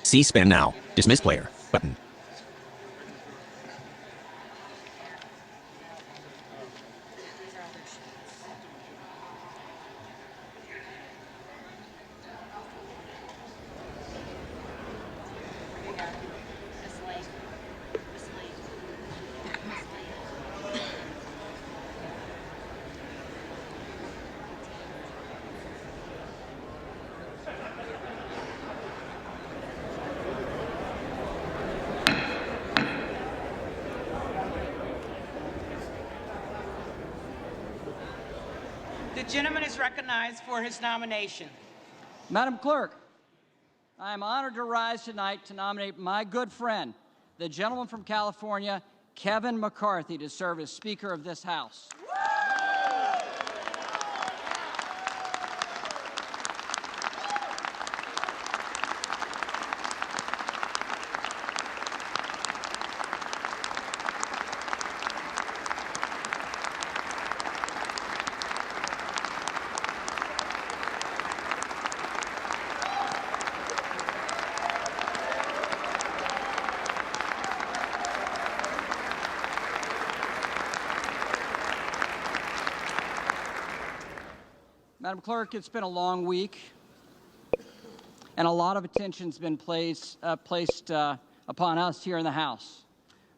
C-SPAN now. Dismiss player. Button. The gentleman is recognized for his nomination. Madam Clerk, I am honored to rise tonight to nominate my good friend, the gentleman from California, Kevin McCarthy, to serve as Speaker of this House. Madam Clerk, it's been a long week, and a lot of attention's been placed upon us here in the House.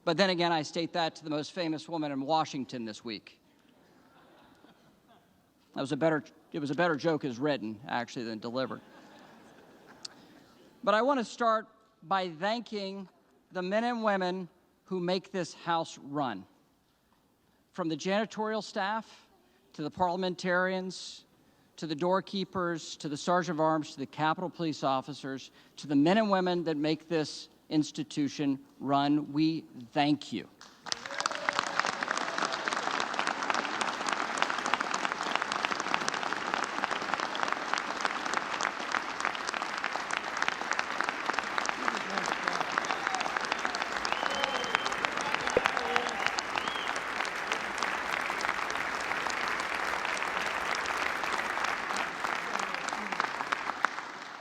But then again, I state that to the most famous woman in Washington this week. It was a better joke as written, actually, than delivered. But I want to start by thanking the men and women who make this House run. From the janitorial staff, to the parliamentarians, to the doorkeepers, to the Sergeant of Arms, to the Capitol Police officers, to the men and women that make this institution run, we thank you.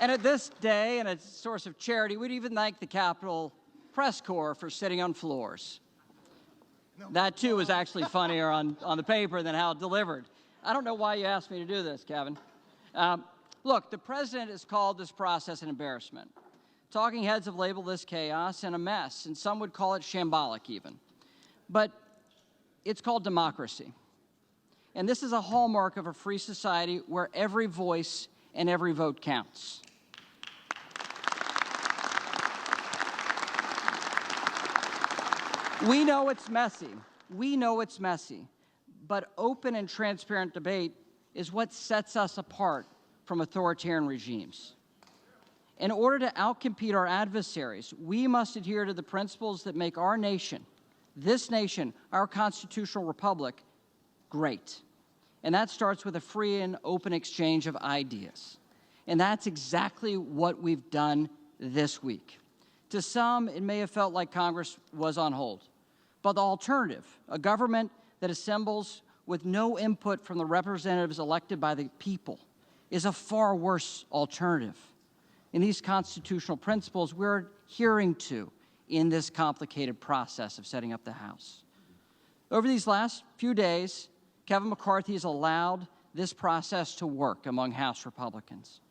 And at this day, and a source of charity, we'd even thank the Capitol Press Corps for sitting on floors. That, too, was actually funnier on the paper than how it delivered. I don't know why you asked me to do this, Kevin. Look, the President has called this process an embarrassment. Talking heads have labeled this chaos and a mess, and some would call it shambolic even. But it's called democracy. And this is a hallmark of a free society where every voice and every vote counts. We know it's messy. We know it's messy. But open and transparent debate is what sets us apart from authoritarian regimes. In order to outcompete our adversaries, we must adhere to the principles that make our nation, this nation, our constitutional republic, great. And that starts with a free and open exchange of ideas. And that's exactly what we've done this week. To some, it may have felt like Congress was on hold. But the alternative, a government that assembles with no input from the representatives elected by the people, is a far worse alternative. And these constitutional principles we're adhering to in this complicated process of setting up the House. Over these last few days, Kevin McCarthy has allowed this process to work among House Republicans.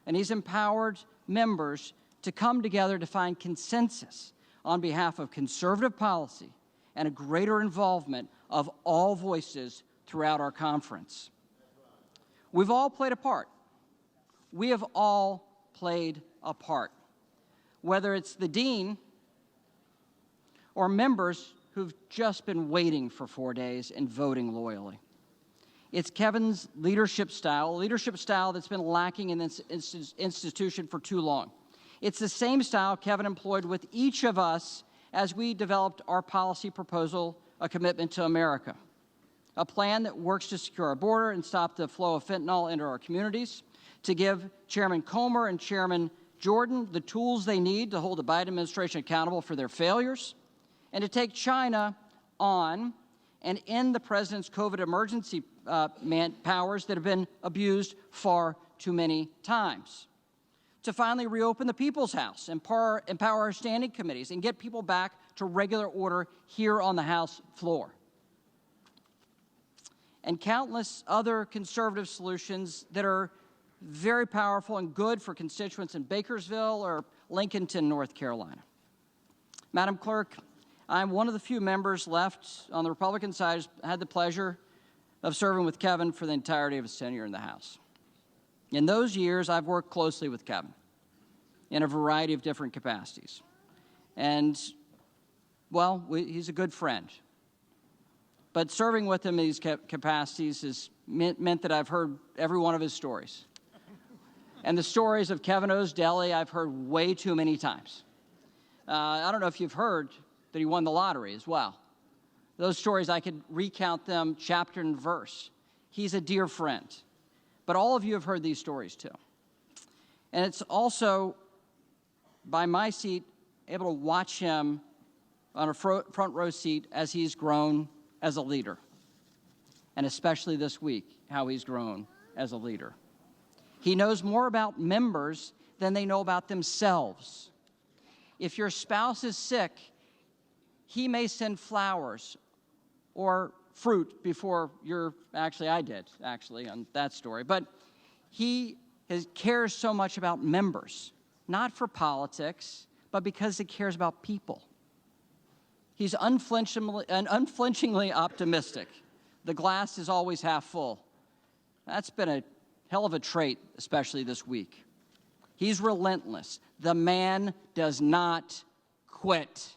And he's empowered members to come together to find consensus on behalf of conservative policy and a greater involvement of all voices throughout our conference. We've all played a part. We have all played a part. Whether it's the dean or members who've just been waiting for 4 days and voting loyally. It's Kevin's leadership style that's been lacking in this institution for too long. It's the same style Kevin employed with each of us as we developed our policy proposal, A Commitment to America, a plan that works to secure our border and stop the flow of fentanyl into our communities, to give Chairman Comer and Chairman Jordan the tools they need to hold the Biden administration accountable for their failures, and to take China on and end the president's COVID emergency powers that have been abused far too many times. to finally reopen the People's House, empower our standing committees, and get people back to regular order here on the House floor. And countless other conservative solutions that are very powerful and good for constituents in Bakersville or Lincolnton, North Carolina. Madam Clerk, I'm one of the few members left on the Republican side who's had the pleasure of serving with Kevin for the entirety of his tenure in the House. In those years, I've worked closely with Kevin in a variety of different capacities. And, well, he's a good friend. But serving with him in these capacities has meant that I've heard every one of his stories. And the stories of Kevin O's Deli I've heard way too many times. I don't know if you've heard that he won the lottery as well. Those stories, I could recount them chapter and verse. He's a dear friend. But all of you have heard these stories too. And it's also, by my seat, able to watch him on a front row seat as he's grown as a leader. And especially this week, how he's grown as a leader. He knows more about members than they know about themselves. If your spouse is sick, he may send flowers or fruit before I did on that story. But he cares so much about members, not for politics, but because he cares about people. He's unflinchingly optimistic. The glass is always half full. That's been a hell of a trait, especially this week. He's relentless. The man does not quit.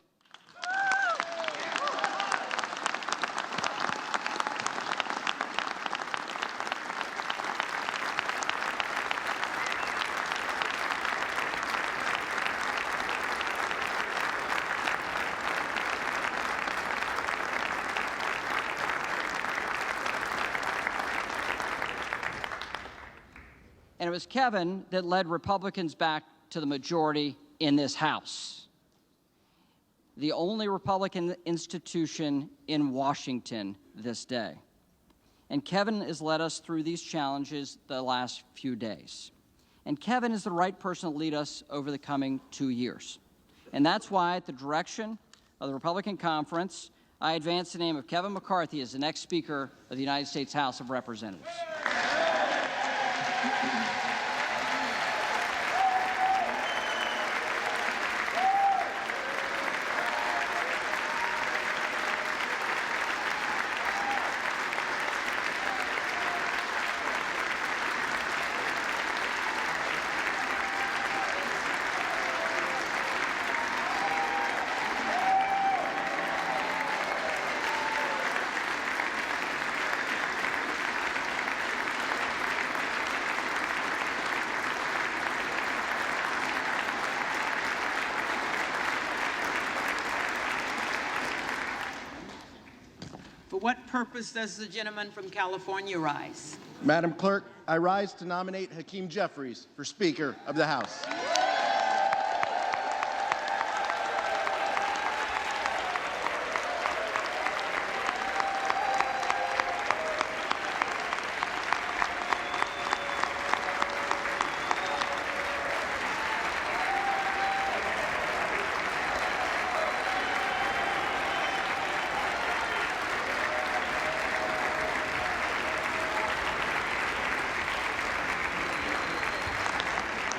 And it was Kevin that led Republicans back to the majority in this House, the only Republican institution in Washington this day. And Kevin has led us through these challenges the last few days. And Kevin is the right person to lead us over the coming 2 years. And that's why, at the direction of the Republican Conference, I advance the name of Kevin McCarthy as the next Speaker of the United States House of Representatives. For what purpose does the gentleman from California rise? Madam Clerk, I rise to nominate Hakeem Jeffries for Speaker of the House.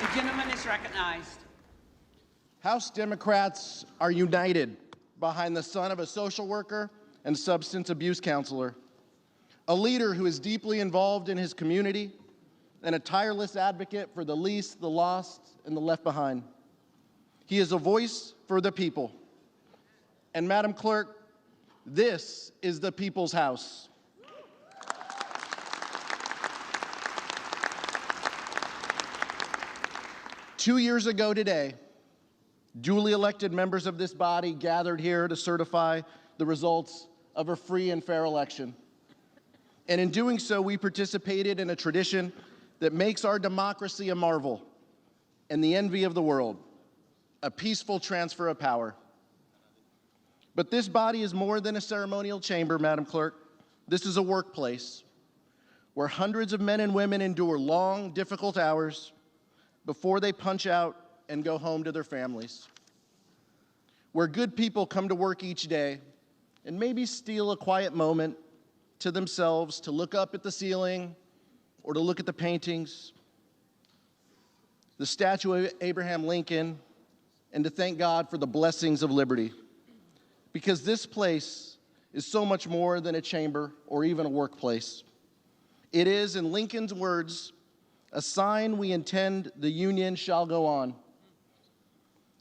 The gentleman is recognized. House Democrats are united behind the son of a social worker and substance abuse counselor, a leader who is deeply involved in his community, and a tireless advocate for the least, the lost, and the left behind. He is a voice for the people. And Madam Clerk, this is the People's House. Two years ago today, duly elected members of this body gathered here to certify the results of a free and fair election. And in doing so, we participated in a tradition that makes our democracy a marvel and the envy of the world, a peaceful transfer of power. But this body is more than a ceremonial chamber, Madam Clerk. This is a workplace where hundreds of men and women endure long, difficult hours, before they punch out and go home to their families. Where good people come to work each day and maybe steal a quiet moment to themselves to look up at the ceiling or to look at the paintings, the statue of Abraham Lincoln, and to thank God for the blessings of liberty. Because this place is so much more than a chamber or even a workplace. It is, in Lincoln's words, a sign we intend the Union shall go on.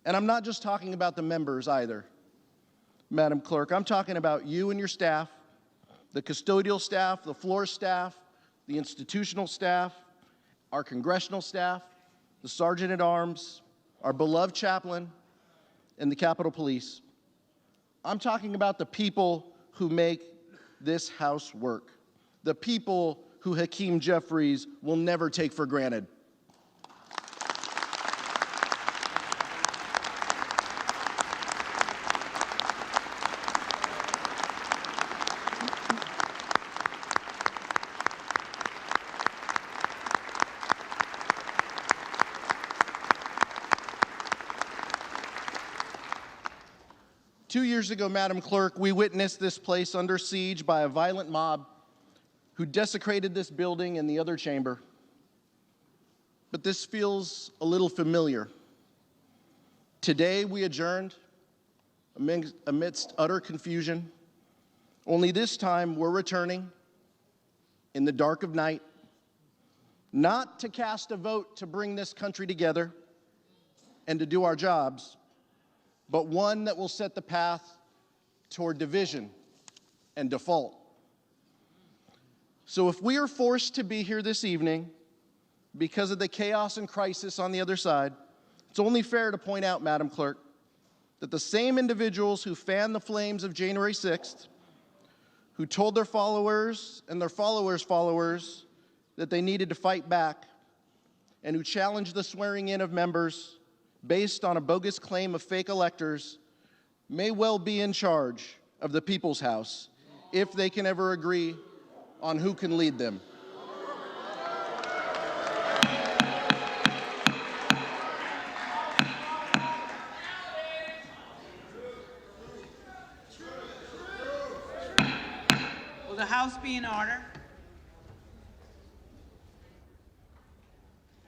And I'm not just talking about the members either, Madam Clerk. I'm talking about you and your staff, the custodial staff, the floor staff, the institutional staff, our congressional staff, the Sergeant at Arms, our beloved chaplain, and the Capitol Police. I'm talking about the people who make this house work, the people who Hakeem Jeffries will never take for granted. Two years ago, Madam Clerk, we witnessed this place under siege by a violent mob who desecrated this building and the other chamber. But this feels a little familiar. Today, we adjourned amidst utter confusion. Only this time, we're returning in the dark of night, not to cast a vote to bring this country together and to do our jobs, but one that will set the path toward division and default. So if we are forced to be here this evening because of the chaos and crisis on the other side, it's only fair to point out, Madam Clerk, that the same individuals who fanned the flames of January 6th, who told their followers and their followers' followers that they needed to fight back, and who challenged the swearing in of members based on a bogus claim of fake electors, may well be in charge of the People's House if they can ever agree on who can lead them. Will the House be in order?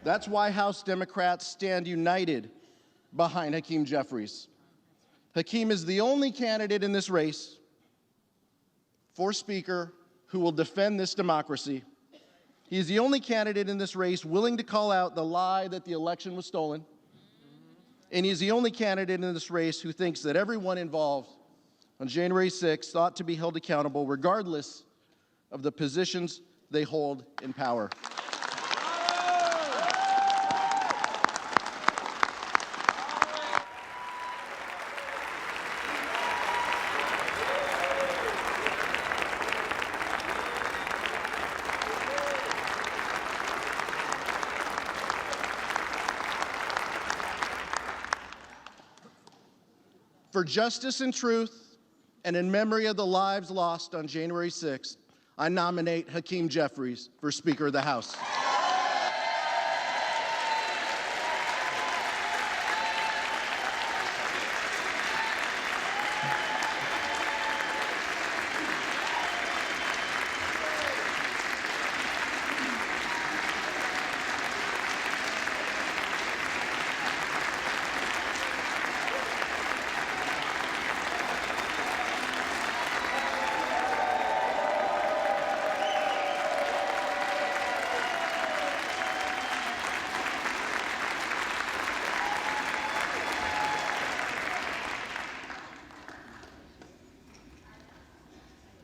That's why House Democrats stand united behind Hakeem Jeffries. Hakeem is the only candidate in this race for Speaker who will defend this democracy. He is the only candidate in this race willing to call out the lie that the election was stolen. And he is the only candidate in this race who thinks that everyone involved on January 6th ought to be held accountable regardless of the positions they hold in power. For justice and truth, and in memory of the lives lost on January 6th, I nominate Hakeem Jeffries for Speaker of the House.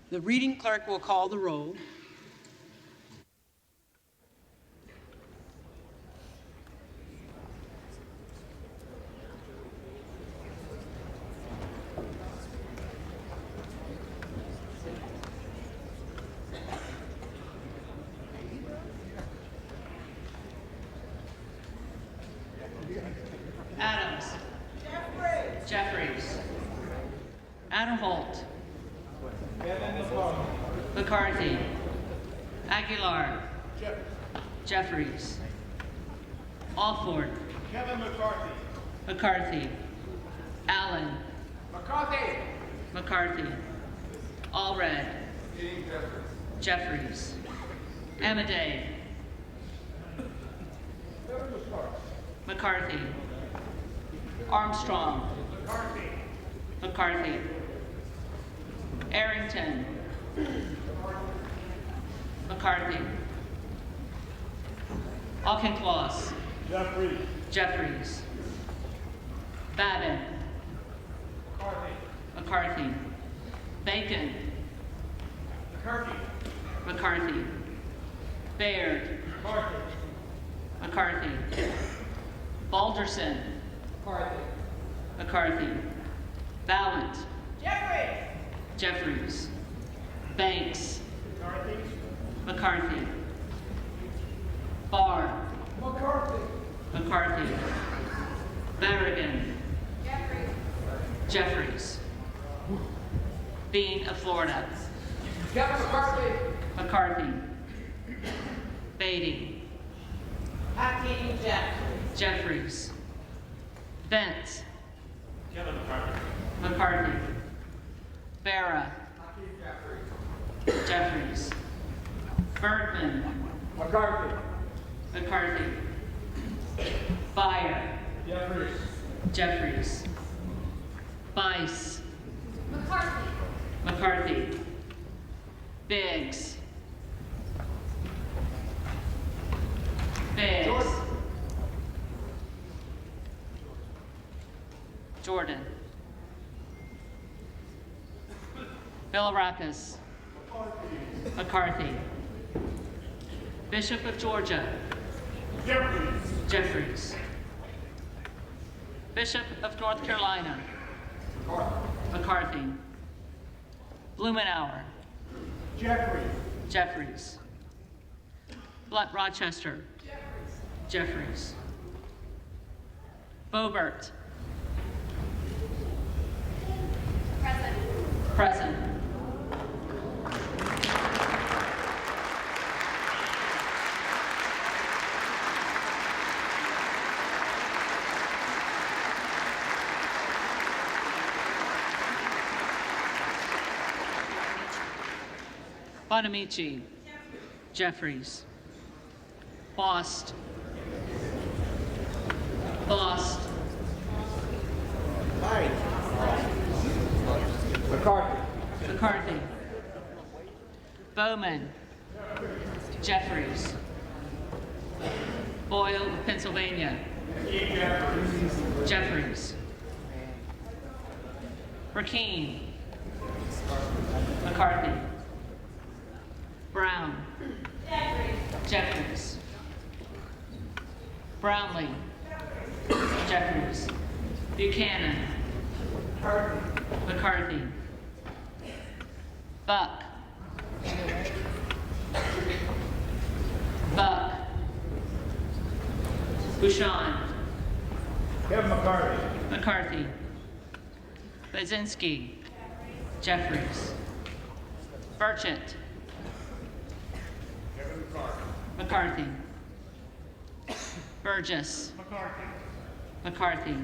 The reading clerk will call the roll. Adams. Jeffries. Aderholt. McCarthy. Aguilar. Jeffries. Alford. Kevin McCarthy. McCarthy. Allen. McCarthy. McCarthy. Allred. Jeffries. Amaday. McCarthy. Armstrong. McCarthy. Arrington. McCarthy. Auchincloss. Jeffries. Babin. McCarthy. Bacon. McCarthy. Baird. McCarthy. Balderson. McCarthy. Ballant. Jeffries. Banks. McCarthy. Barr. McCarthy. Berrigan. Jeffries. Bean of Florida. McCarthy. Beatty. Jeffries. Bent. McCarthy. Barra. Jeffries. Bergman. McCarthy. Byer. Jeffries. Bice. McCarthy. Biggs. Jordan. Bilirakis. McCarthy. Bishop of Georgia. Jeffries. Bishop of North Carolina. McCarthy. Blumenauer. Jeffries. Blunt Rochester. Jeffries. Boebert. Present. Bonamici. Jeffries. Bost. McCarthy. Bowman. Jeffries. Boyle of Pennsylvania. Jeffries. Rakeen. McCarthy. Brown. Jeffries. Brownlee. Jeffries. Buchanan. McCarthy. Buck. Bouchon. Kevin McCarthy. McCarthy. Baczynski. Jeffries. Burchett. McCarthy. Burgess. McCarthy.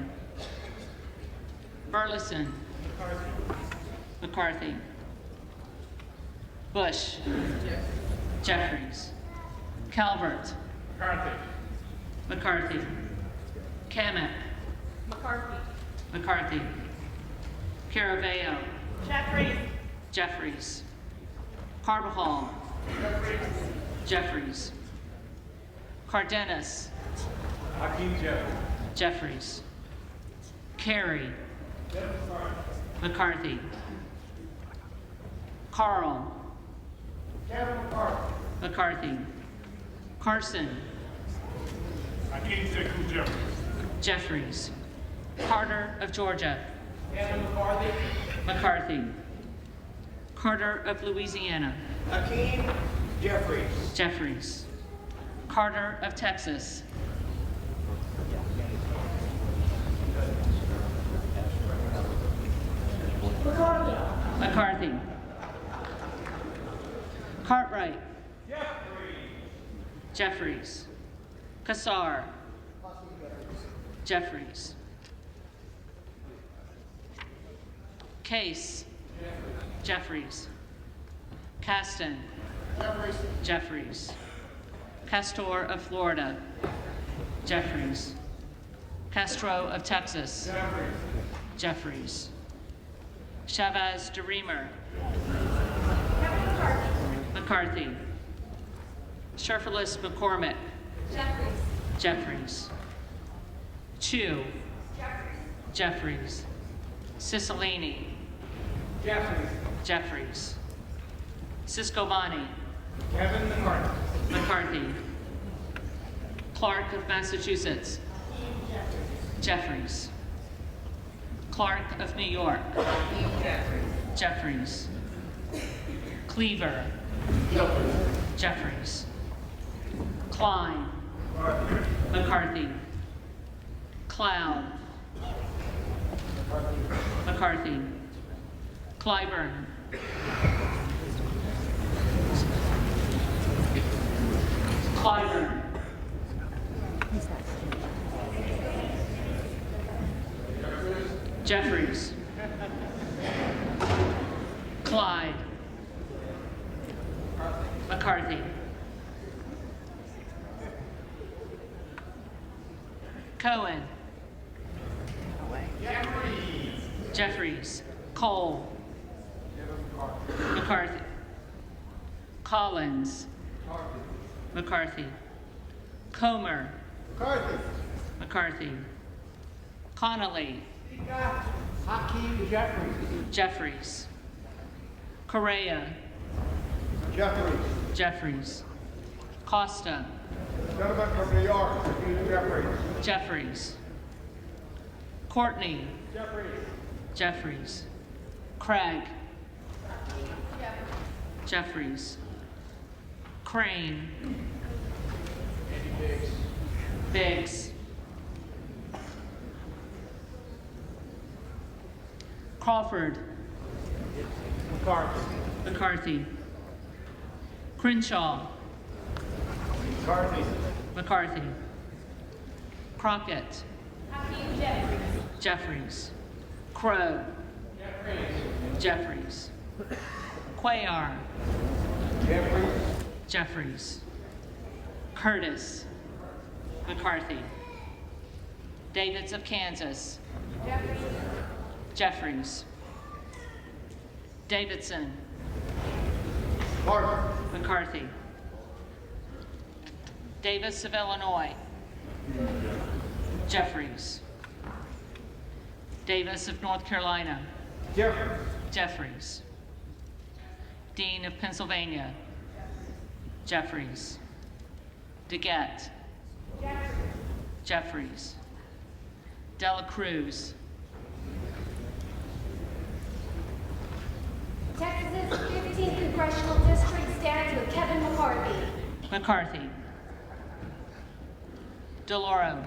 Burleson. McCarthy. Bush. Jeffries. Calvert. McCarthy. Kamek. McCarthy. Caraveo. Jeffries. Carbajal. Jeffries. Cardenas. Jeffries. Carey. McCarthy. Carl. McCarthy. Carson. Jeffries. Carter of Georgia. McCarthy. Carter of Louisiana. Jeffries. Carter of Texas. McCarthy. Cartwright. Jeffries. Kassar. Jeffries. Case. Jeffries. Caston. Jeffries. Castor of Florida. Jeffries. Castro of Texas. Jeffries. Chavez DeReamer. McCarthy. Sherfilis McCormick. Jeffries. Chu. Jeffries. Cicilline. Jeffries. Ciscovani. Kevin McCarthy. McCarthy. Clark of Massachusetts. Jeffries. Clark of New York. Jeffries. Cleaver. Jeffries. Klein. McCarthy. Cloud. McCarthy. Clyburn. Clyburn. Jeffries. Clyde. McCarthy. Cohen. Jeffries. Cole. McCarthy. Collins. McCarthy. Comer. McCarthy. Connolly. Hakeem Jeffries. Jeffries. Correa. Jeffries. Costa. Gentleman from New York, Hakeem Jeffries. Jeffries. Courtney. Jeffries. Craig. Jeffries. Crane. Biggs. Crawford. McCarthy. Crenshaw. McCarthy. Crockett. Jeffries. Crow. Jeffries. Cuellar. Jeffries. Curtis. McCarthy. Davids of Kansas. Jeffries. Davidson. McCarthy. Davis of Illinois. Jeffries. Davis of North Carolina. Jeffries. Dean of Pennsylvania. Jeffries. DeGette. Jeffries. Dela Cruz. Texas's 15th Congressional District stands with Kevin McCarthy. McCarthy. DeLauro.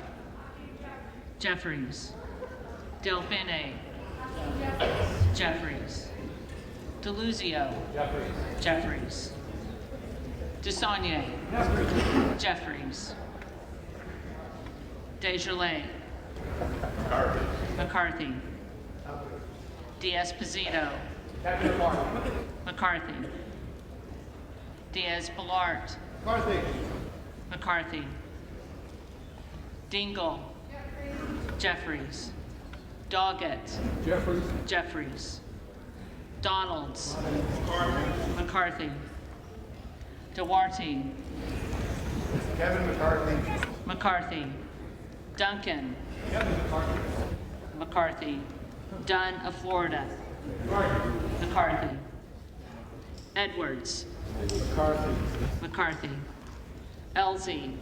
Jeffries. Delfine. Jeffries. DeLuzio. Jeffries. DeSaulnier. Jeffries. Desjardins. McCarthy. Diaz-Pizito. McCarthy. Diaz-Balart. McCarthy. Dingle. Jeffries. Doggett. Jeffries. Donalds. McCarthy. Duarte. Kevin McCarthy. McCarthy. Duncan. McCarthy. Dunn of Florida. McCarthy. Edwards. McCarthy. Elsie.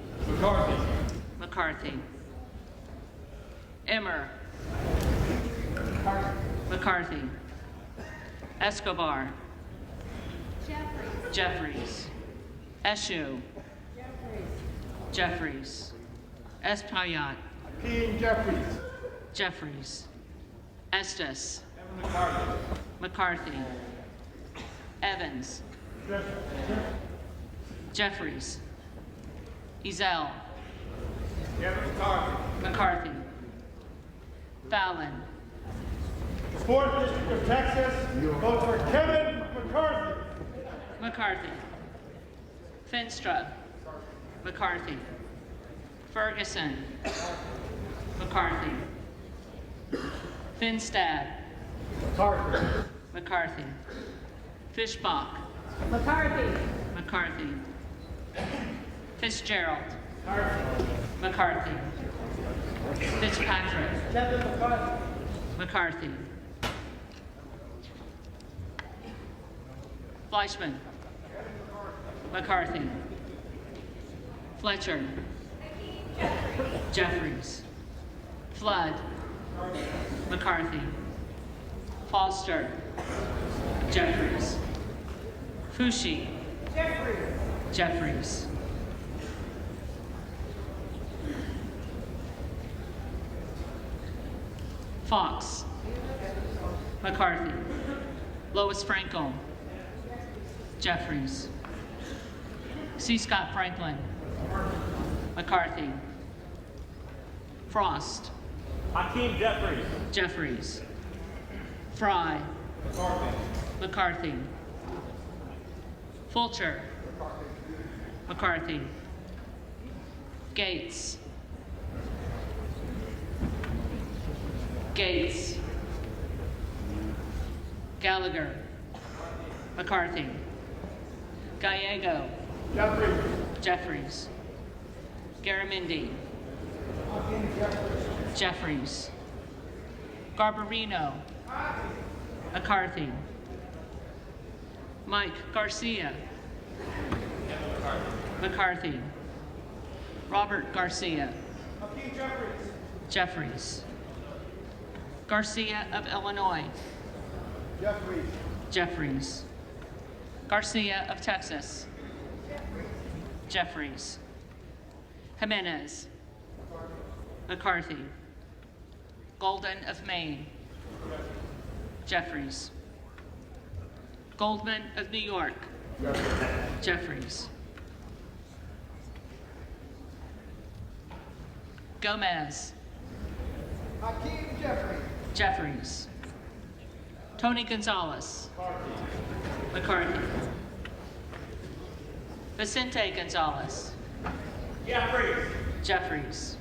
McCarthy. Emmer. McCarthy. Escobar. Jeffries. Eshu. Jeffries. Espaillat. Jeffries. Estes. McCarthy. Evans. Jeffries. Ezell. McCarthy. Fallon, The 4th District of Texas, vote for Kevin McCarthy. McCarthy, Finstra, McCarthy, Ferguson, McCarthy, Finstad, McCarthy, Fishbach, McCarthy, Fitzgerald, McCarthy, Fitzpatrick, McCarthy, Fleischman, McCarthy, Fletcher, Jeffries, Flood, McCarthy, Foster, Jeffries, Fushi, Jeffries, Fox, McCarthy, Lois Frankel, Jeffries, C. Scott Franklin, McCarthy, Frost, Hakeem Jeffries. Jeffries, Fry, McCarthy, Fulcher, McCarthy, Gates, Gallagher, McCarthy, Gallego, Jeffries, Garamendi, Jeffries, Garbarino, McCarthy, Mike Garcia, McCarthy, Robert Garcia, Jeffries, Garcia of Illinois, Jeffries, Garcia of Texas, Jeffries, Jimenez, McCarthy, Golden of Maine, Jeffries, Goldman of New York, Jeffries, Gomez, Jeffries, Tony Gonzalez, McCarthy, Vicente Gonzalez, Jeffries,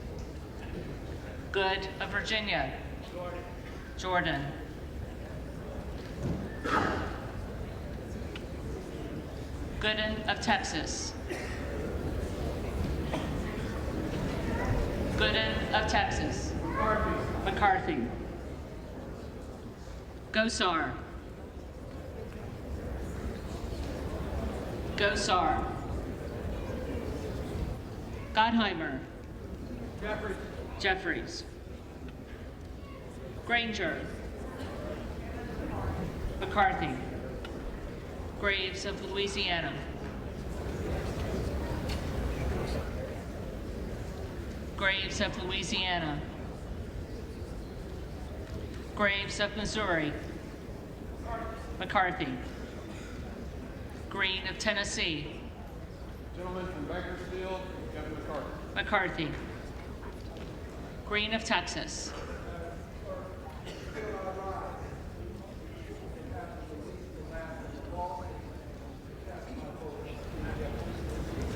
Good of Virginia, Jordan, Gooden of Texas, McCarthy, Gosar, Gottheimer, Jeffries, Granger, McCarthy, Graves of Louisiana, Graves of Louisiana, Graves of Missouri, McCarthy, Green of Tennessee, Gentleman from Bakersfield, Kevin McCarthy. McCarthy, Green of Texas,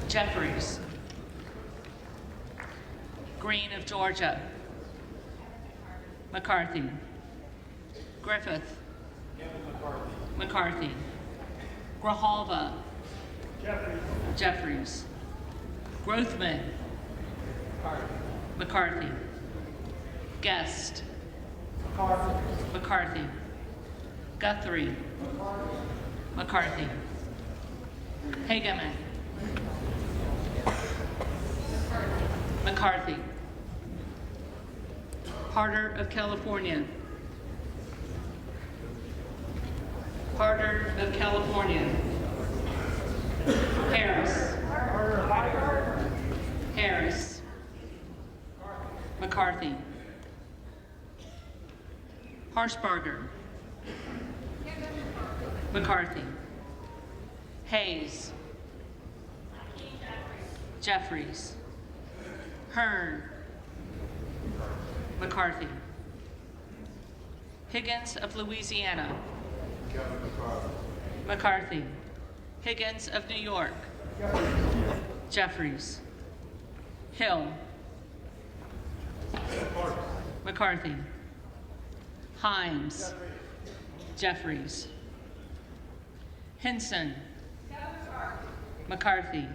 Jeffries, Green of Georgia, McCarthy, Griffith, McCarthy, Grijalva, Jeffries, Grothman, McCarthy, Guest, McCarthy, Guthrie, McCarthy, Hageman, McCarthy, Harder of California, Harris, McCarthy, Harshbarger, McCarthy, Hayes, Jeffries, Hearn, McCarthy, Higgins of Louisiana. McCarthy. Higgins of New York. Jeffries. Hill. McCarthy. Himes. Jeffries. Hinson. McCarthy.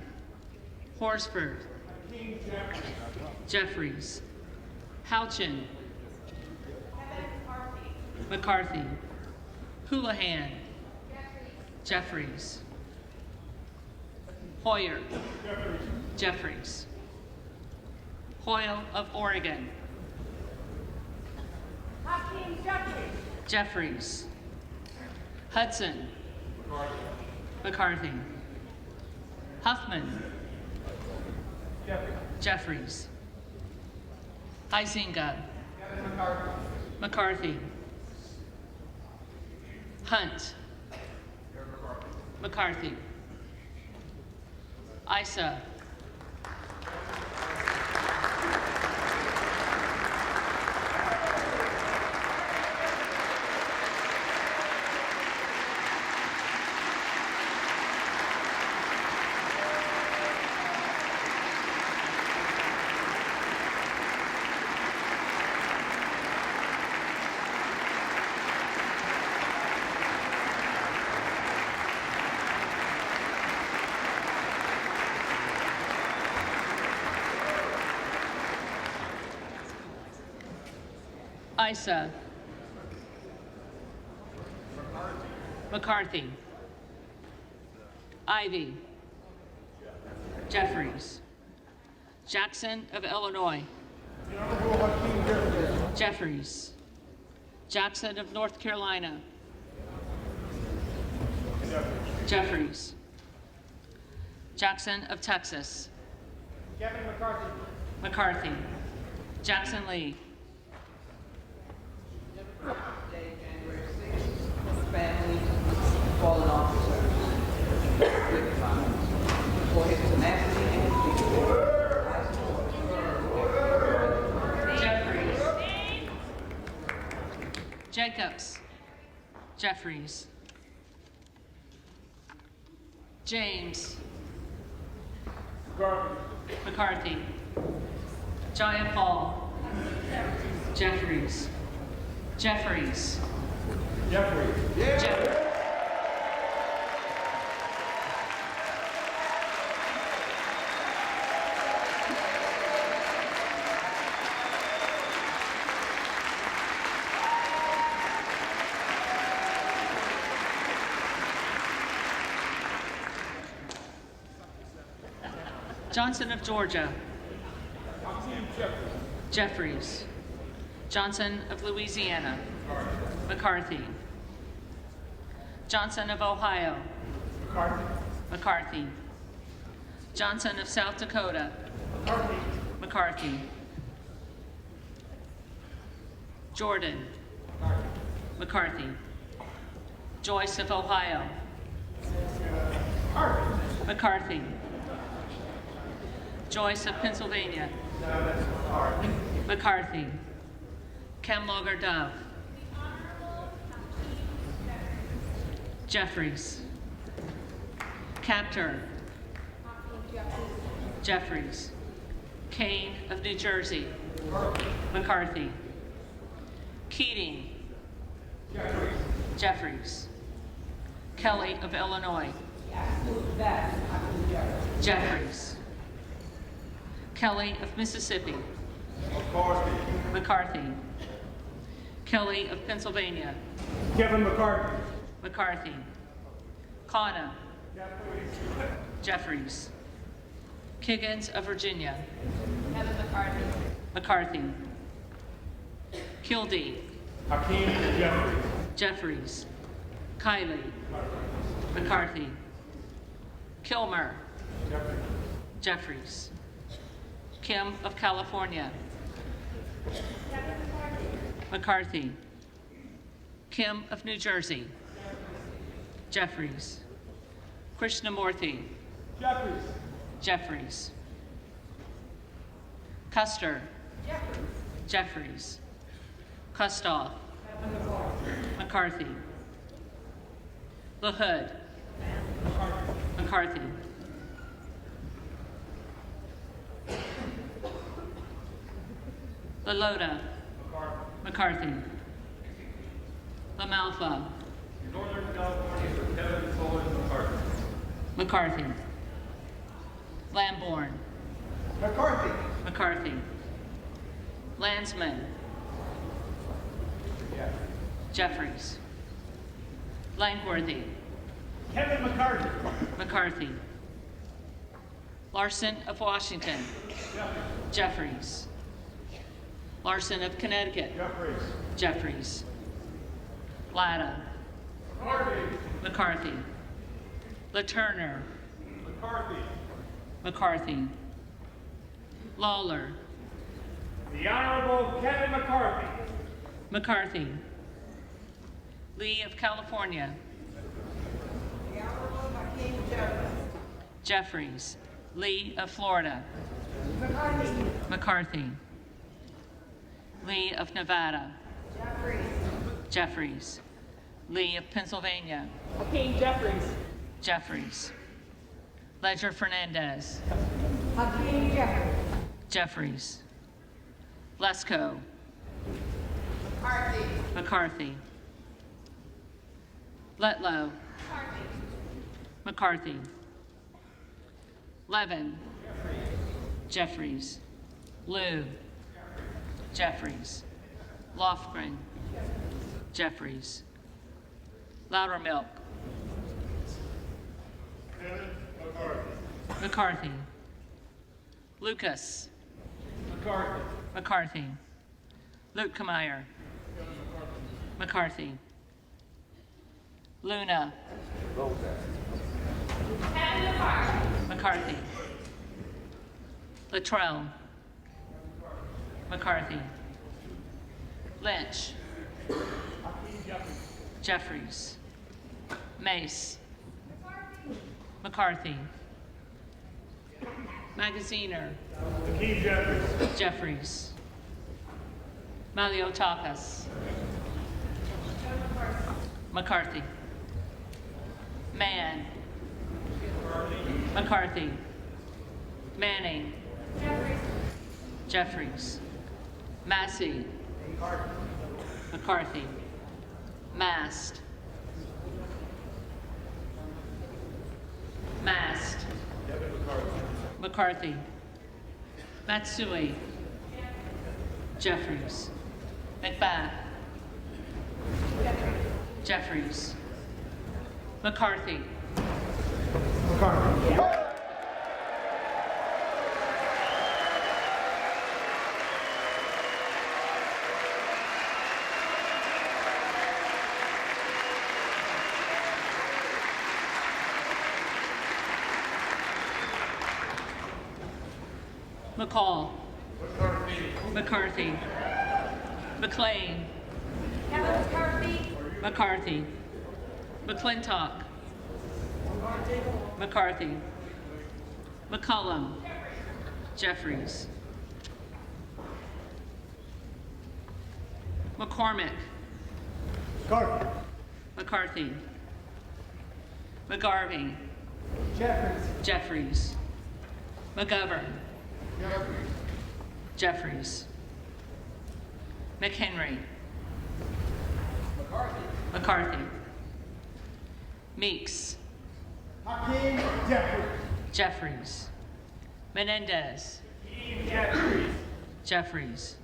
Horsford. Jeffries. Houchin. McCarthy. Houlihan. Jeffries. Hoyer. Jeffries. Hoyle of Oregon. Hakeem Jeffries. Jeffries. Hudson. McCarthy. Huffman. Jeffries. Huizinga. McCarthy. Hunt. McCarthy. Issa. Issa. McCarthy. Ivy. Jeffries. Jackson of Illinois. Jeffries. Jackson of North Carolina. Jeffries. Jackson of Texas. Kevin McCarthy. McCarthy. Jackson Lee. Day, January 6th, family, fallen officers, with violence, for his tenacity and Jeffries. Jacobs. Jeffries. James. McCarthy. Jayapal. Jeffries. Jeffries. Jeffries. Johnson of Georgia. Jeffries. Johnson of Louisiana. McCarthy. Johnson of Ohio. McCarthy. Johnson of South Dakota. McCarthy. Jordan. McCarthy. Joyce of Ohio. McCarthy. Joyce of Pennsylvania. McCarthy. Kemlogar Dove. Jeffries. Capter. Jeffries. Kane of New Jersey. McCarthy. Keating. Jeffries. Kelly of Illinois. Jeffries. Kelly of Mississippi. McCarthy. Kelly of Pennsylvania. Kevin McCarthy. McCarthy. Kana. Jeffries. Kiggins of Virginia. Kevin McCarthy. McCarthy. Kildee. Hakeem Jeffries. Jeffries. Kiley. McCarthy. Kilmer. Jeffries. Kim of California. McCarthy. Kim of New Jersey. Jeffries. Krishnamurthy. Jeffries. Jeffries. Custer. Jeffries. Kustoff. McCarthy. LaHood. McCarthy. LaLota. McCarthy. LaMalfa. Northern California for Kevin Sullivan McCarthy. McCarthy. Lamborn. McCarthy. McCarthy. Landsman. Jeffries. Langworthy. Kevin McCarthy. McCarthy. Larson of Washington. Jeffries. Larson of Connecticut. Jeffries. Jeffries. Latta. McCarthy. McCarthy. LaTurner. McCarthy. McCarthy. Lawler. The Honorable Kevin McCarthy. McCarthy. Lee of California. Jeffries. Lee of Florida. McCarthy. Lee of Nevada. Jeffries. Lee of Pennsylvania. Hakeem Jeffries. Jeffries. Ledger Fernandez. Hakeem Jeffries. Jeffries. Lesko. McCarthy. McCarthy. Letlow. McCarthy. Levin. Jeffries. Liu. Jeffries. Lofgren. Jeffries. Loudermilk. Kevin McCarthy. McCarthy. Lucas. McCarthy. McCarthy. Luetkemeyer. McCarthy. Luna. McCarthy. Luttrell. McCarthy. Lynch. Jeffries. Mace. McCarthy. Magaziner. Hakeem Jeffries. Jeffries. Maliotakis. McCarthy. Mann. McCarthy. Manning. Jeffries. Massey. McCarthy. Mast. Mast. McCarthy. Matsui. Jeffries. McBath. Jeffries. McCarthy. McCarthy. McCall. McCarthy. McLean. Kevin McCarthy. McCarthy. McClintock. McCarthy. McCullum. Jeffries. McCormick. McCarthy. McCarthy. McGarvey. Jeffries. Jeffries. McGovern. Jeffries. McHenry. McCarthy. Meeks. Hakeem Jeffries. Jeffries. Menendez. Hakeem Jeffries. Jeffries.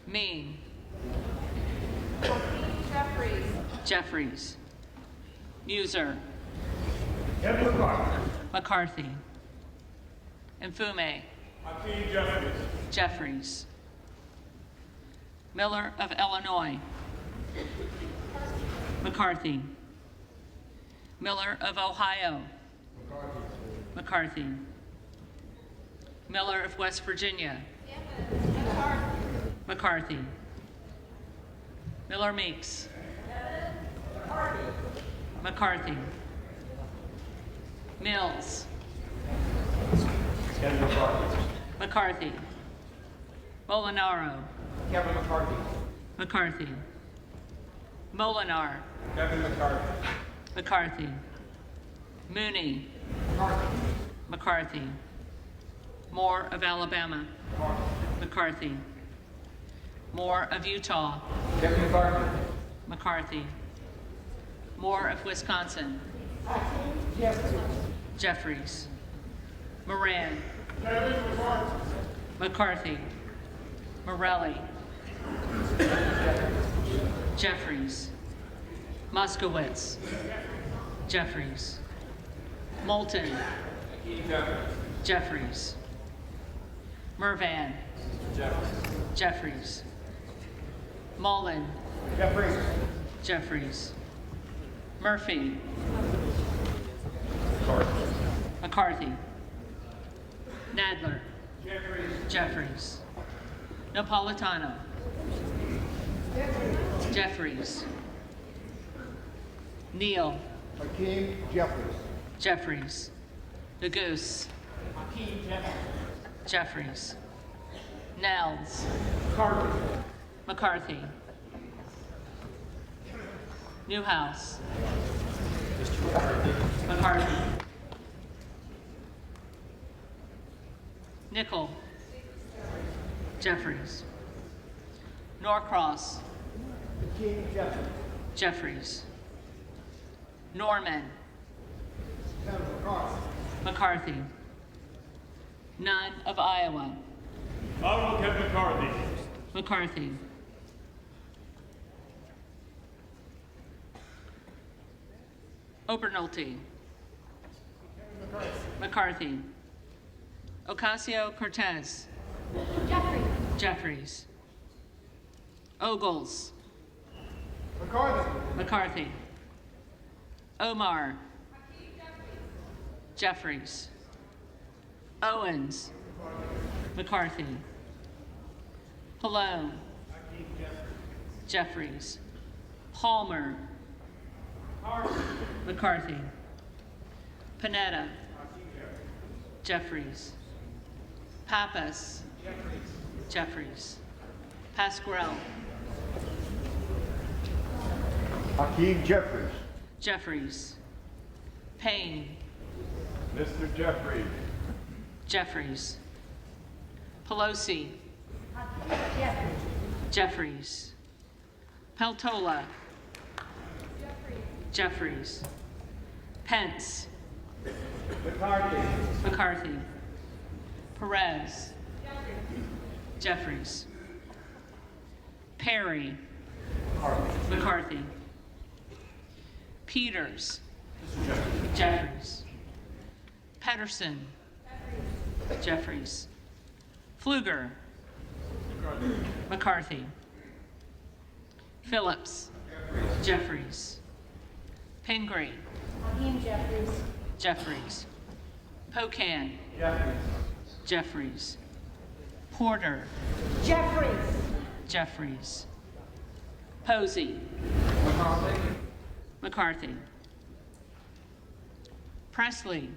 Mean. Jeffries. Jeffries. Muser. Kevin McCarthy. McCarthy. Mfume. Hakeem Jeffries. Jeffries. Miller of Illinois. McCarthy. Miller of Ohio. McCarthy. Miller of West Virginia. McCarthy. Miller Meeks. McCarthy. Mills. Kevin McCarthy. McCarthy. Molinaro. Kevin McCarthy. McCarthy. Molinar. Kevin McCarthy. McCarthy. Mooney. McCarthy. Moore of Alabama. McCarthy. Moore of Utah. Kevin McCarthy. McCarthy. Moore of Wisconsin. Jeffries. Moran. McCarthy. Morelli. Jeffries. Moskowitz. Jeffries. Moulton. Jeffries. Mervan. Jeffries. Mullen. Jeffries. Murphy. McCarthy. Nadler. Jeffries. Napolitano. Jeffries. Neal. Hakeem Jeffries. Jeffries. Neguse. Jeffries. Nels. McCarthy. Newhouse. McCarthy. Nickel. Jeffries. Norcross. Jeffries. Norman. McCarthy. None of Iowa. Honorable Kevin McCarthy. McCarthy. Obernolte. McCarthy. Ocasio-Cortez. Jeffries. Jeffries. Ogles. McCarthy. McCarthy. Omar. Jeffries. Owens. McCarthy. Pallone. Jeffries. Palmer. McCarthy. Panetta. Jeffries. Pappas. Jeffries. Pasquarel. Hakeem Jeffries. Jeffries. Payne. Mr. Jeffries. Jeffries. Pelosi. Jeffries. Peltola. Jeffries. Pence. McCarthy. Perez. Jeffries. Perry. McCarthy. Peters. Jeffries. Pedersen. Jeffries. Pfluger. McCarthy. Phillips. Jeffries. Pingree. Hakeem Jeffries. Jeffries. Pocan. Jeffries. Porter. Jeffries. Jeffries. Posey. McCarthy. Presley.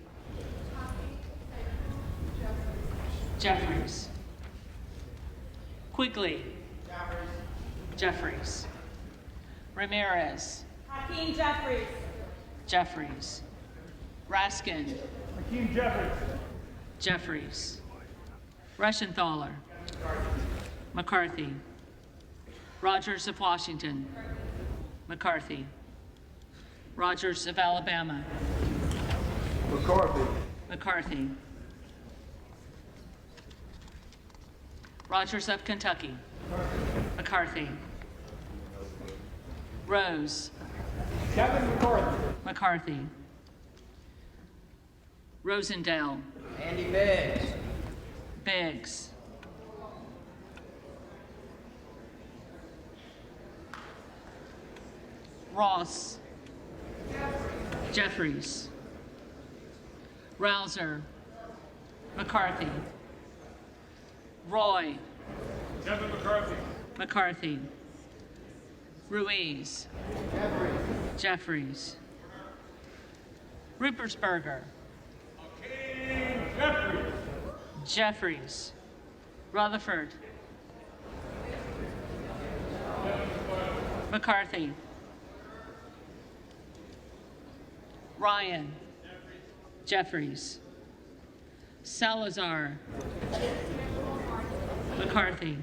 Jeffries. Quigley. Jeffries. Ramirez. Hakeem Jeffries. Jeffries. Raskin. Hakeem Jeffries. Jeffries. Reschenthaler. McCarthy. Rogers of Washington. McCarthy. Rogers of Alabama. McCarthy. McCarthy. Rogers of Kentucky. McCarthy. Rose. Kevin McCarthy. McCarthy. Rosendale. Andy Biggs. Biggs. Ross. Jeffries. Rouser. McCarthy. Roy. Kevin McCarthy. McCarthy. Ruiz. Jeffries. Rupersberger. Hakeem Jeffries. Jeffries. Rutherford. McCarthy. Ryan. Jeffries. Salazar. McCarthy.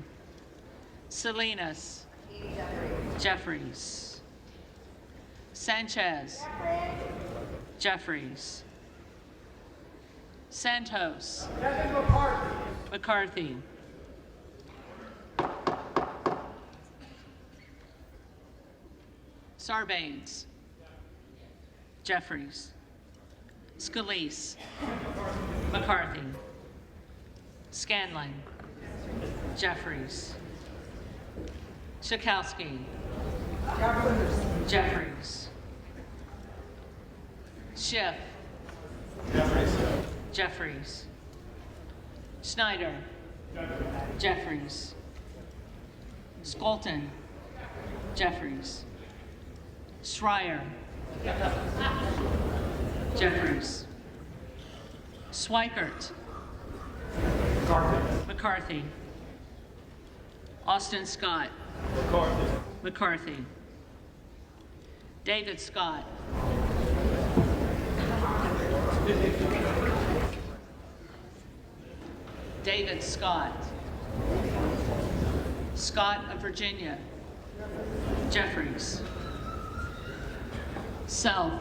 Salinas. Jeffries. Sanchez. Jeffries. Santos. McCarthy. Sarbanes. Jeffries. Scalise. McCarthy. Scanlon. Jeffries. Schakowsky. Jeffries. Schiff. Jeffries. Schneider. Jeffries. Skolton. Jeffries. Schreier. Jeffries. Swikert. McCarthy. Austin Scott. McCarthy. David Scott. David Scott. Scott of Virginia. Jeffries. Self.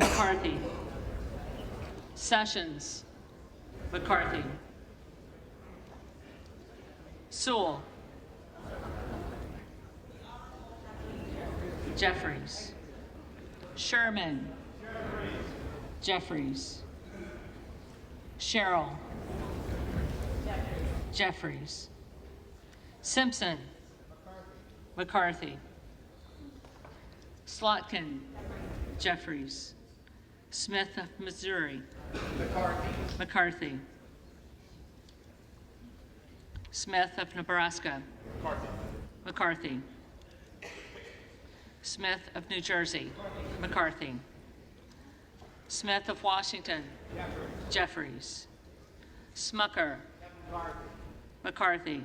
McCarthy. Sessions. McCarthy. Sewell. Jeffries. Sherman. Jeffries. Sherrill. Jeffries. Simpson. McCarthy. Slotkin. Jeffries. Smith of Missouri. McCarthy. Smith of Nebraska. McCarthy. Smith of New Jersey. McCarthy. Smith of Washington. Jeffries. Smucker. McCarthy.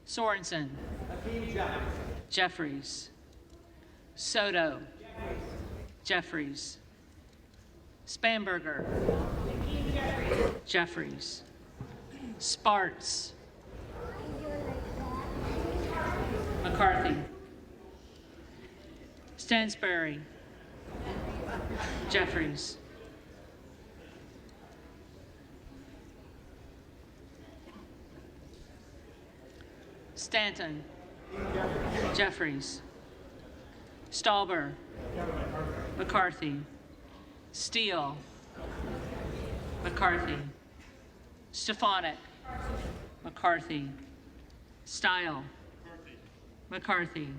Sorensen. Jeffries. Soto. Jeffries. Spanberger. Jeffries. Sparts. McCarthy. Stansberry. Jeffries. Stanton. Jeffries. Stauber. McCarthy. Steele. McCarthy. Stefanik. McCarthy. Style. McCarthy.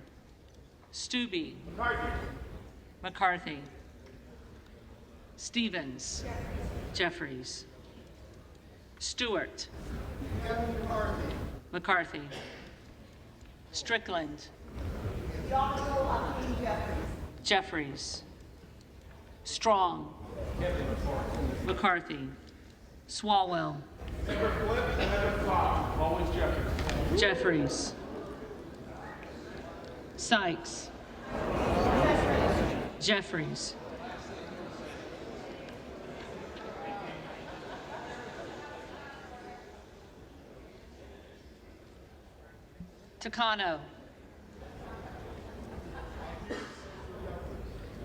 Stubbe. McCarthy. Stevens. Jeffries. Stewart. McCarthy. Strickland. Jeffries. Strong. McCarthy. Swalwell. Jeffries. Sykes. Jeffries. Takano.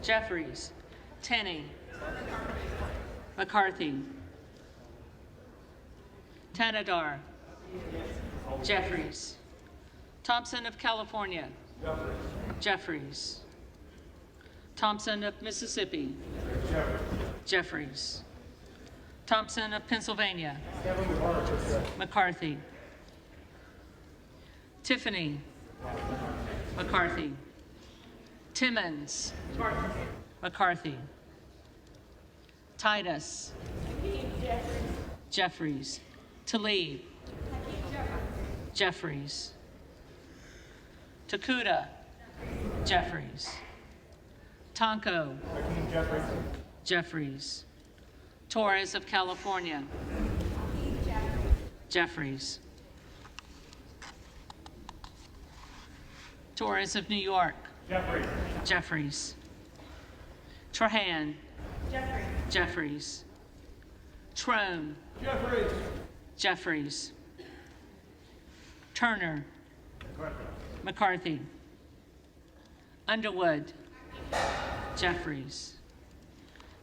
Jeffries. Tenney. McCarthy. Tanadar. Jeffries. Thompson of California. Jeffries. Thompson of Mississippi. Jeffries. Thompson of Pennsylvania. McCarthy. Tiffany. McCarthy. Timmons. McCarthy. Titus. Jeffries. Tlaib. Jeffries. Takuda. Jeffries. Tonko. Jeffries. Torres of California. Jeffries. Torres of New York. Jeffries. Trahan. Jeffries. Jeffries. Trone. Jeffries. Jeffries. Turner. McCarthy. Underwood. Jeffries.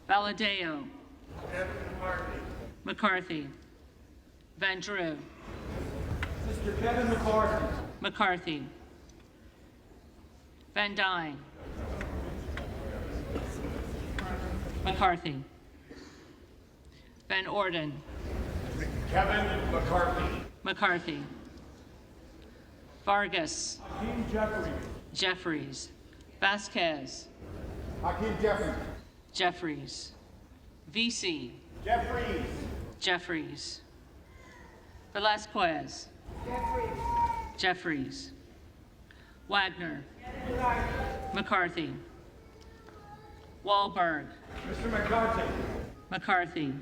Valadeo. McCarthy. Van Drew. Mr. Kevin McCarthy. McCarthy. Van Dyne. McCarthy. Van Orden. Kevin McCarthy. McCarthy. Vargas. Hakeem Jeffries. Jeffries. Vasquez. Hakeem Jeffries. Jeffries. VC. Jeffries. Jeffries. Velasquez. Jeffries. Wagner. McCarthy. Wahlberg. Mr. McCarthy. McCarthy.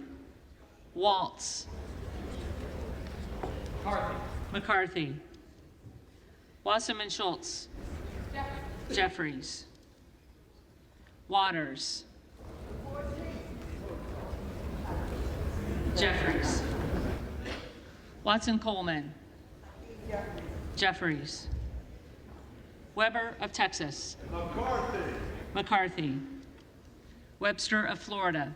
Waltz. McCarthy. McCarthy. Wasserman Schultz. Jeffries. Waters. Jeffries. Watson Coleman. Jeffries. Weber of Texas. McCarthy. McCarthy. Webster of Florida.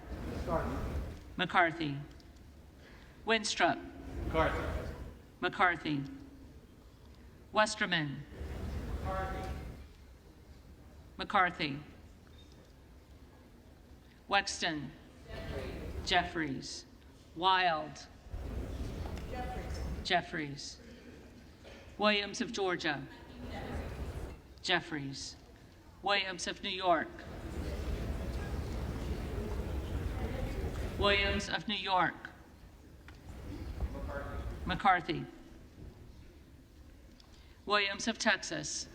McCarthy. Winstrup. McCarthy. McCarthy. Westerman. McCarthy. Wexton. Jeffries. Wild. Jeffries. Williams of Georgia. Jeffries. Williams of New York. Williams of New York. McCarthy. Williams of Texas.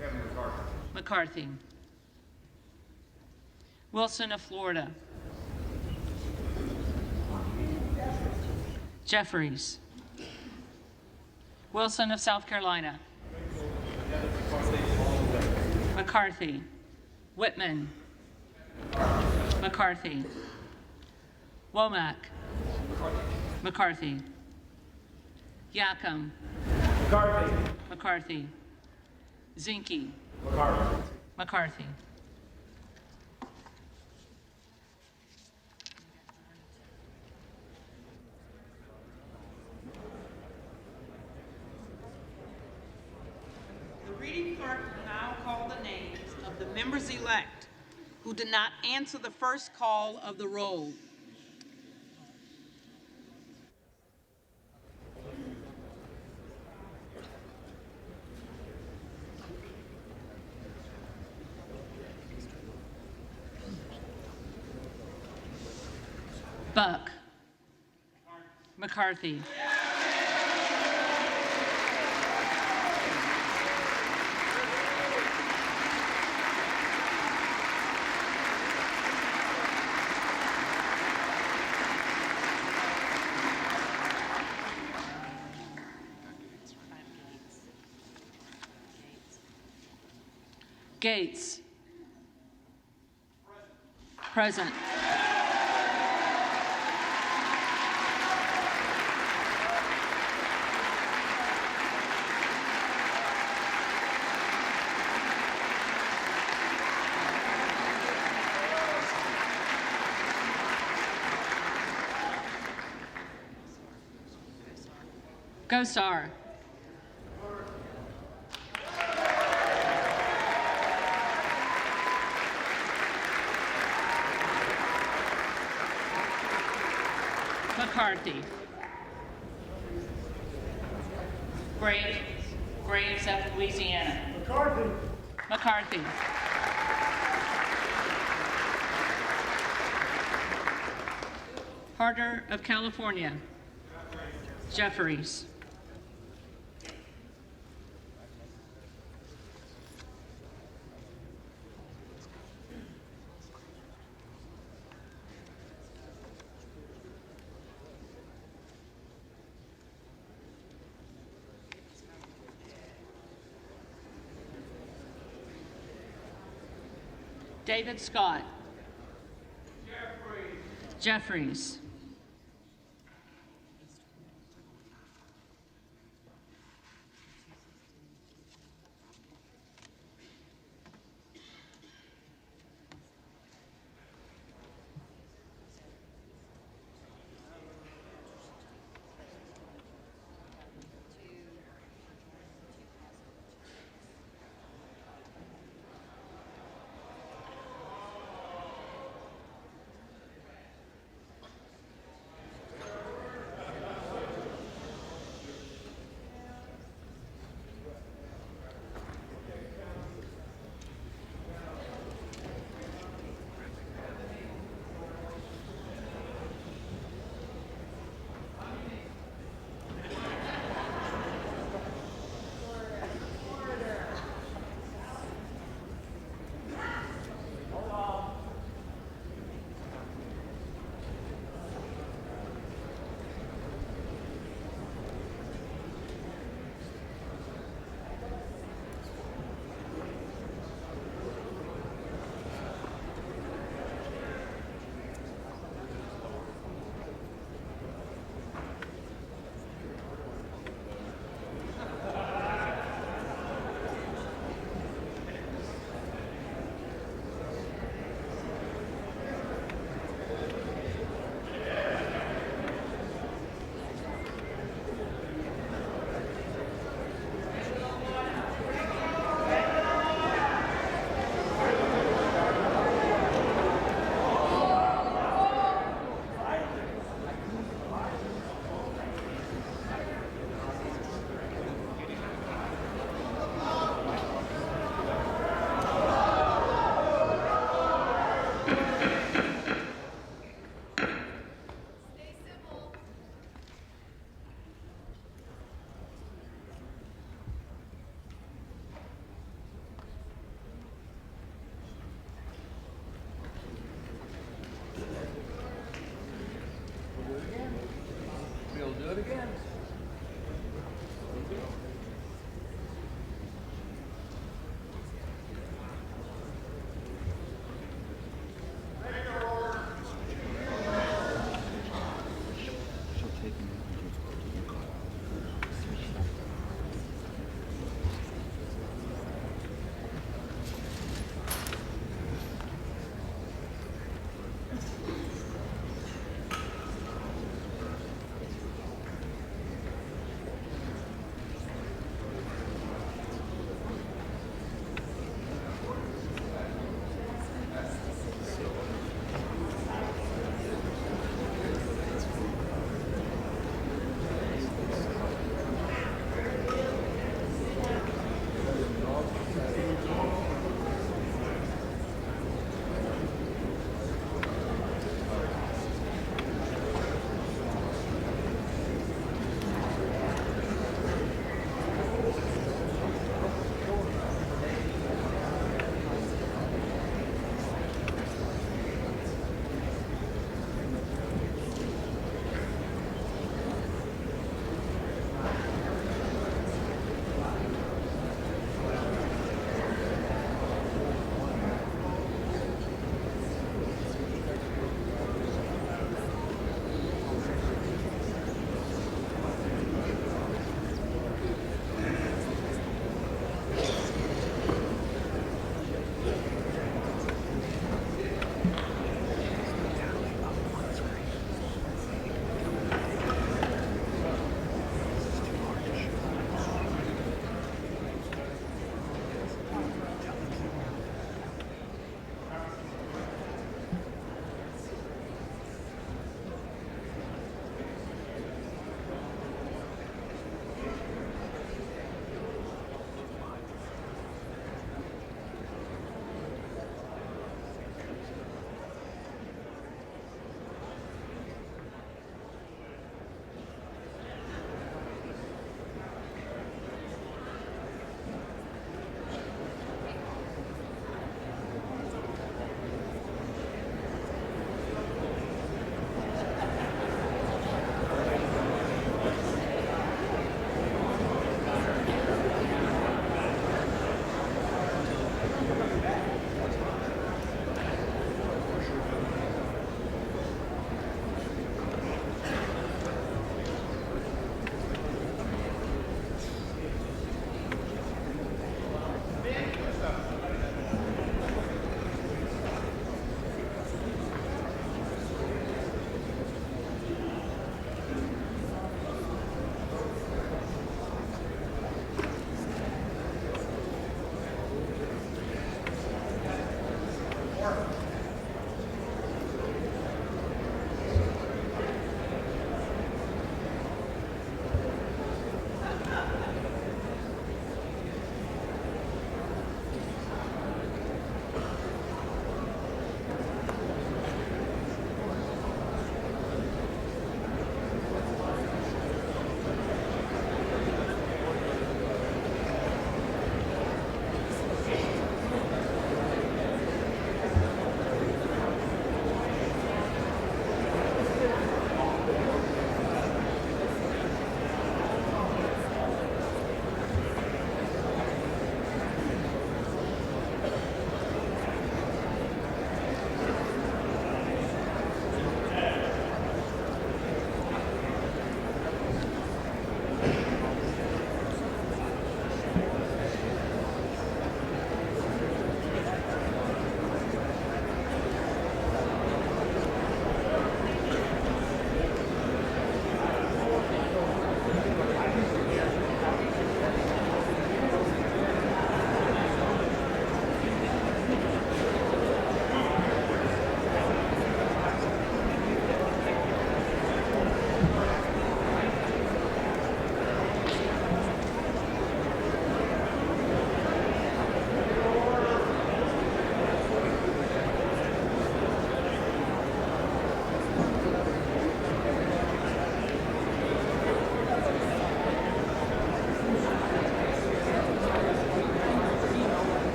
Kevin McCarthy. McCarthy. Wilson of Florida. Jeffries. Wilson of South Carolina. McCarthy. Whitman. McCarthy. Womack. McCarthy. Yackham. McCarthy. McCarthy. Zinke. McCarthy. McCarthy. The reading clerk will now call the names of the members-elect who did not answer the first call of the roll. Buck. McCarthy. Gates. Present. Gosar. McCarthy. Graves of Louisiana. McCarthy. McCarthy. Harder of California. Jeffries. David Scott. Jeffries.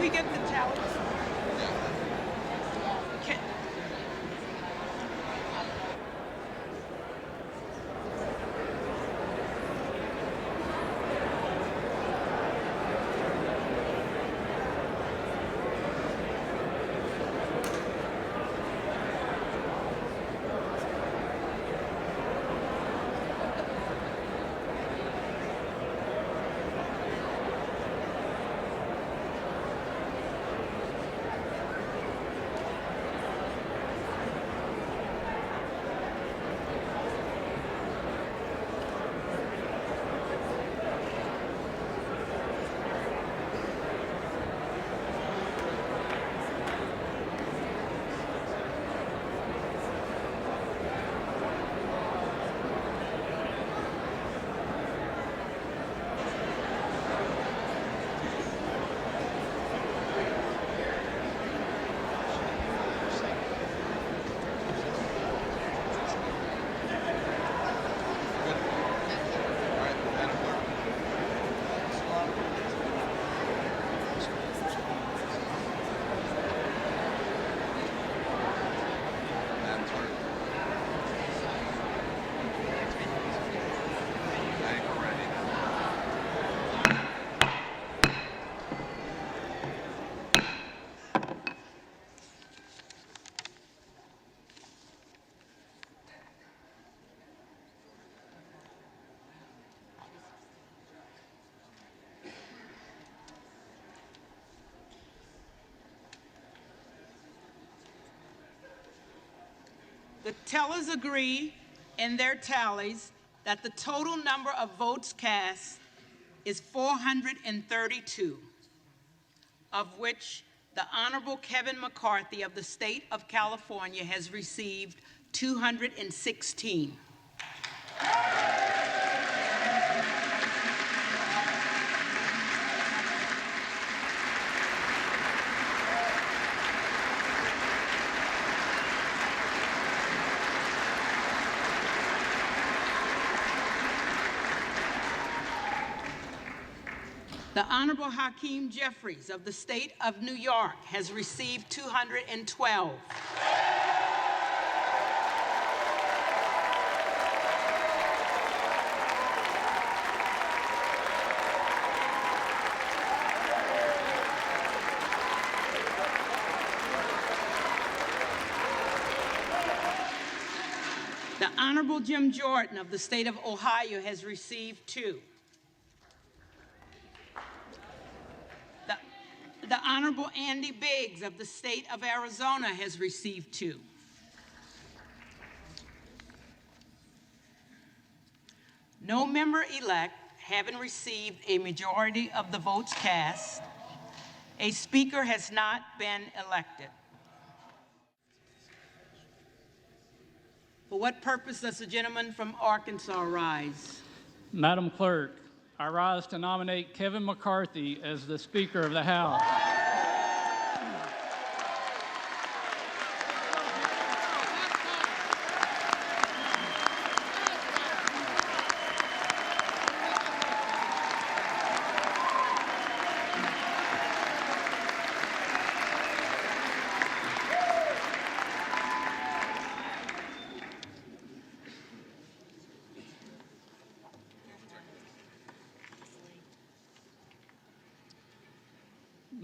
we get the tallies? Can- The tellers agree in their tallies that the total number of votes cast is 432, of which the Honorable Kevin McCarthy of the state of California has received 216. The Honorable Hakeem Jeffries of the state of New York has received 212. The Honorable Jim Jordan of the state of Ohio has received 2. The Honorable Andy Biggs of the state of Arizona has received 2. No member-elect having received a majority of the votes cast, a speaker has not been elected. For what purpose does the gentleman from Arkansas rise? Madam Clerk, I rise to nominate Kevin McCarthy as the Speaker of the House.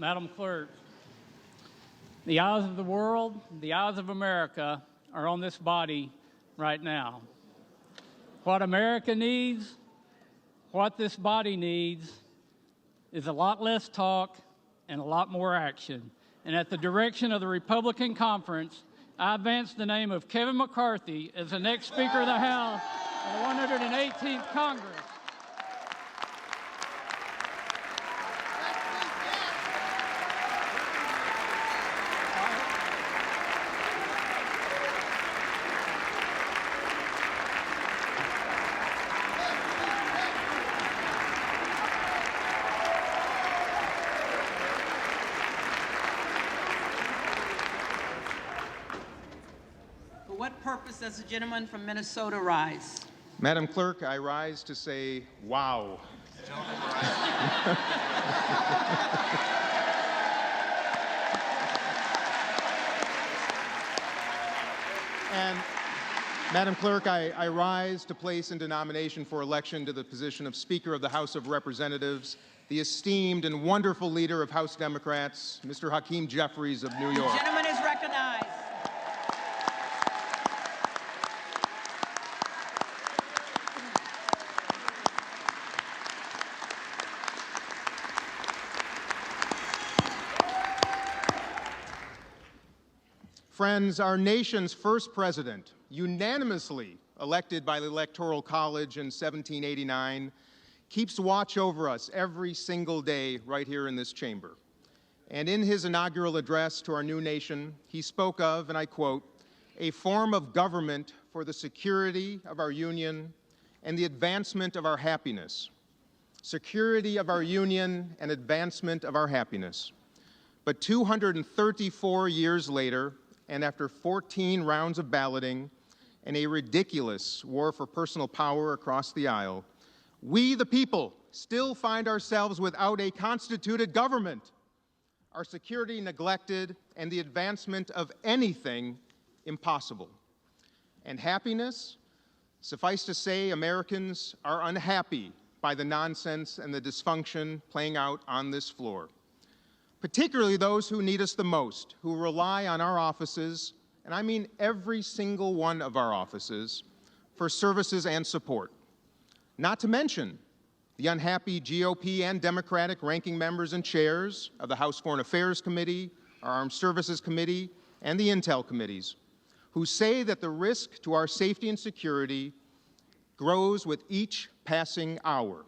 Madam Clerk, the eyes of the world, the eyes of America are on this body right now. What America needs, what this body needs, is a lot less talk and a lot more action. And at the direction of the Republican Conference, I advance the name of Kevin McCarthy as the next Speaker of the House of the 118th Congress. What purpose does the gentleman from Minnesota rise? Madam Clerk, I rise to say, wow. And Madam Clerk, I rise to place into nomination for election to the position of Speaker of the House of Representatives the esteemed and wonderful leader of House Democrats, Mr. Hakeem Jeffries of New York. The gentleman is recognized. Friends, our nation's first president, unanimously elected by the Electoral College in 1789, keeps watch over us every single day right here in this chamber. And in his inaugural address to our new nation, he spoke of, and I quote, "a form of government for the security of our union and the advancement of our happiness." Security of our union and advancement of our happiness. But 234 years later, and after 14 rounds of balloting and a ridiculous war for personal power across the aisle, we, the people, still find ourselves without a constituted government, our security neglected, and the advancement of anything impossible. And happiness? Suffice to say, Americans are unhappy by the nonsense and the dysfunction playing out on this floor, particularly those who need us the most, who rely on our offices, and I mean every single one of our offices, for services and support. Not to mention the unhappy GOP and Democratic ranking members and chairs of the House Foreign Affairs Committee, our Armed Services Committee, and the Intel Committees, who say that the risk to our safety and security grows with each passing hour.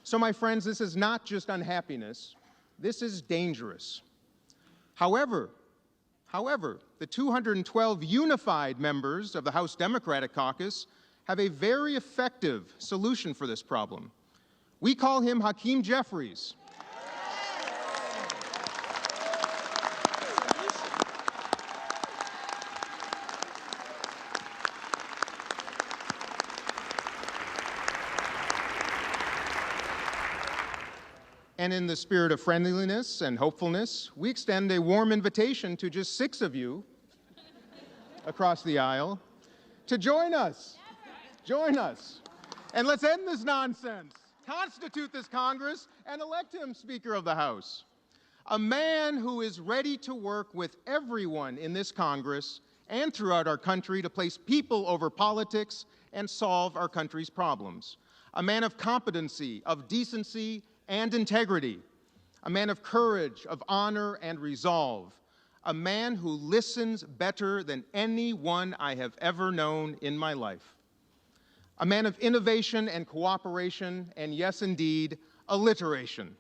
So, my friends, this is not just unhappiness. This is dangerous. However, the 212 unified members of the House Democratic Caucus have a very effective solution for this problem. We call him Hakeem Jeffries. And in the spirit of friendliness and hopefulness, we extend a warm invitation to just 6 of you across the aisle to join us. Join us. And let's end this nonsense, constitute this Congress, and elect him Speaker of the House. A man who is ready to work with everyone in this Congress and throughout our country to place people over politics and solve our country's problems. A man of competency, of decency, and integrity, a man of courage, of honor, and resolve, a man who listens better than anyone I have ever known in my life, a man of innovation and cooperation, and yes, indeed, alliteration.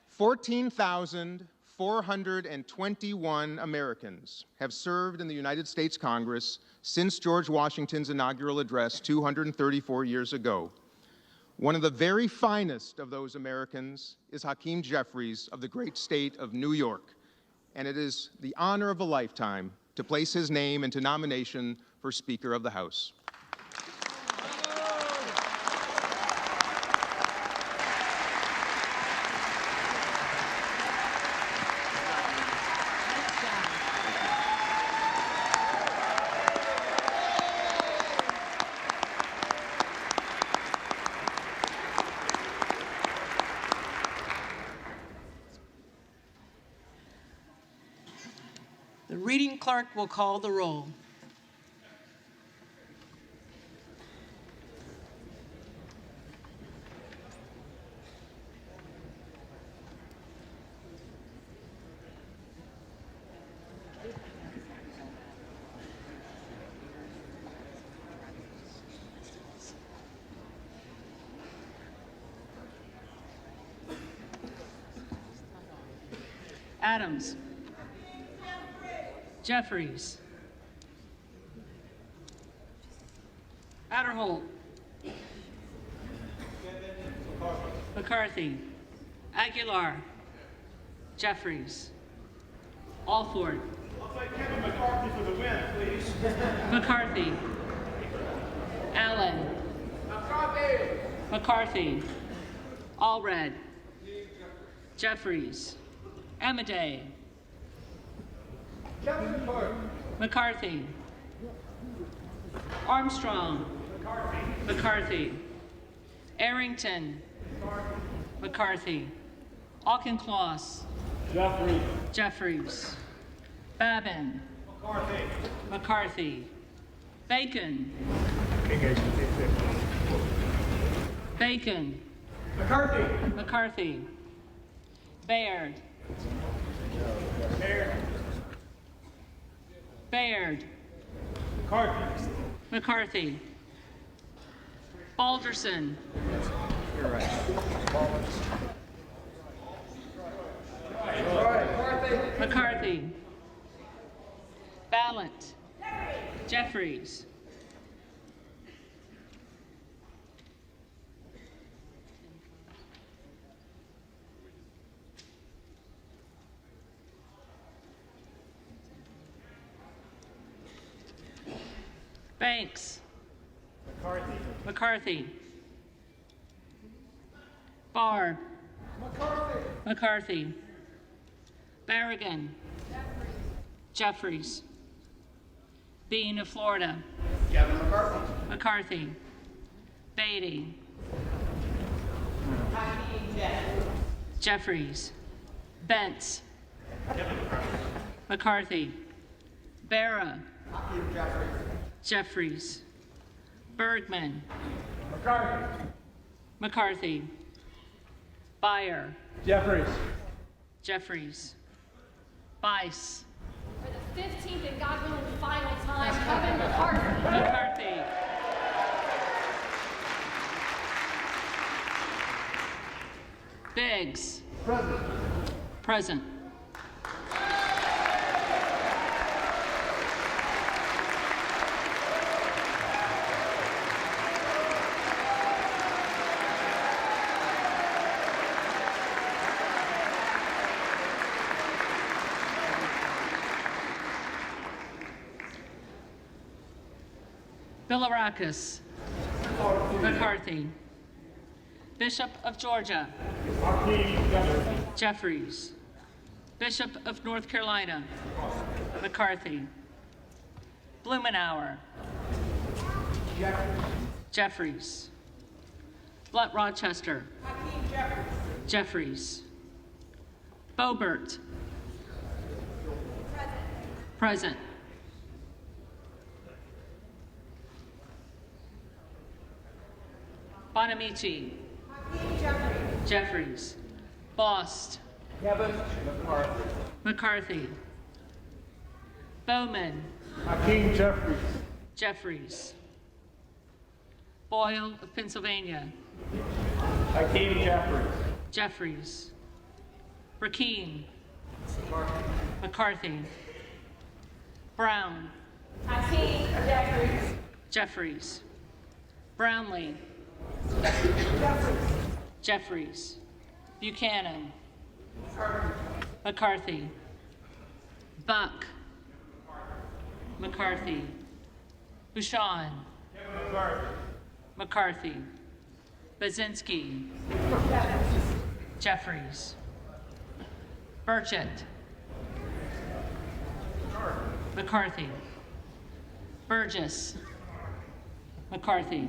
14,421 Americans have served in the United States Congress since George Washington's inaugural address 234 years ago. One of the very finest of those Americans is Hakeem Jeffries of the great state of New York, and it is the honor of a lifetime to place his name into nomination for Speaker of the House. The reading clerk will call the roll. Adams. Jeffries. Adderholt. McCarthy. Aguilar. Jeffries. Alford. I'll say Kevin McCarthy for the win, please. McCarthy. Allen. McCarthy. Allred. Jeffries. Amadei. McCarthy. Armstrong. McCarthy. Arrington. McCarthy. Auchincloss. Jeffries. Babin. McCarthy. Bacon. Bacon. McCarthy. Baird. Baird. McCarthy. Balderson. McCarthy. Ballant. Jeffries. Banks. McCarthy. Barr. McCarthy. Barragan. Jeffries. Bean of Florida. McCarthy. Beatty. Jeffries. Bentz. McCarthy. Barra. Jeffries. Bergman. McCarthy. Beyer. Jeffries. Bice. For the 15th and God willing final time, Kevin McCarthy. McCarthy. Biggs. Present. Bilirakis. McCarthy. Bishop of Georgia. Jeffries. Bishop of North Carolina. McCarthy. Blumenauer. Jeffries. Blunt Rochester. Jeffries. Boebert. Present. Bonamici. Jeffries. Bost. McCarthy. Bowman. Jeffries. Boyle of Pennsylvania. Jeffries. Rakeen. McCarthy. Brown. Jeffries. Brownlee. Jeffries. Buchanan. McCarthy. Buck. McCarthy. Bouchon. McCarthy. Bazinski. Jeffries. Burchett. McCarthy. Burgess. McCarthy.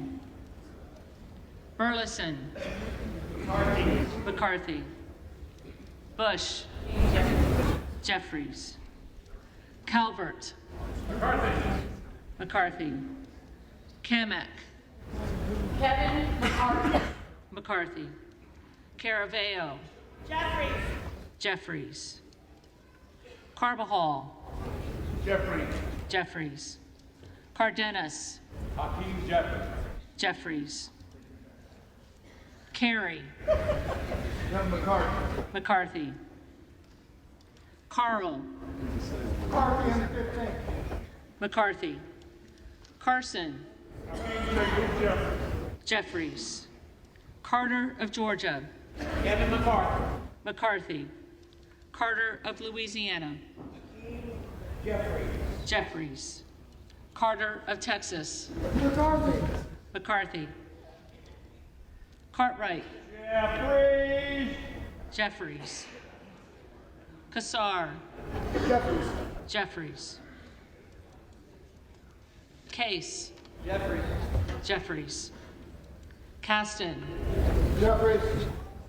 Burleson. McCarthy. Bush. Jeffries. Calvert. McCarthy. Kamek. Kevin McCarthy. McCarthy. Caraveo. Jeffries. Carbajal. Jeffries. Cardenas. Jeffries. Carey. McCarthy. Carl. McCarthy. Carson. Jeffries. Carter of Georgia. McCarthy. Carter of Louisiana. Jeffries. Carter of Texas. McCarthy. Cartwright. Jeffries. Kassar. Jeffries. Case. Jeffries. Caston.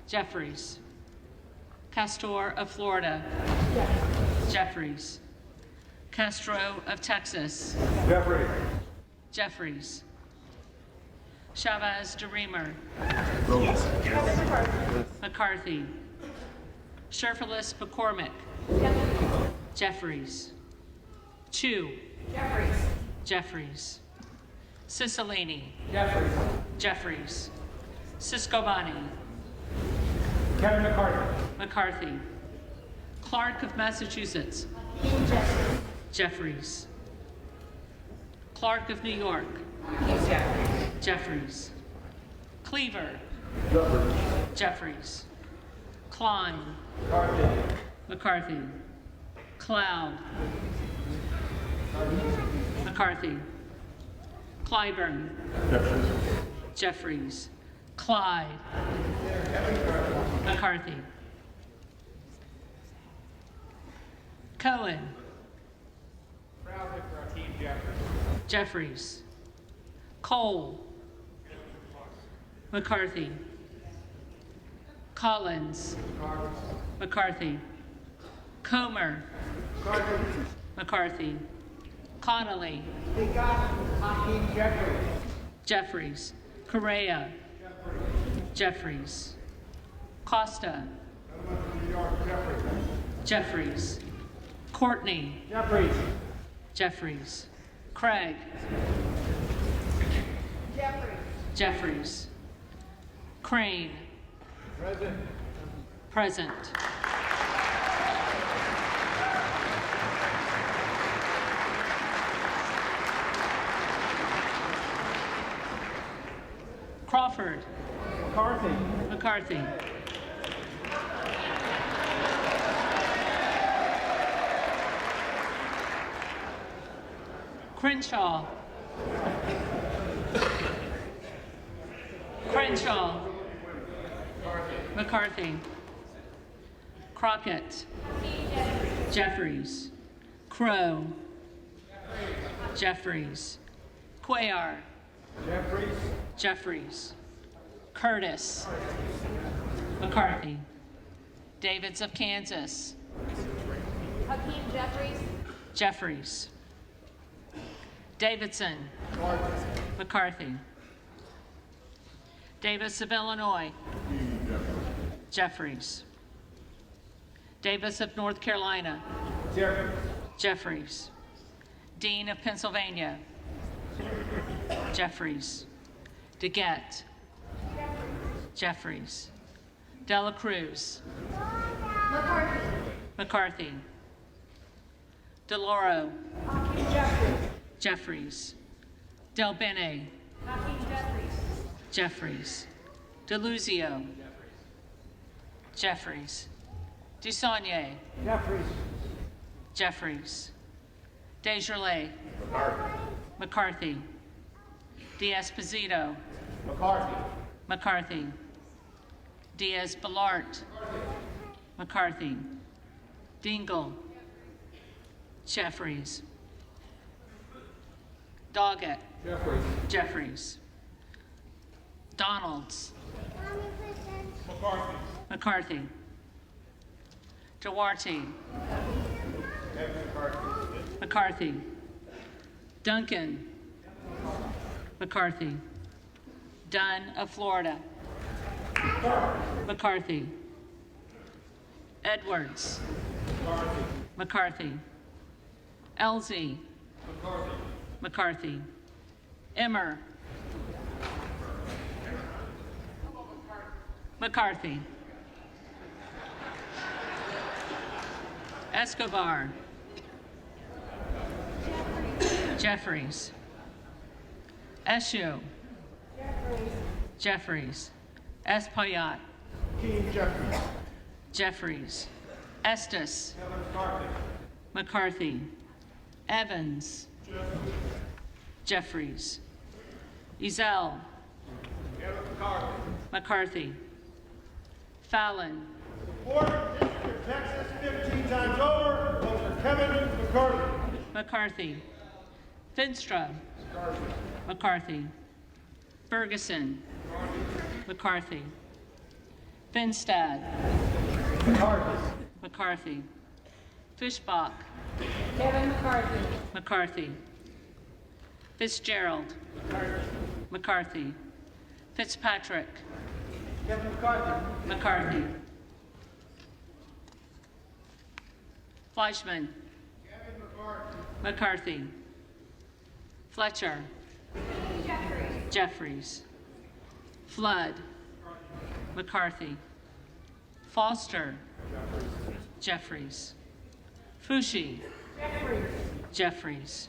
Jeffries. Castor of Florida. Jeffries. Castro of Texas. Jeffries. Chavez DeRemer. McCarthy. Sherfilis McCormick. Jeffries. Chu. Jeffries. Cicilline. Jeffries. Siscobani. Kevin McCarthy. McCarthy. Clark of Massachusetts. Jeffries. Clark of New York. Jeffries. Cleaver. Jeffries. Klein. McCarthy. Cloud. McCarthy. Clyburn. Jeffries. Clyde. McCarthy. Cohen. Jeffries. Cole. McCarthy. Collins. McCarthy. Comer. McCarthy. Connolly. Jeffries. Correa. Jeffries. Costa. Jeffries. Courtney. Jeffries. Craig. Jeffries. Crane. Present. Crawford. McCarthy. Crenshaw. McCarthy. Crockett. Jeffries. Crow. Jeffries. Cuellar. Jeffries. Curtis. McCarthy. Davids of Kansas. Hakeem Jeffries. Jeffries. Davidson. McCarthy. Davis of Illinois. Jeffries. Davis of North Carolina. Jeffries. Dean of Pennsylvania. Jeffries. DeGette. Jeffries. Dela Cruz. McCarthy. DeLauro. Jeffries. Del Bene. Jeffries. DeLuzio. Jeffries. Dusaunier. Jeffries. Desjardins. McCarthy. D'Esposito. McCarthy. Diaz-Balart. McCarthy. Dingle. Jeffries. Doggett. Jeffries. Donalds. McCarthy. Duarte. McCarthy. Duncan. McCarthy. Dunn of Florida. McCarthy. Edwards. McCarthy. Elsie. McCarthy. Emmer. McCarthy. Escobar. Jeffries. Eshu. Jeffries. Espaillat. Jeffries. Estes. McCarthy. Evans. Jeffries. Ezell. McCarthy. Fallon. Fourth District of Texas, 15 times over. Vote for Kevin McCarthy. McCarthy. Finstra. McCarthy. Ferguson. McCarthy. Finstad. McCarthy. Fishbach. Kevin McCarthy. McCarthy. Fitzgerald. McCarthy. Fitzpatrick. Kevin McCarthy. McCarthy. Fleischman. Kevin McCarthy. McCarthy. Fletcher. Jeffries. Flood. McCarthy. Foster. Jeffries. Fushi. Jeffries.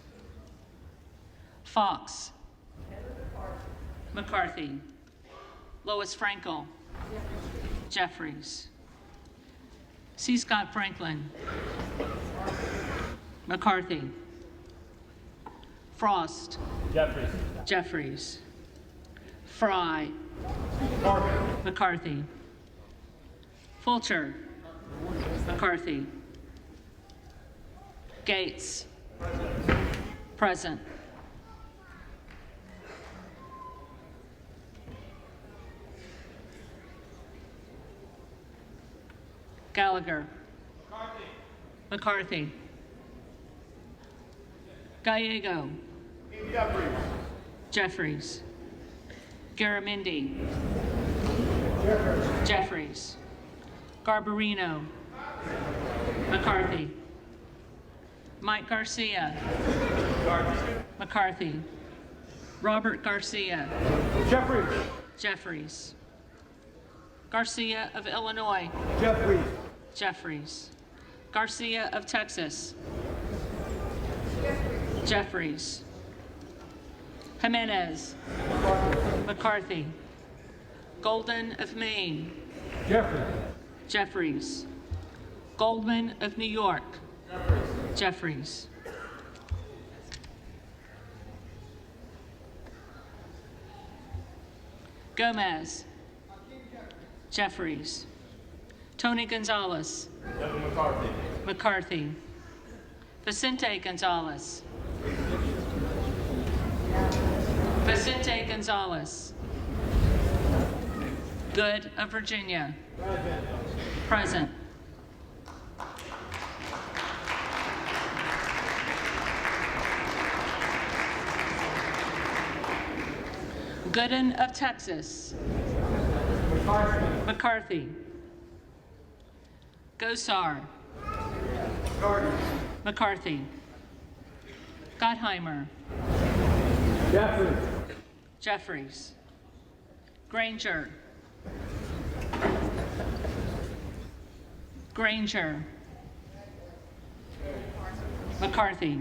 Fox. McCarthy. Lois Frankel. Jeffries. C. Scott Franklin. McCarthy. Frost. Jeffries. Jeffries. Fry. McCarthy. Fulcher. McCarthy. Gates. Present. Gallagher. McCarthy. Gallego. Jeffries. Garamendi. Jeffries. Garbarino. McCarthy. Mike Garcia. McCarthy. Robert Garcia. Jeffries. Jeffries. Garcia of Illinois. Jeffries. Jeffries. Garcia of Texas. Jeffries. Jimenez. McCarthy. Golden of Maine. Jeffries. Jeffries. Goldman of New York. Jeffries. Gomez. Jeffries. Tony Gonzalez. McCarthy. McCarthy. Vicente Gonzalez. Vicente Gonzalez. Good of Virginia. Present. Gooden of Texas. McCarthy. Gosar. McCarthy. Gottheimer. Jeffries. Jeffries. Granger. Granger. McCarthy.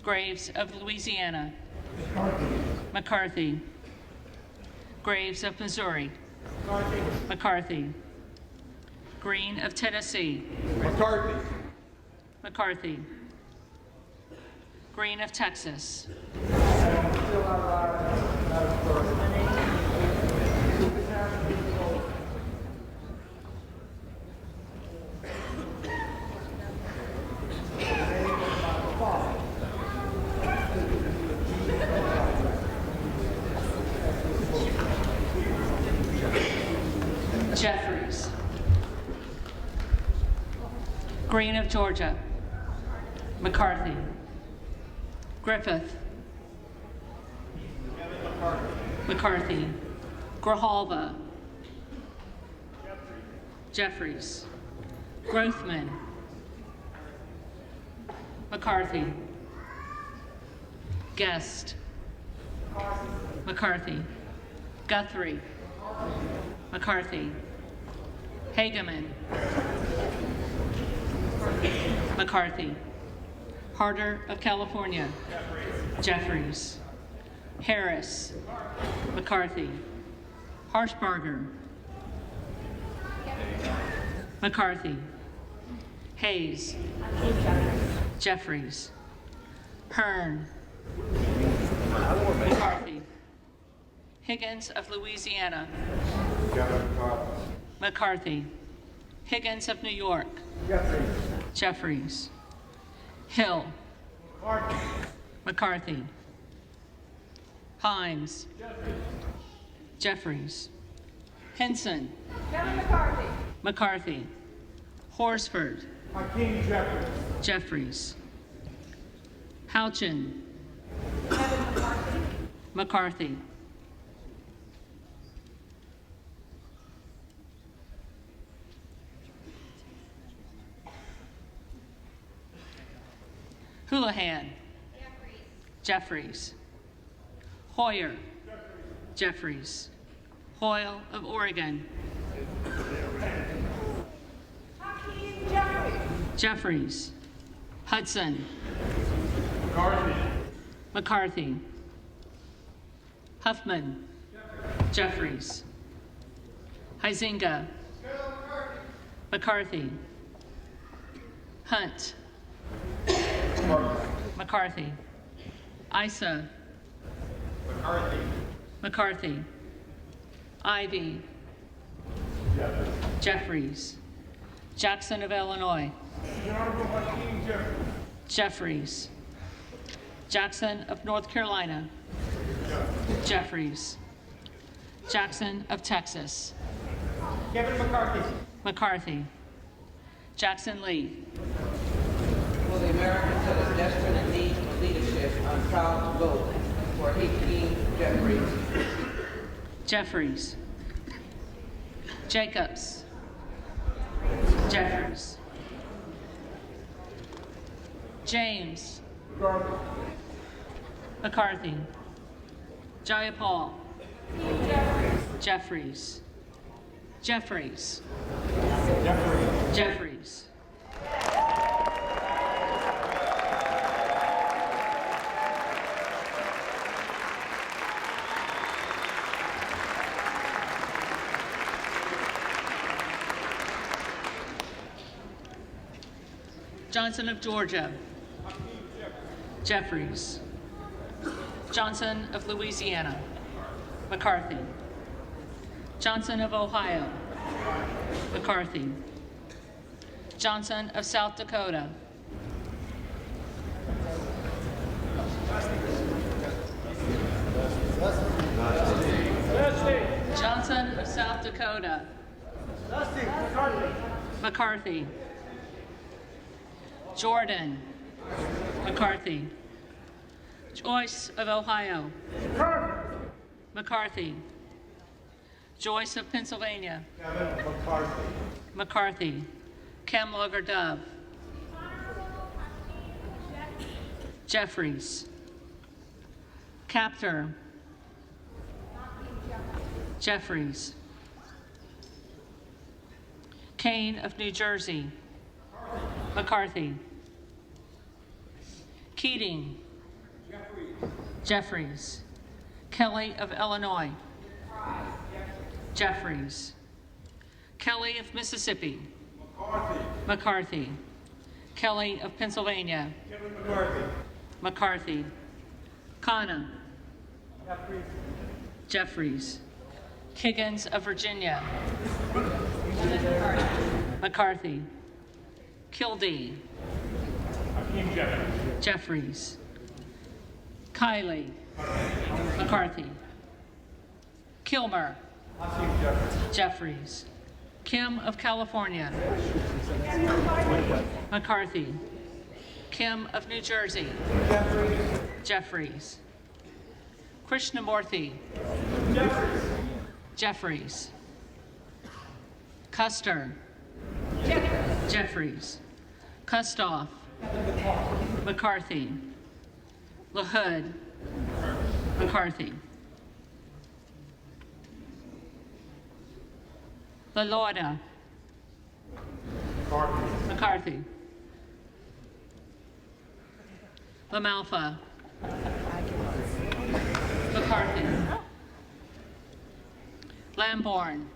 Graves of Louisiana. McCarthy. Graves of Missouri. McCarthy. Green of Tennessee. McCarthy. McCarthy. Green of Texas. Jeffries. Green of Georgia. McCarthy. Griffith. McCarthy. Grijalva. Jeffries. Grothman. McCarthy. Guest. McCarthy. Guthrie. McCarthy. Hageman. McCarthy. Harder of California. Jeffries. Harris. McCarthy. Harshbarger. McCarthy. Hayes. Jeffries. Hearn. McCarthy. Higgins of Louisiana. McCarthy. Higgins of New York. Jeffries. Hill. McCarthy. Himes. Jeffries. Henson. Kevin McCarthy. McCarthy. Horsford. Hakeem Jeffries. Jeffries. Houchin. McCarthy. Houlihan. Jeffries. Hoyer. Jeffries. Hoyle of Oregon. Hakeem Jeffries. Jeffries. Hudson. McCarthy. McCarthy. Huffman. Jeffries. Huizenga. McCarthy. Hunt. McCarthy. Issa. McCarthy. Ivy. Jeffries. Jackson of Illinois. The Honorable Hakeem Jeffries. Jeffries. Jackson of North Carolina. Jeffries. Jackson of Texas. Kevin McCarthy. McCarthy. Jackson Lee. For the Americans that are desperate in need of leadership, I'm proud to vote for Hakeem Jeffries. Jeffries. Jacobs. Jeffries. James. McCarthy. Jayapal. Jeffries. Jeffries. Jeffries. Johnson of Georgia. Jeffries. Johnson of Louisiana. McCarthy. Johnson of Ohio. McCarthy. Johnson of South Dakota. Johnson of South Dakota. McCarthy. Jordan. McCarthy. Joyce of Ohio. McCarthy. Joyce of Pennsylvania. Kevin McCarthy. McCarthy. Kamlager Dove. Jeffries. Captor. Jeffries. Kane of New Jersey. McCarthy. Keating. Jeffries. Kelly of Illinois. Jeffries. Kelly of Mississippi. McCarthy. Kelly of Pennsylvania. Kevin McCarthy. McCarthy. Khanna. Jeffries. Higgins of Virginia. McCarthy. Kildee. Hakeem Jeffries. Jeffries. Kiley. McCarthy. Kilmer. Hakeem Jeffries. Jeffries. Kim of California. McCarthy. Kim of New Jersey. Jeffries. Krishnamurthy. Jeffries. Custer. Jeffries. Kustoff. McCarthy. LaHood. McCarthy. LaLauda. McCarthy. LaMalfa. McCarthy. Lamborn.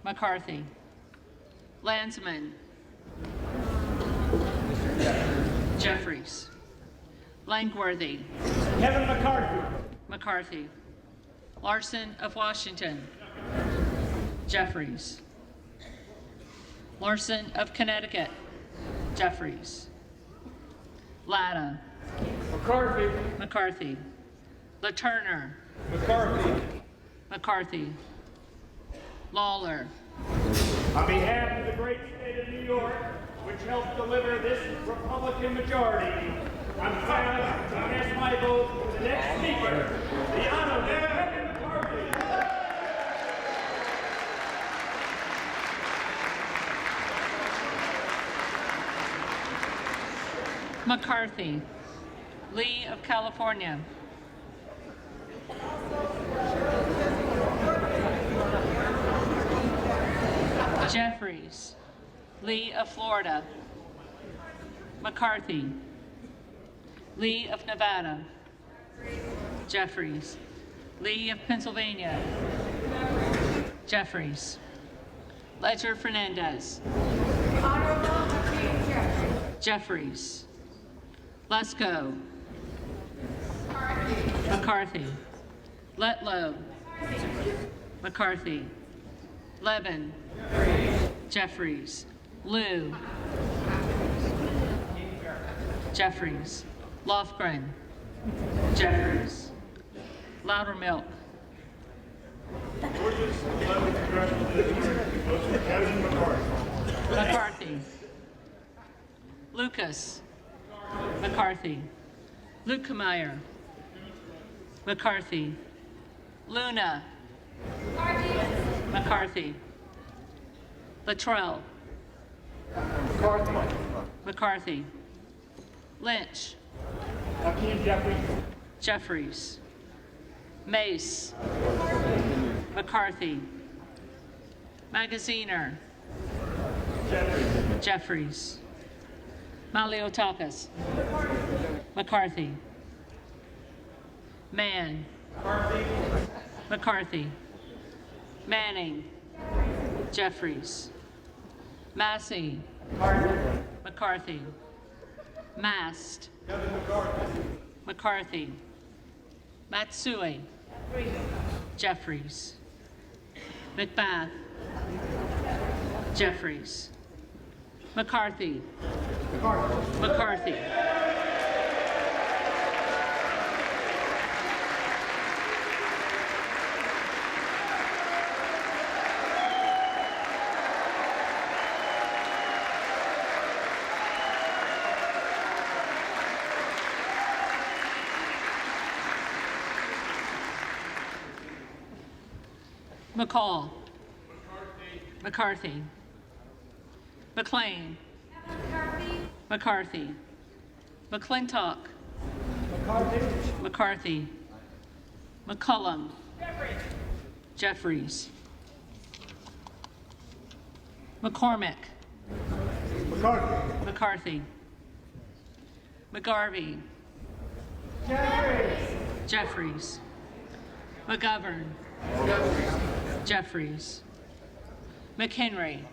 McCarthy. Landsman. Jeffries. Langworthy. Kevin McCarthy. McCarthy. Larson of Washington. Jeffries. Larson of Connecticut. Jeffries. Latta. McCarthy. McCarthy. LaTurner. McCarthy. McCarthy. Lawler. On behalf of the great state of New York, which helped deliver this Republican majority, I'm proud to cast my vote for the next speaker, the Honorable Kevin McCarthy. McCarthy. Lee of California. Jeffries. Lee of Florida. McCarthy. Lee of Nevada. Jeffries. Lee of Pennsylvania. Jeffries. Ledger Fernandez. Jeffries. Lesko. McCarthy. Letlow. McCarthy. Levin. Jeffries. Liu. Jeffries. Lofgren. Jeffries. Loudermilk. Georgia's 11th congressional district votes for Kevin McCarthy. McCarthy. Lucas. McCarthy. Lukemeyer. McCarthy. Luna. McCarthy. Luttrell. McCarthy. Lynch. Hakeem Jeffries. Jeffries. Mace. McCarthy. Magaziner. Jeffries. Maliotakis. McCarthy. Mann. McCarthy. Manning. Jeffries. Massey. McCarthy. Mast. McCarthy. Matsui. Jeffries. McBath. Jeffries. McCarthy. McCarthy. McCall. McCarthy. McLean. McCarthy. McClintock. McCarthy. McCullum. Jeffries. McCormick. McCarthy. McGarvey. Jeffries. McGovern. Jeffries. McHenry.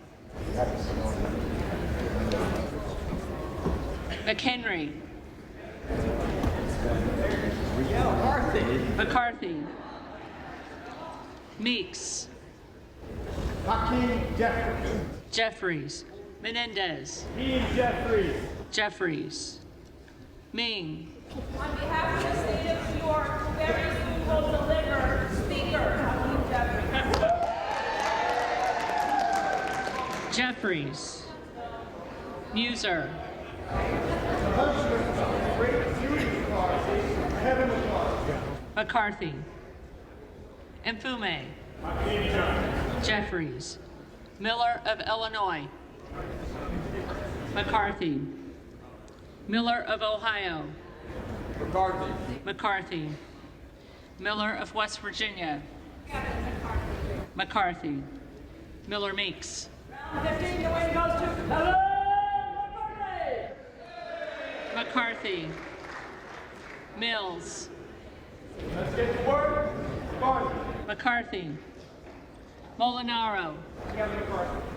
McHenry. McCarthy. Meeks. Hakeem Jeffries. Jeffries. Menendez. Jeffries. Jeffries. Ming. On behalf of the state of New York, who very soon will deliver Speaker Hakeem Jeffries. Jeffries. Muser. Kevin McCarthy. McCarthy. Mfume. Jeffries. Miller of Illinois. McCarthy. Miller of Ohio. McCarthy. Miller of West Virginia. McCarthy. Miller Meeks. 15, the win goes to Kevin McCarthy. McCarthy. Mills. Let's get to work. McCarthy. Molinaro.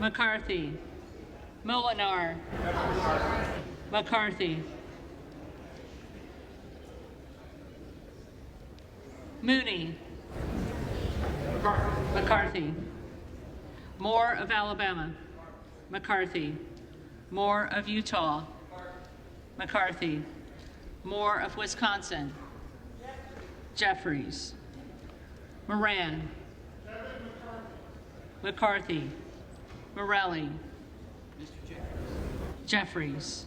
McCarthy. Molinar. McCarthy. Mooney. McCarthy. Moore of Alabama. McCarthy. Moore of Utah. McCarthy. Moore of Wisconsin. Jeffries. Moran. McCarthy. Morelli. Jeffries.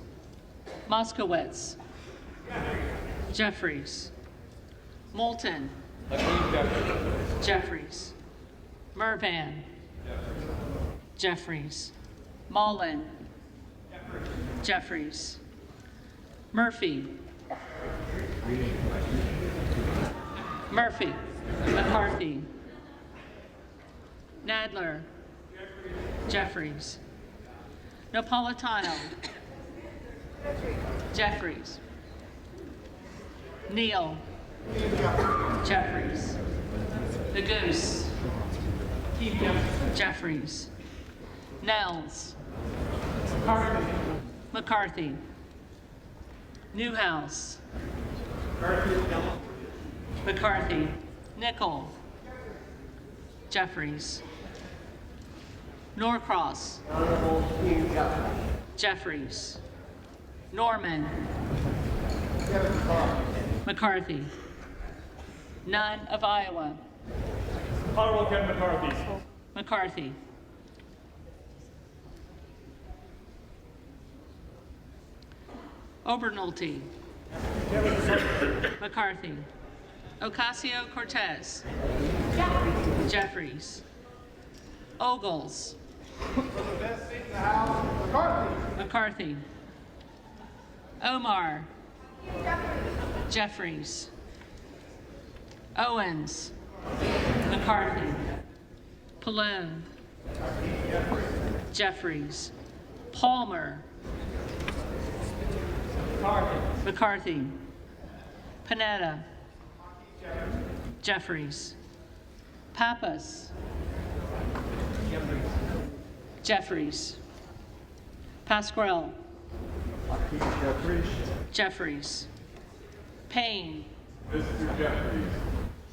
Moskowitz. Jeffries. Moulton. Jeffries. Mervan. Jeffries. Mullen. Jeffries. Murphy. Murphy. McCarthy. Nadler. Jeffries. Napolitano. Jeffries. Neal. Jeffries. The Goose. Jeffries. Nels. McCarthy. Newhouse. McCarthy. Nickel. Jeffries. Norcross. Jeffries. Norman. McCarthy. None of Iowa. Honorable Kevin McCarthy. McCarthy. Obernolte. McCarthy. Ocasio-Cortez. Jeffries. Ogles. McCarthy. Omar. Jeffries. Owens. McCarthy. Pallone. Jeffries. Palmer. McCarthy. Panetta. Jeffries. Pappas. Jeffries. Pasquale. Jeffries. Payne.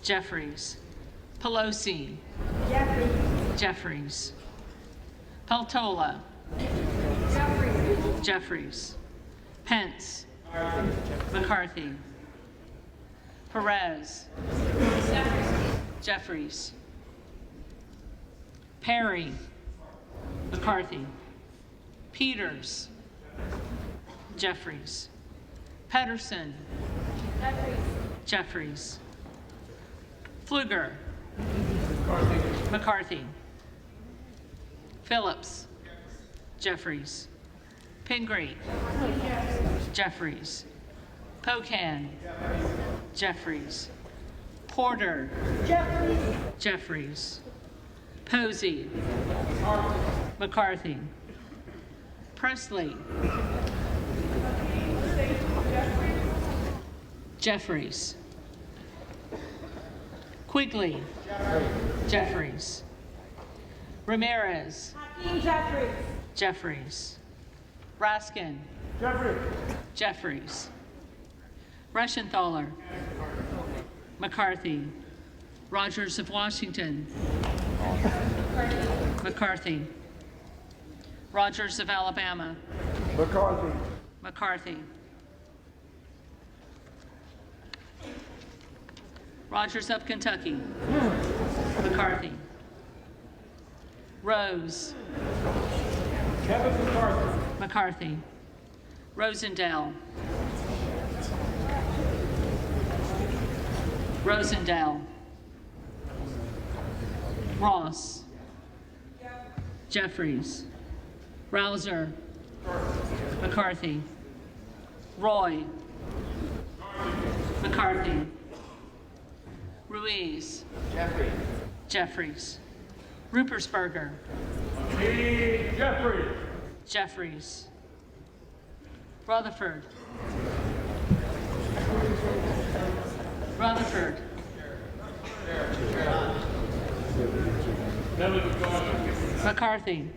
Jeffries. Pelosi. Jeffries. Peltola. Jeffries. Pence. McCarthy. Perez. Jeffries. Perry. McCarthy. Peters. Jeffries. Pedersen. Jeffries. Pfluger. McCarthy. Phillips. Jeffries. Pingree. Jeffries. Pocan. Jeffries. Porter. Jeffries. Posey. McCarthy. Presley. Jeffries. Quigley. Jeffries. Ramirez. Jeffries. Raskin. Jeffries. Reschenthaler. McCarthy. Rogers of Washington. McCarthy. Rogers of Alabama. McCarthy. Rogers of Kentucky. McCarthy. Rose. Kevin McCarthy. McCarthy. Rosendale. Rosendale. Ross. Jeffries. Rouser. McCarthy. Roy. McCarthy. Ruiz. Jeffries. Rupersberger. Jeffries. Jeffries. Rutherford. Rutherford. McCarthy.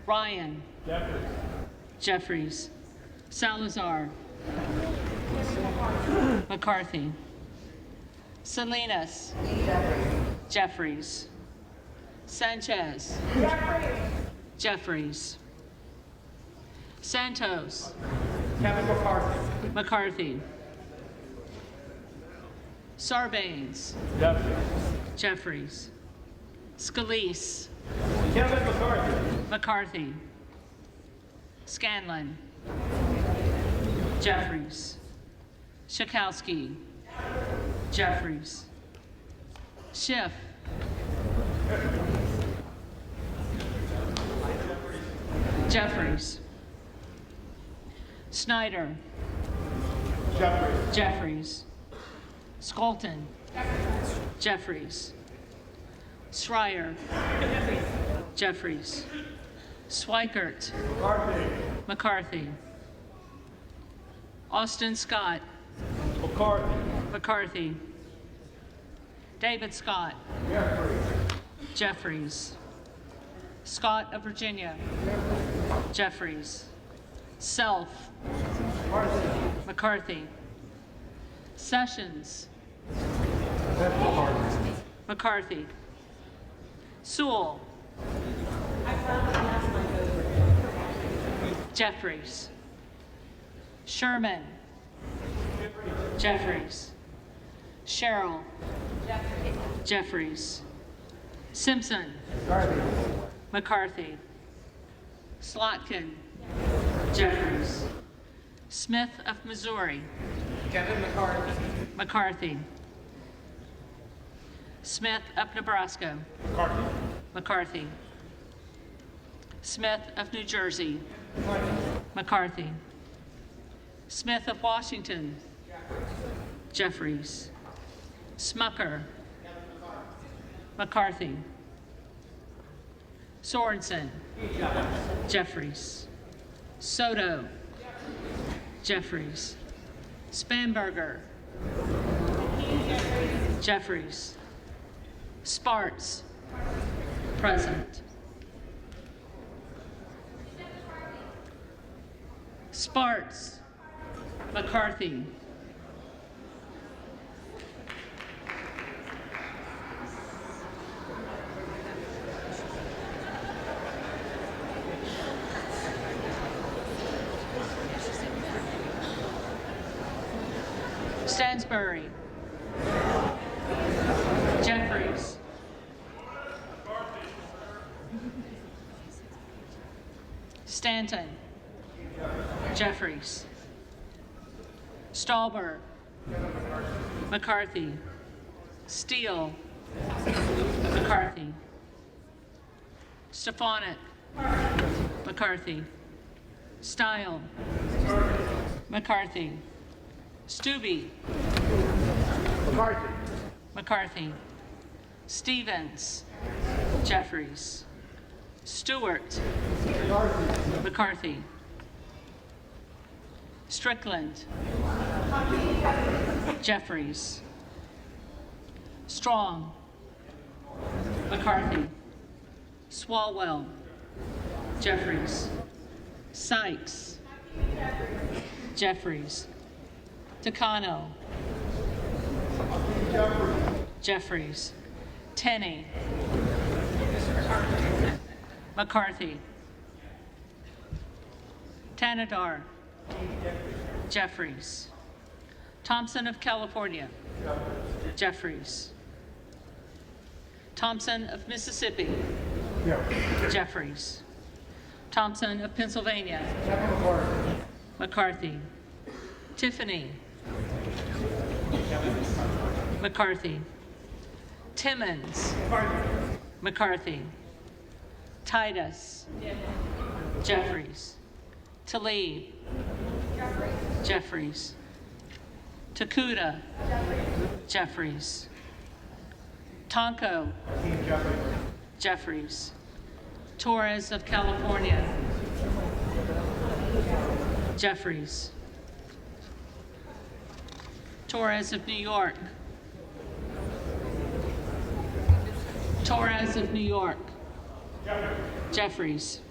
Ryan. Jeffries. Salazar. McCarthy. Salinas. Jeffries. Sanchez. Jeffries. Santos. Kevin McCarthy. McCarthy. Sarbanes. Jeffries. Scalise. Kevin McCarthy. McCarthy. Scanlon. Jeffries. Schakowsky. Jeffries. Schiff. Jeffries. Snyder. Jeffries. Skolton. Jeffries. Schreier. Jeffries. Swikert. McCarthy. Austin Scott. McCarthy. David Scott. Jeffries. Scott of Virginia. Jeffries. Self. McCarthy. Sessions. McCarthy. Sewell. Jeffries. Sherman. Jeffries. Sherrill. Jeffries. Simpson. McCarthy. Slotkin. Jeffries. Smith of Missouri. Kevin McCarthy. McCarthy. Smith of Nebraska. McCarthy. Smith of New Jersey. McCarthy. Smith of Washington. Jeffries. Smucker. McCarthy. Sorensen. Jeffries. Soto. Jeffries. Spanberger. Jeffries. Sparts. Present. Sparts. McCarthy. Stansbury. Jeffries. Stanton. Jeffries. Stauber. McCarthy. Steele. McCarthy. Stefanik. McCarthy. Stile. McCarthy. Stubbe. McCarthy. Stevens. Jeffries. Stewart. McCarthy. Strickland. Jeffries. Strong. McCarthy. Swalwell. Jeffries. Sykes. Jeffries. Takano. Jeffries. Tenney. McCarthy. Tanadar. Jeffries. Thompson of California. Jeffries. Thompson of Mississippi. Jeffries. Thompson of Pennsylvania. McCarthy. Tiffany. McCarthy. Timmons. McCarthy. Titus. Jeffries. Tlaib. Jeffries. Takuda. Jeffries. Tonko. Jeffries. Torres of California. Jeffries. Torres of New York. Torres of New York. Jeffries.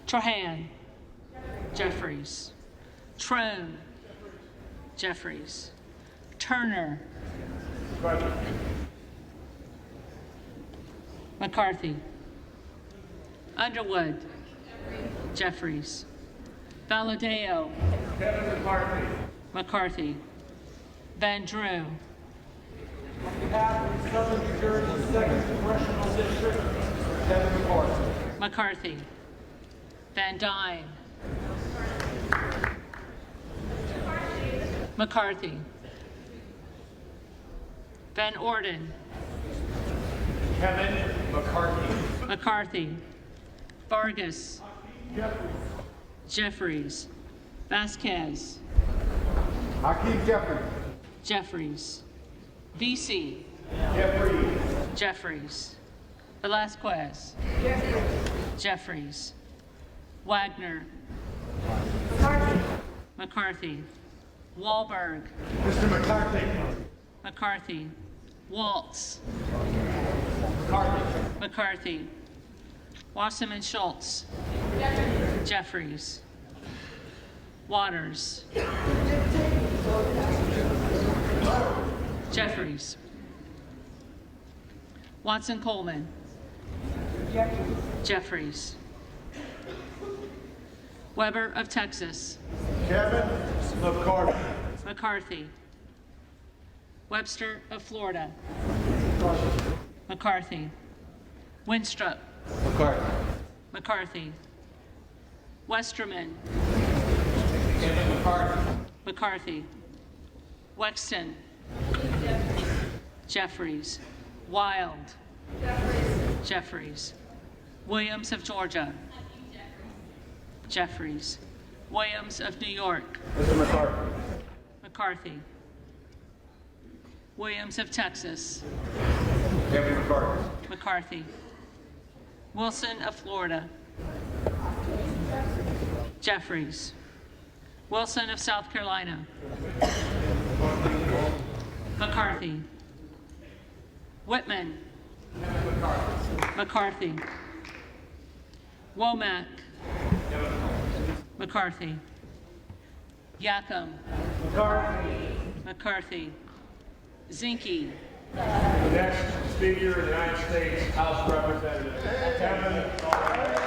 Trahan. Jeffries. Trone. Jeffries. Turner. McCarthy. Underwood. Jeffries. Valadeo. McCarthy. Van Drew. On behalf of the Southern New Jersey 2nd Congressional District, Kevin McCarthy. McCarthy. Van Dyne. McCarthy. Van Orden. Kevin McCarthy. McCarthy. Vargas. Jeffries. Vasquez. Hakeem Jeffries. Jeffries. VC. Jeffries. Jeffries. Velasquez. Jeffries. Wagner. McCarthy. Wahlberg. Mr. McCarthy. McCarthy. Waltz. McCarthy. McCarthy. Wasserman Schultz. Jeffries. Waters. Jeffries. Watson Coleman. Jeffries. Weber of Texas. Kevin McCarthy. McCarthy. Webster of Florida. McCarthy. Winstrup. McCarthy. McCarthy. Westerman. Kevin McCarthy. McCarthy. Wexton. Jeffries. Wild. Jeffries. Williams of Georgia. Jeffries. Williams of New York. Mr. McCarthy. McCarthy. Williams of Texas. Kevin McCarthy. McCarthy. Wilson of Florida. Jeffries. Wilson of South Carolina. McCarthy. Whitman. McCarthy. Womack. McCarthy. Yackham. McCarthy. McCarthy. Zinke. The next Speaker of the United States House of Representatives, Kevin McCarthy.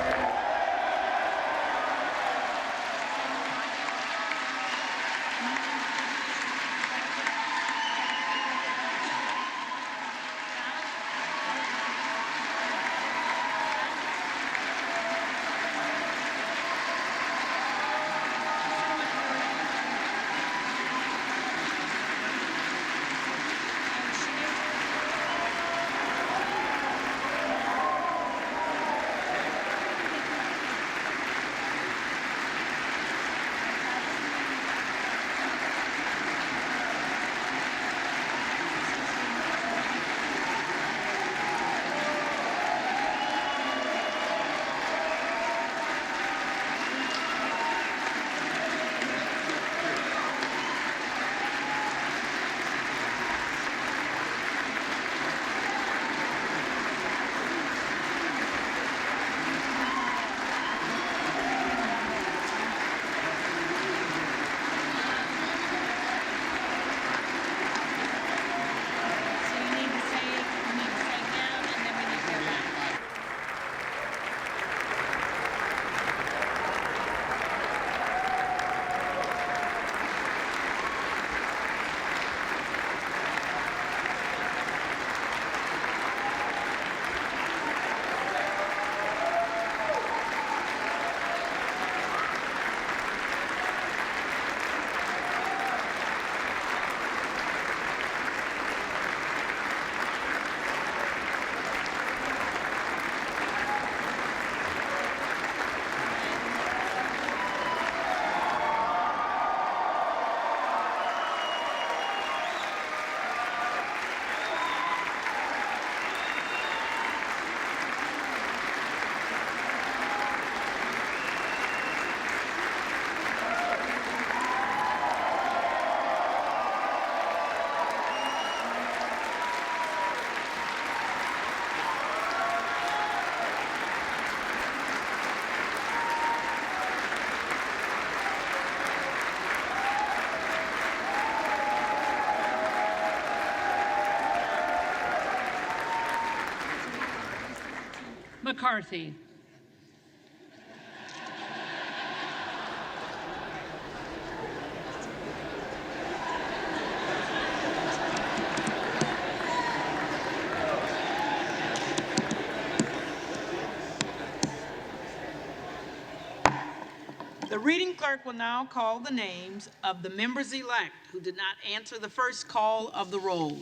McCarthy. reading clerk will now call the names of the members-elect who did not answer the first call of the roll.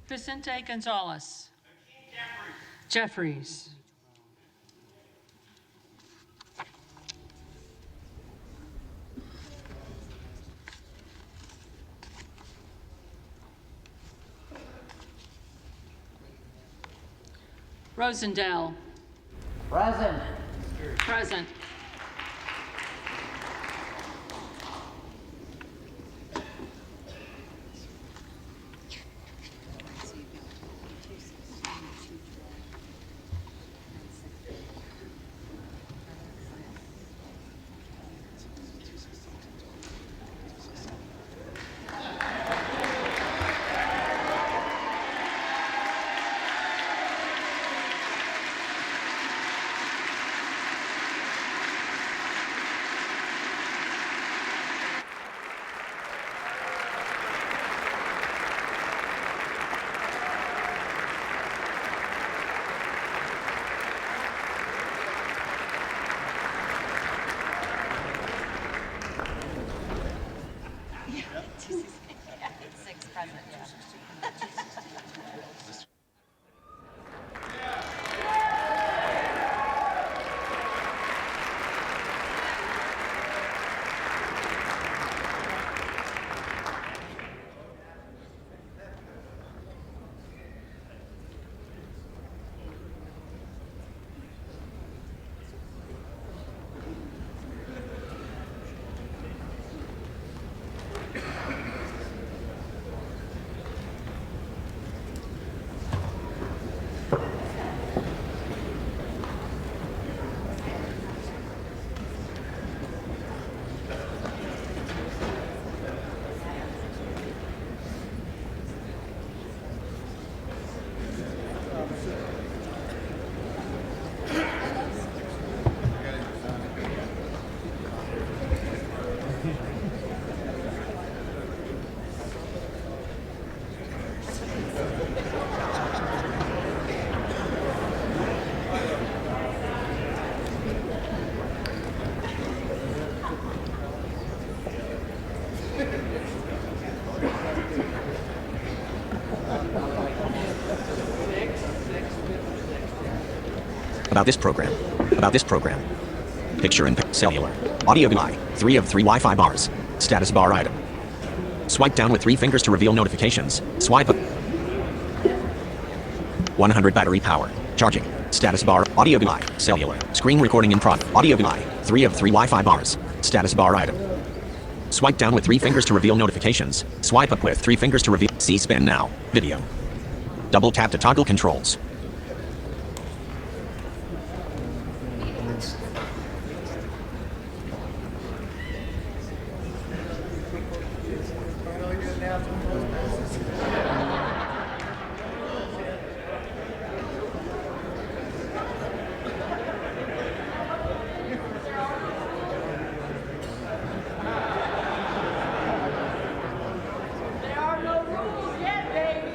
Vicente Gonzalez. Jeffries. Rosendale. Present. Present. About this program. Picture in cellular. Audio GUI. 3 of 3 Wi-Fi bars. Status bar item. Swipe down with 3 fingers to reveal notifications. Swipe up. 100 battery power. Charging. Status bar. Audio GUI. Cellular. Screen recording in progress. Audio GUI. 3 of 3 Wi-Fi bars. Status bar item. Swipe down with 3 fingers to reveal notifications. Swipe up with 3 fingers to reveal. C-SPAN now. Video. Double tap to toggle controls. There are no rules yet, baby.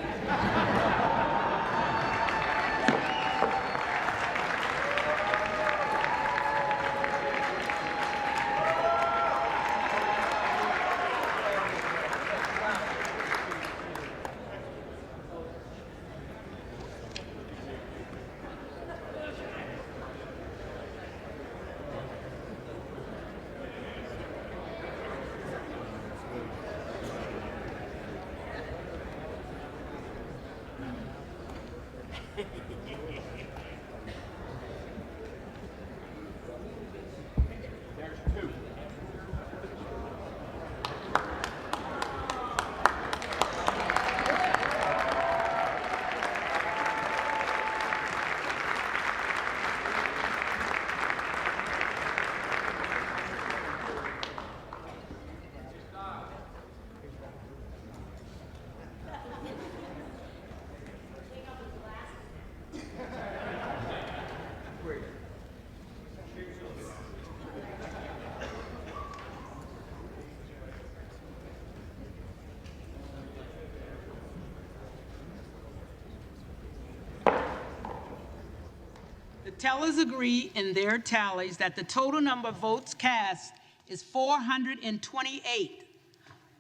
tellers agree in their tallies that the total number of votes cast is 428,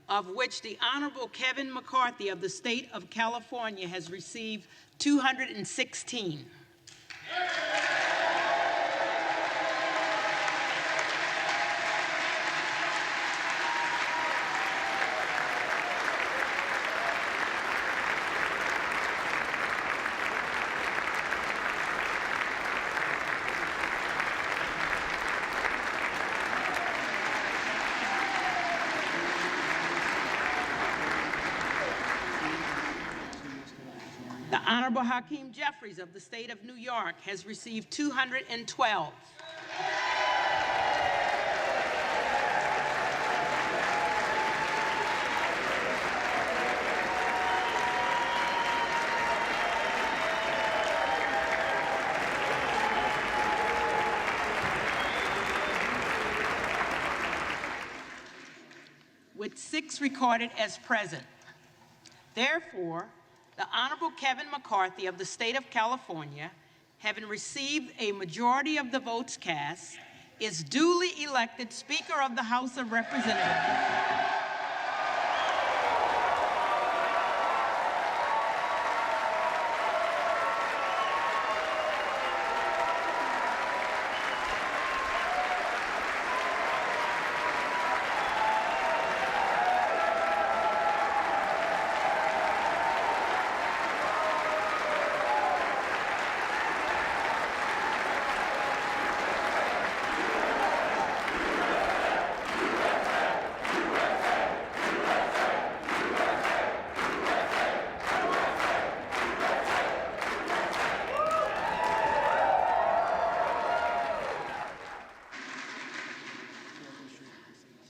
of which the Honorable Kevin McCarthy of the state of California has received 216. The Honorable Hakeem Jeffries of the state of New York has received 212. With 6 recorded as present. Therefore, the Honorable Kevin McCarthy of the state of California, having received a majority of the votes cast, is duly elected Speaker of the House of Representatives.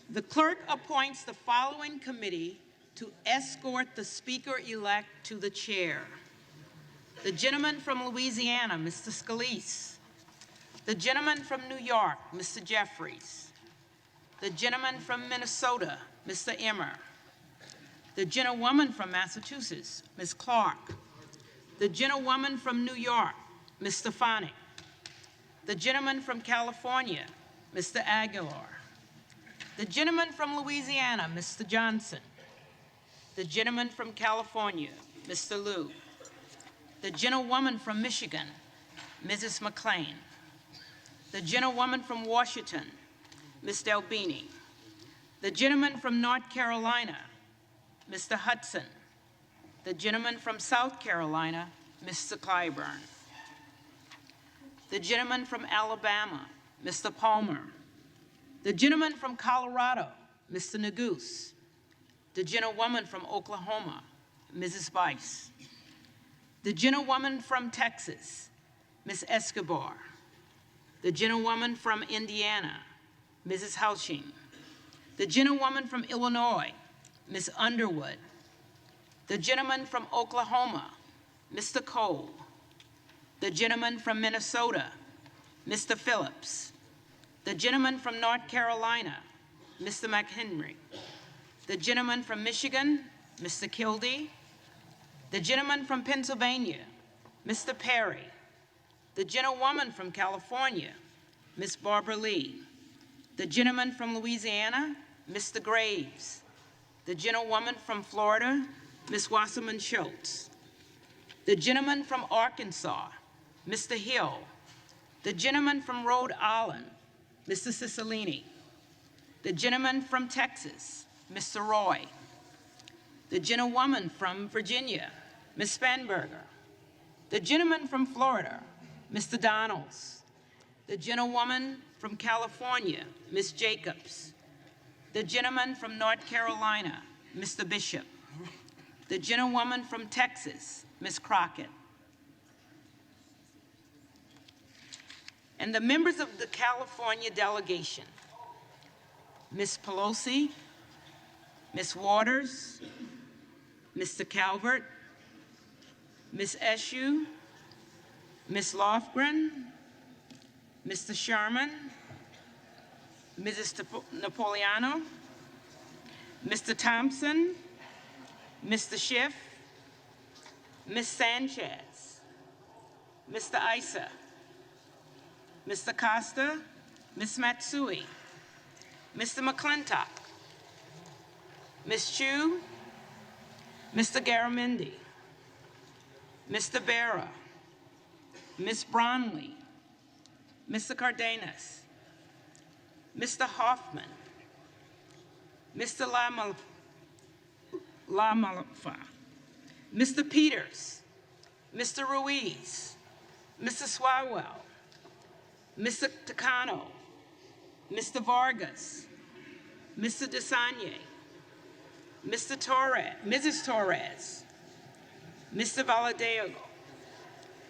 The clerk appoints the following committee to escort the Speaker-elect to the chair. The gentleman from Louisiana, Mr. Scalise. The gentleman from New York, Mr. Jeffries. The gentleman from Minnesota, Mr. Emmer. The gentlewoman from Massachusetts, Ms. Clark. The gentlewoman from New York, Ms. Stefanik. The gentleman from California, Mr. Aguilar. The gentleman from Louisiana, Mr. Johnson. The gentleman from California, Mr. Liu. The gentlewoman from Michigan, Mrs. McClain. The gentlewoman from Washington, Ms. Delbini. The gentleman from North Carolina, Mr. Hudson. The gentleman from South Carolina, Mr. Clyburn. The gentleman from Alabama, Mr. Palmer. The gentleman from Colorado, Mr. Neguse. The gentlewoman from Oklahoma, Mrs. Bice. The gentlewoman from Texas, Ms. Escobar. The gentlewoman from Indiana, Mrs. Houshing. The gentlewoman from Illinois, Ms. Underwood. The gentleman from Oklahoma, Mr. Cole. The gentleman from Minnesota, Mr. Phillips. The gentleman from North Carolina, Mr. McHenry. The gentleman from Michigan, Mr. Kildee. The gentleman from Pennsylvania, Mr. Perry. The gentlewoman from California, Ms. Barbara Lee. The gentleman from Louisiana, Mr. Graves. The gentlewoman from Florida, Ms. Wasserman Schultz. The gentleman from Arkansas, Mr. Hill. The gentleman from Rhode Island, Mr. Cicilline. The gentleman from Texas, Mr. Roy. The gentlewoman from Virginia, Ms. Spanberger. The gentleman from Florida, Mr. Donalds. The gentlewoman from California, Ms. Jacobs. The gentleman from North Carolina, Mr. Bishop. The gentlewoman from Texas, Ms. Crockett. And the members of the California delegation, Ms. Pelosi, Ms. Waters, Mr. Calvert, Ms. Eshoo, Ms. Lofgren, Mr. Sherman, Mrs. Napolitano, Mr. Thompson, Mr. Schiff, Ms. Sanchez, Mr. Issa, Mr. Costa, Ms. Matsui, Mr. McClintock, Ms. Chu, Mr. Garamendi, Mr. Barra, Ms. Bronley, Mr. Cardenas, Mr. Hoffman, Mr. Lamalfa, Mr. Peters, Mr. Ruiz, Mr. Swalwell, Mr. Takano, Mr. Vargas, Mr. Desanye, Mr. Torres, Mrs. Torres, Mr. Valadeo,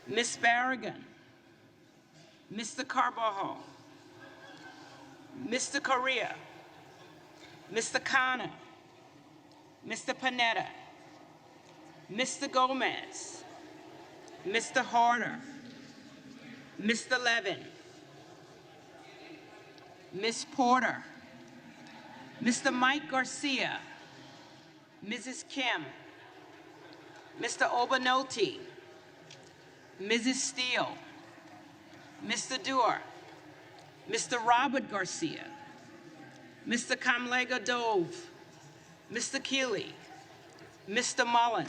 Ms. Barragan, Mr. Carvajal, Mr. Correa, Mr. Khanna, Mr. Panetta, Mr. Gomez, Mr. Harder, Mr. Levin, Ms. Porter, Mr. Mike Garcia, Mrs. Kim, Mr. Obanoti, Mrs. Steele, Mr. Dewar, Mr. Robert Garcia, Mr. Kamlega Dove, Mr. Keeley, Mr. Mullen.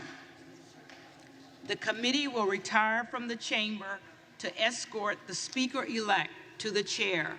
The committee will retire from the chamber to escort the speaker-elect to the chair.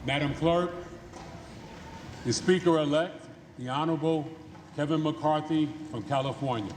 Madam Clerk, the Speaker-elect, the Honorable Kevin McCarthy from California.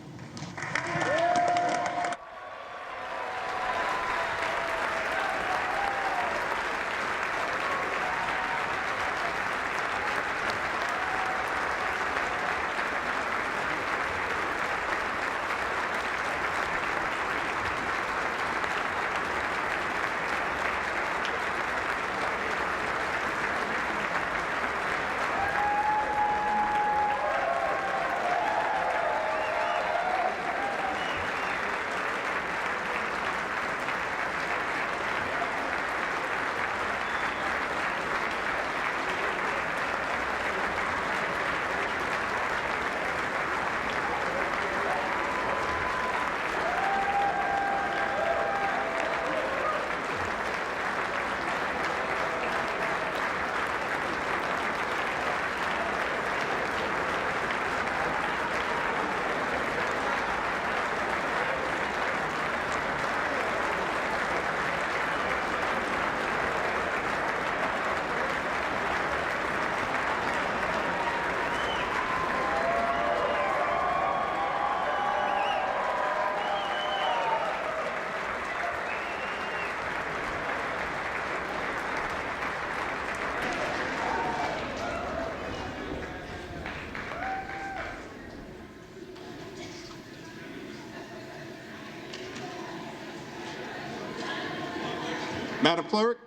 Madam Clerk,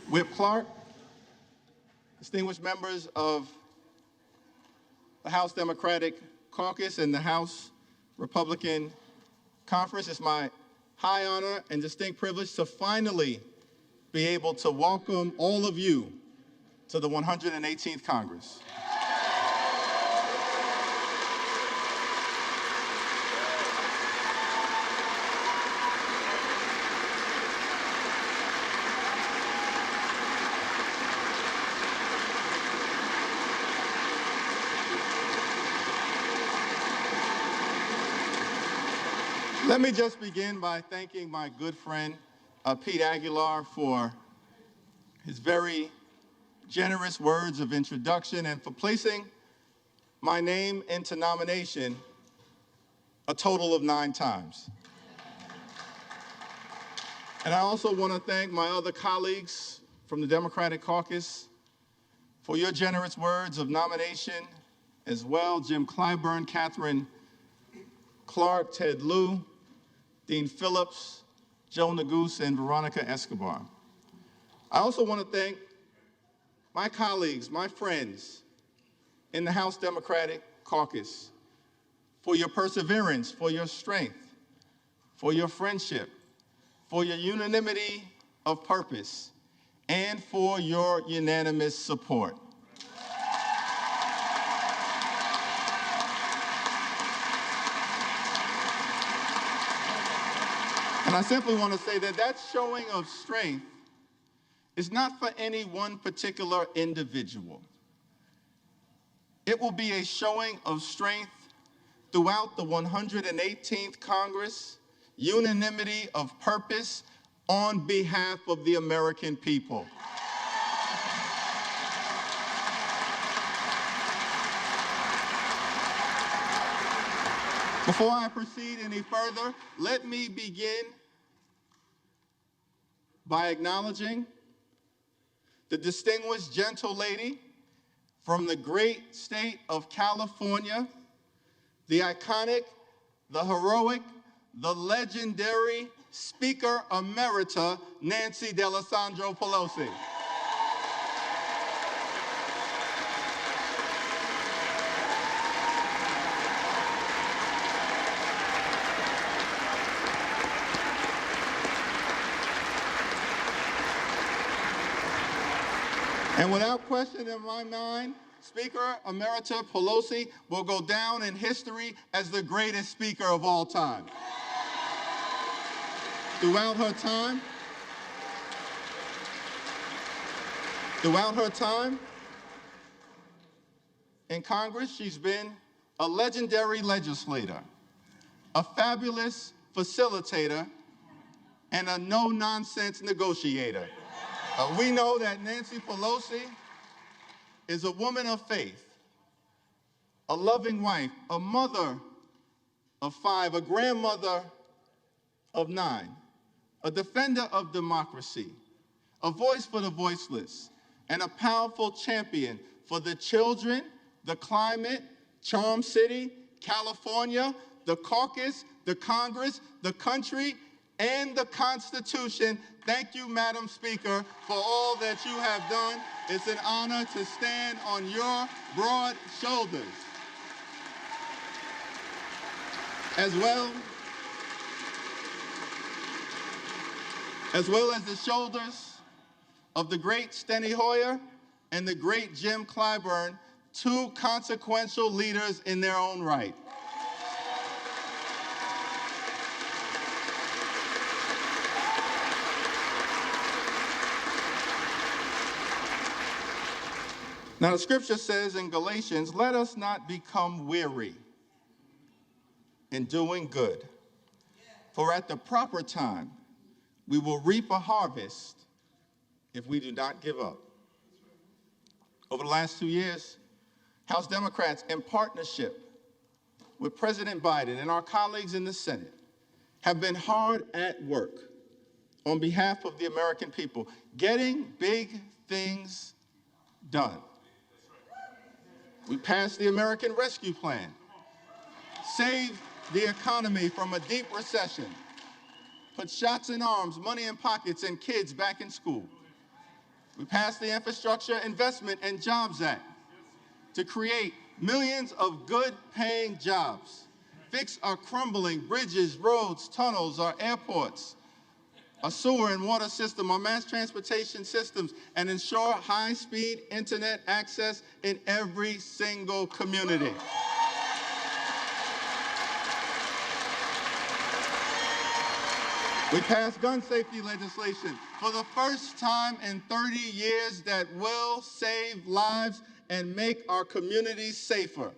Whip Clark, distinguished members of the House Democratic Caucus and the House Republican Conference, it's my high honor and distinct privilege to finally be able to welcome all of you to the 118th Congress. Let me just begin by thanking my good friend, Pete Aguilar, for his very generous words of introduction and for placing my name into nomination a total of 9 times. And I also want to thank my other colleagues from the Democratic Caucus for your generous words of nomination as well. Jim Clyburn, Catherine Clark, Ted Lieu, Dean Phillips, Joe Neguse, and Veronica Escobar. I also want to thank my colleagues, my friends in the House Democratic Caucus for your perseverance, for your strength, for your friendship, for your unanimity of purpose, and for your unanimous support. And I simply want to say that that showing of strength is not for any one particular individual. It will be a showing of strength throughout the 118th Congress, unanimity of purpose on behalf of the American people. Before I proceed any further, let me begin by acknowledging the distinguished gentle lady from the great state of California, the iconic, the heroic, the legendary Speaker Emerita, Nancy D'Alessandro Pelosi. And without question in my mind, Speaker Emerita Pelosi will go down in history as the greatest speaker of all time. Throughout her time in Congress, she's been a legendary legislator, a fabulous facilitator, and a no-nonsense negotiator. We know that Nancy Pelosi is a woman of faith, a loving wife, a mother of 5, a grandmother of 9, a defender of democracy, a voice for the voiceless, and a powerful champion for the children, the climate, Charm City, California, the caucus, the Congress, the country, and the Constitution. Thank you, Madam Speaker, for all that you have done. It's an honor to stand on your broad shoulders. As well as the shoulders of the great Steny Hoyer and the great Jim Clyburn, 2 consequential leaders in their own right. Now, the scripture says in Galatians, let us not become weary in doing good, for at the proper time we will reap a harvest if we do not give up. Over the last 2 years, House Democrats, in partnership with President Biden and our colleagues in the Senate, have been hard at work on behalf of the American people, getting big things done. We passed the American Rescue Plan, saved the economy from a deep recession, put shots in arms, money in pockets, and kids back in school. We passed the Infrastructure Investment and Jobs Act to create millions of good-paying jobs, fix our crumbling bridges, roads, tunnels, our airports, our sewer and water system, our mass transportation systems, and ensure high-speed internet access in every single community. We passed gun safety legislation for the first time in 30 years that will save lives and make our communities safer.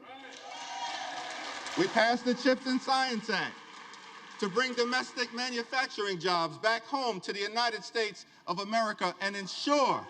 We passed the CHIPS and Science Act to bring domestic manufacturing jobs back home to the United States of America and ensure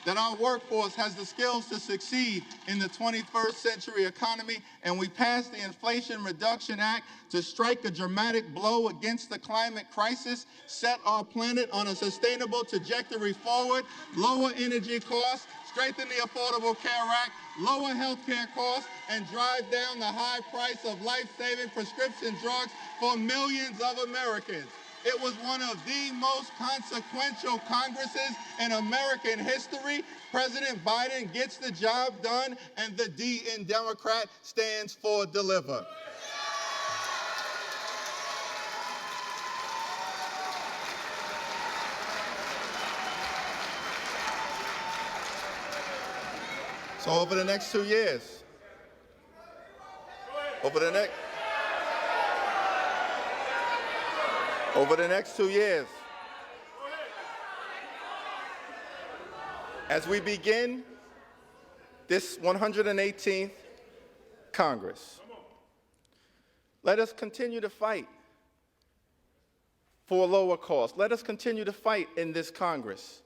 that our workforce has the skills to succeed in the 21st century economy. And we passed the Inflation Reduction Act to strike a dramatic blow against the climate crisis, set our planet on a sustainable trajectory forward, lower energy costs, strengthen the Affordable Care Act, lower health care costs, and drive down the high price of life-saving prescription drugs for millions of Americans. It was one of the most consequential Congresses in American history. President Biden gets the job done, and the D in Democrat stands for deliver. So over the next 2 years, over the next 2 years, as we begin this 118th Congress, let us continue to fight for a lower cost. Let us continue to fight in this Congress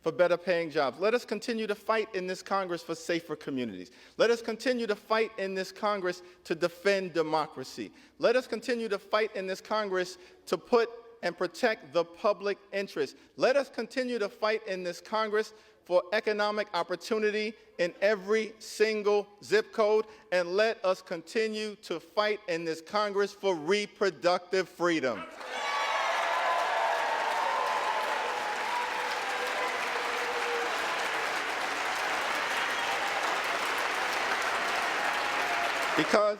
for better paying jobs. Let us continue to fight in this Congress for safer communities. Let us continue to fight in this Congress to defend democracy. Let us continue to fight in this Congress to put and protect the public interest. Let us continue to fight in this Congress for economic opportunity in every single zip code. And let us continue to fight in this Congress for reproductive freedom. Because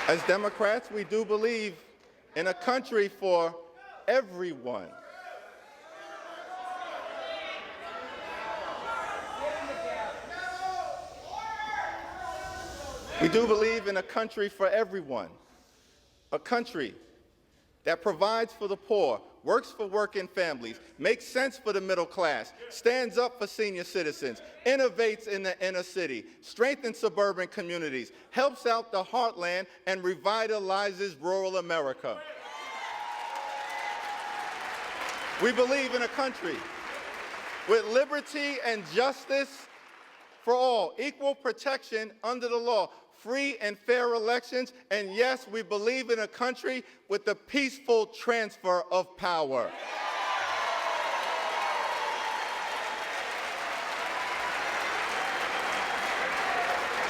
as Democrats, we do believe in a country for everyone. We do believe in a country for everyone, a country that provides for the poor, works for working families, makes sense for the middle class, stands up for senior citizens, innovates in the inner city, strengthens suburban communities, helps out the heartland, and revitalizes rural America. We believe in a country with liberty and justice for all, equal protection under the law, free and fair elections, and yes, we believe in a country with the peaceful transfer of power.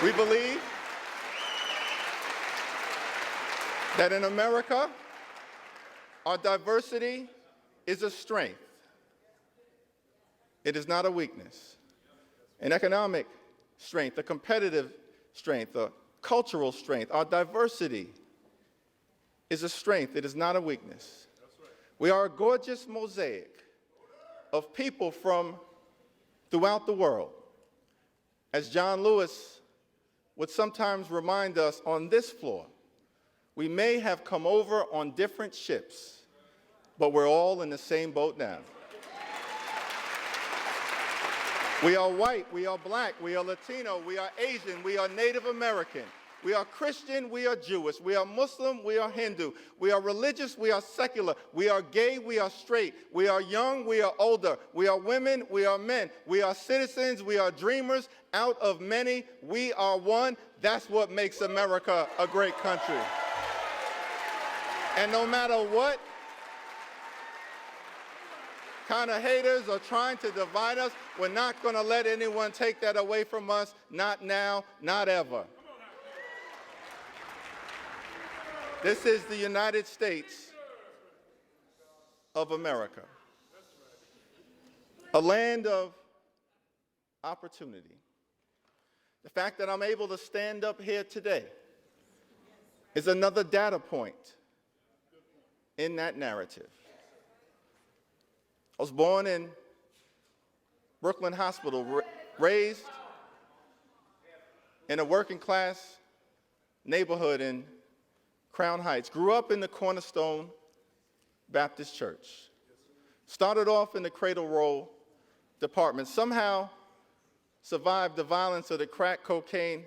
We believe that in America, our diversity is a strength. It is not a weakness. An economic strength, a competitive strength, a cultural strength. Our diversity is a strength. It is not a weakness. We are a gorgeous mosaic of people from throughout the world. As John Lewis would sometimes remind us on this floor, we may have come over on different ships, but we're all in the same boat now. We are white, we are black, we are Latino, we are Asian, we are Native American, we are Christian, we are Jewish, we are Muslim, we are Hindu, we are religious, we are secular, we are gay, we are straight, we are young, we are older, we are women, we are men, we are citizens, we are dreamers. Out of many, we are one. That's what makes America a great country. And no matter what kind of haters are trying to divide us, we're not going to let anyone take that away from us. Not now, not ever. This is the United States of America, a land of opportunity. The fact that I'm able to stand up here today is another data point in that narrative. I was born in Brooklyn Hospital, raised in a working class neighborhood in Crown Heights, grew up in the Cornerstone Baptist Church, started off in the Cradle Roll department, somehow survived the violence of the crack cocaine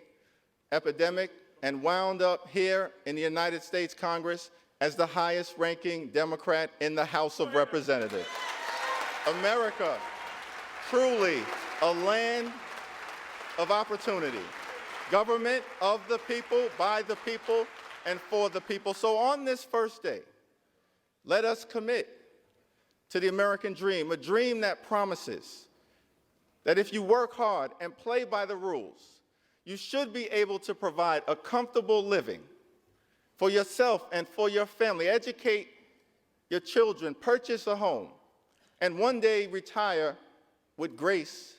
epidemic, and wound up here in the United States Congress as the highest ranking Democrat in the House of Representatives. America, truly a land of opportunity. Government of the people, by the people, and for the people. So on this first day, let us commit to the American dream, a dream that promises that if you work hard and play by the rules, you should be able to provide a comfortable living for yourself and for your family, educate your children, purchase a home, and one day retire with grace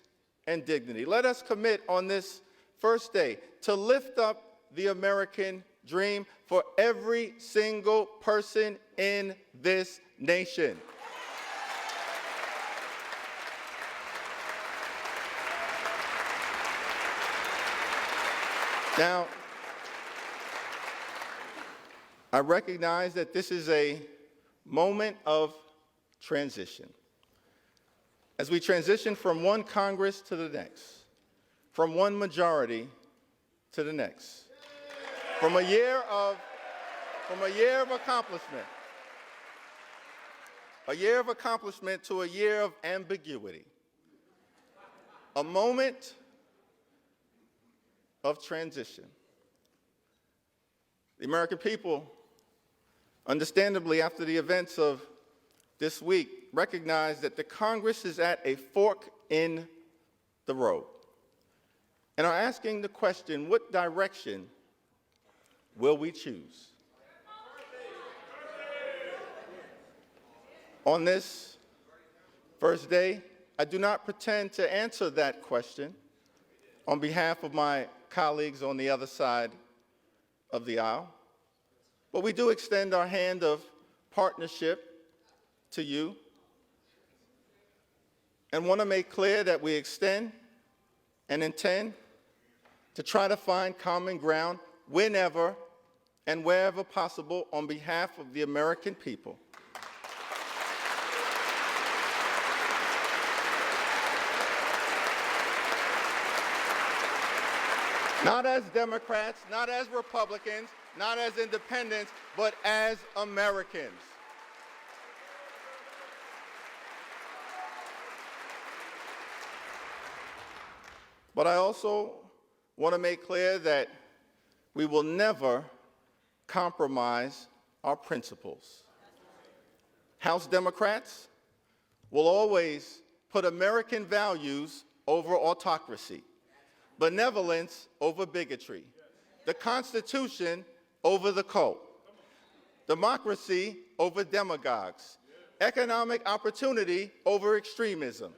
and dignity. Let us commit on this first day to lift up the American dream for every single person in this nation. Now, I recognize that this is a moment of transition. As we transition from one Congress to the next, from one majority to the next, from a year of accomplishment to a year of ambiguity, a moment of transition. The American people, understandably, after the events of this week, recognize that the Congress is at a fork in the road and are asking the question, what direction will we choose? On this first day, I do not pretend to answer that question on behalf of my colleagues on the other side of the aisle, but we do extend our hand of partnership to you and want to make clear that we extend and intend to try to find common ground whenever and wherever possible on behalf of the American people. Not as Democrats, not as Republicans, not as independents, but as Americans. But I also want to make clear that we will never compromise our principles. House Democrats will always put American values over autocracy, benevolence over bigotry, the Constitution over the cult, democracy over demagogues, economic opportunity over extremism,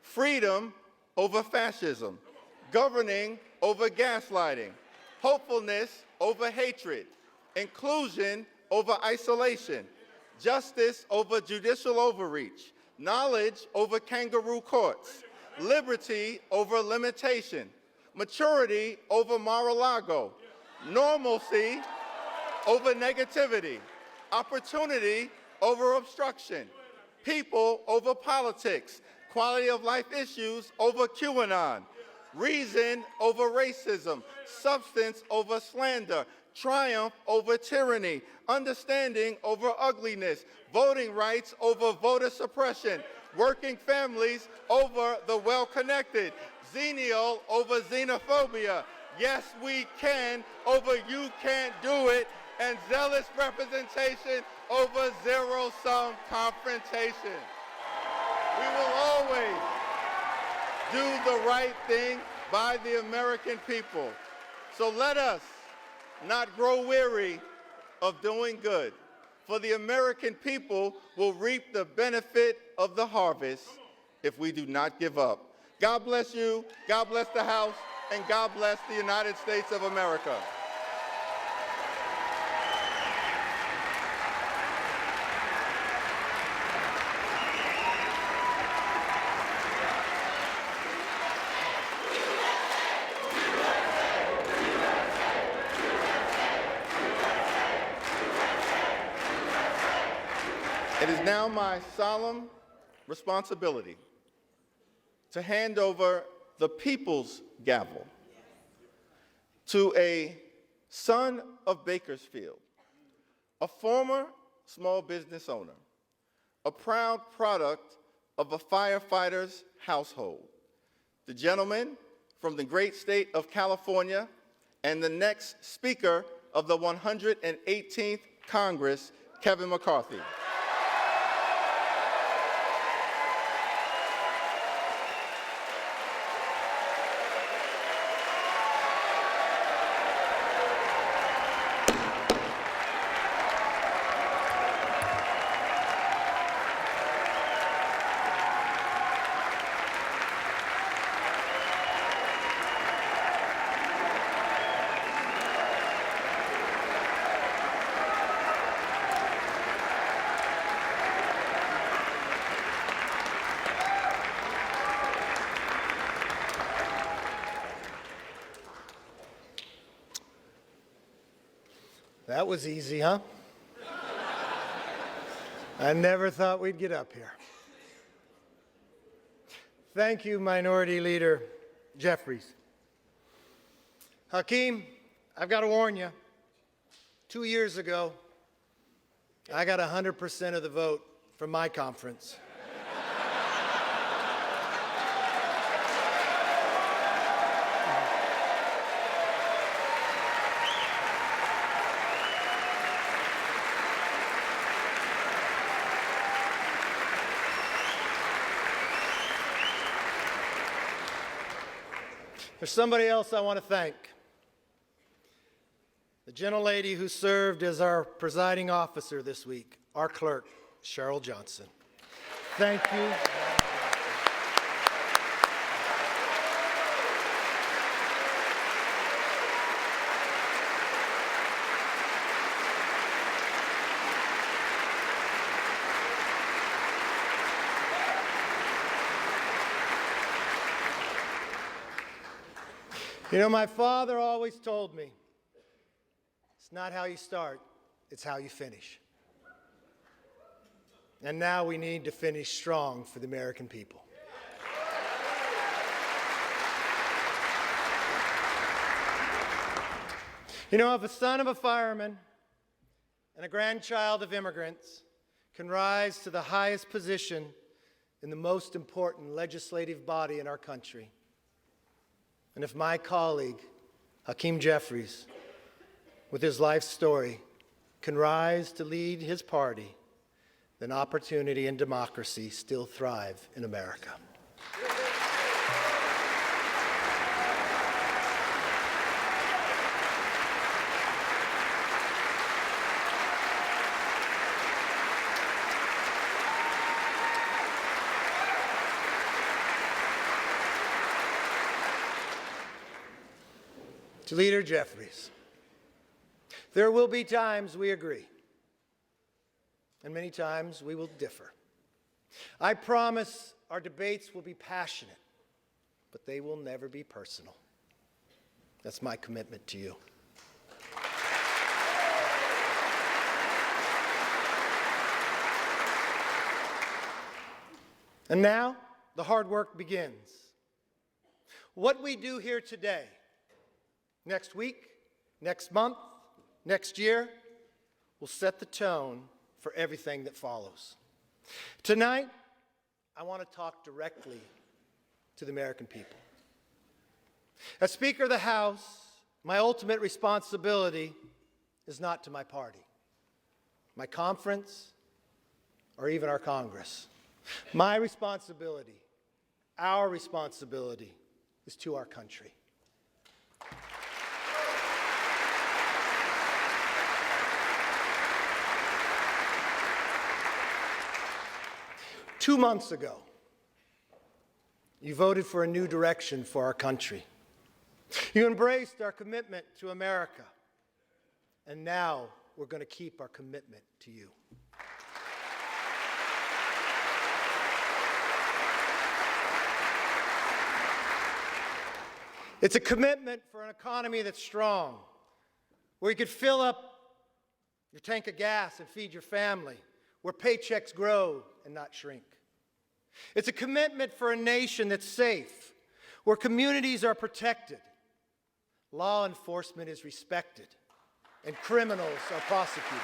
freedom over fascism, governing over gaslighting, hopefulness over hatred, inclusion over isolation, justice over judicial overreach, knowledge over kangaroo courts, liberty over limitation, maturity over Mar-a-Lago, normalcy over negativity, opportunity over obstruction, people over politics, quality of life issues over QAnon, reason over racism, substance over slander, triumph over tyranny, understanding over ugliness, voting rights over voter suppression, working families over the well-connected, xenial over xenophobia, yes we can over you can't do it, and zealous representation over zero-sum confrontation. We will always do the right thing by the American people. So let us not grow weary of doing good, for the American people will reap the benefit of the harvest if we do not give up. God bless you, God bless the House, and God bless the United States of America. It is now my solemn responsibility to hand over the people's gavel to a son of Bakersfield, a former small business owner, a proud product of a firefighter's household, the gentleman from the great state of California and the next Speaker of the 118th Congress, Kevin McCarthy. That was easy, huh? I never thought we'd get up here. Thank you, Minority Leader Jeffries. Hakeem, I've got to warn you. 2 years ago, I got 100% of the vote from my conference. There's somebody else I want to thank. The gentlelady who served as our presiding officer this week, our clerk, Cheryl Johnson. Thank you. You know, my father always told me, it's not how you start, it's how you finish. And now we need to finish strong for the American people. You know, if a son of a fireman and a grandchild of immigrants can rise to the highest position in the most important legislative body in our country, And if my colleague, Hakeem Jeffries, with his life story, can rise to lead his party, then opportunity and democracy still thrive in America. To Leader Jeffries, there will be times we agree, and many times we will differ. I promise our debates will be passionate, but they will never be personal. That's my commitment to you. And now, the hard work begins. What we do here today, next week, next month, next year, will set the tone for everything that follows. Tonight, I want to talk directly to the American people. As Speaker of the House, my ultimate responsibility is not to my party, my conference, or even our Congress. My responsibility, our responsibility, is to our country. Two months ago, you voted for a new direction for our country. You embraced our commitment to America. And now we're going to keep our commitment to you. It's a commitment for an economy that's strong, where you could fill up your tank of gas and feed your family, where paychecks grow and not shrink. It's a commitment for a nation that's safe, where communities are protected, law enforcement is respected, and criminals are prosecuted.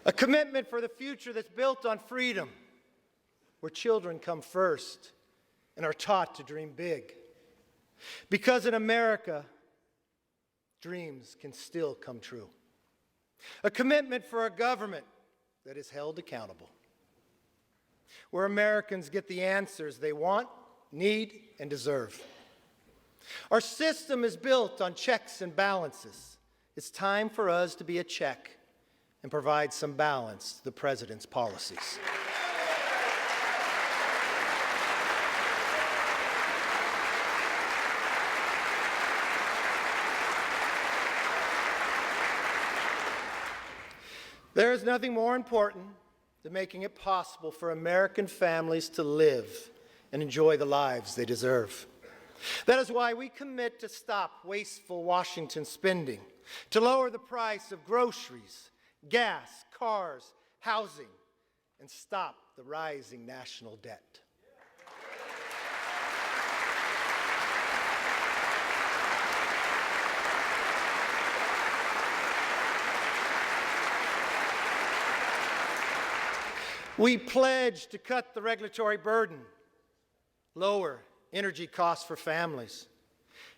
A commitment for the future that's built on freedom, where children come first and are taught to dream big. Because in America, dreams can still come true. A commitment for a government that is held accountable, where Americans get the answers they want, need, and deserve. Our system is built on checks and balances. It's time for us to be a check and provide some balance to the President's policies. There is nothing more important than making it possible for American families to live and enjoy the lives they deserve. That is why we commit to stop wasteful Washington spending, to lower the price of groceries, gas, cars, housing, and stop the rising national debt. We pledge to cut the regulatory burden, lower energy costs for families,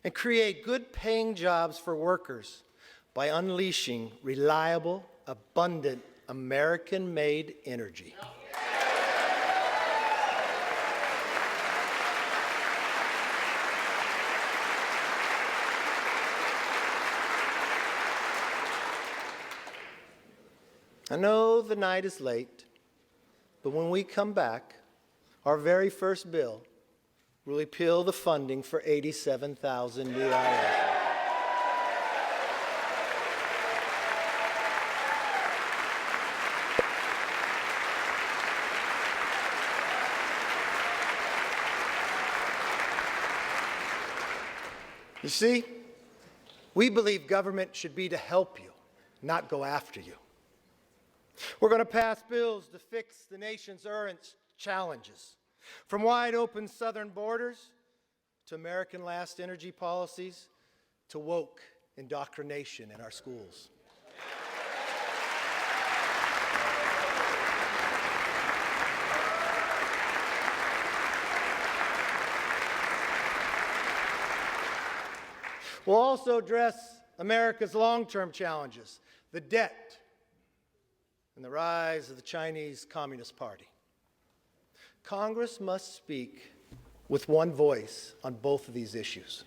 and create good-paying jobs for workers by unleashing reliable, abundant, American-made energy. I know the night is late, but when we come back, our very first bill will repeal the funding for 87,000 new IRS. You see, we believe government should be to help you, not go after you. We're going to pass bills to fix the nation's current challenges, from wide open southern borders to American last energy policies, to woke indoctrination in our schools. We'll also address America's long-term challenges, the debt and the rise of the Chinese Communist Party. Congress must speak with one voice on both of these issues.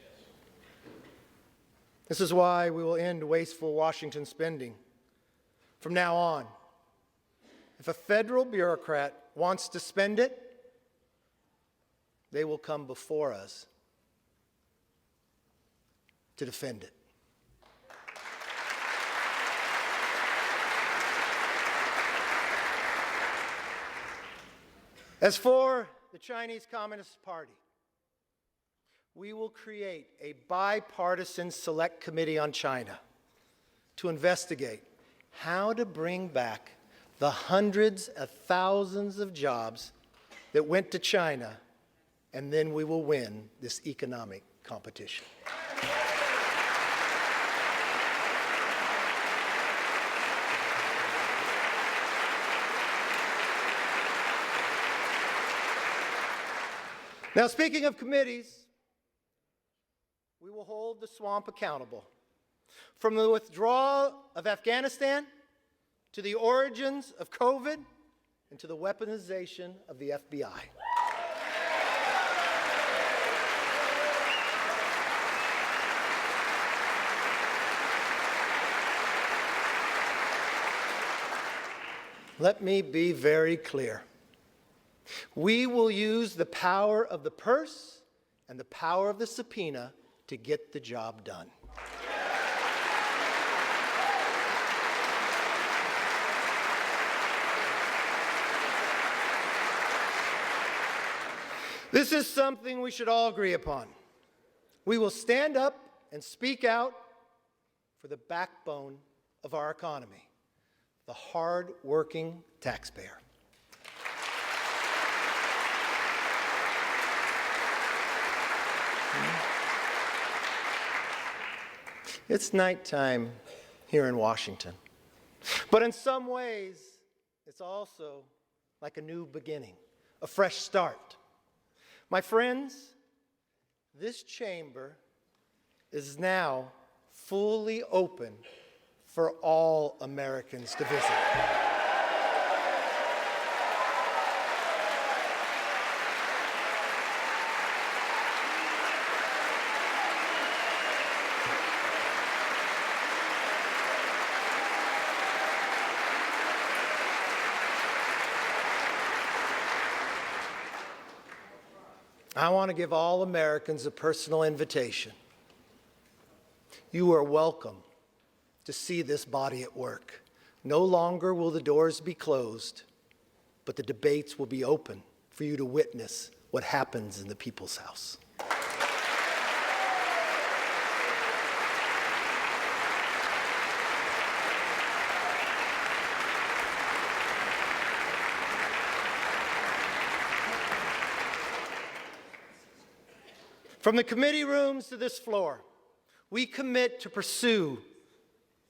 This is why we will end wasteful Washington spending. From now on, if a federal bureaucrat wants to spend it, they will come before us to defend it. As for the Chinese Communist Party, we will create a bipartisan select committee on China to investigate how to bring back the hundreds of thousands of jobs that went to China, and then we will win this economic competition. Now, speaking of committees, we will hold the swamp accountable. From the withdrawal of Afghanistan to the origins of COVID and to the weaponization of the FBI. Let me be very clear. We will use the power of the purse and the power of the subpoena to get the job done. This is something we should all agree upon. We will stand up and speak out for the backbone of our economy, the hard-working taxpayer. It's nighttime here in Washington, but in some ways, it's also like a new beginning, a fresh start. My friends, this chamber is now fully open for all Americans to visit. I want to give all Americans a personal invitation. You are welcome to see this body at work. No longer will the doors be closed, but the debates will be open for you to witness what happens in the People's House. From the committee rooms to this floor, we commit to pursue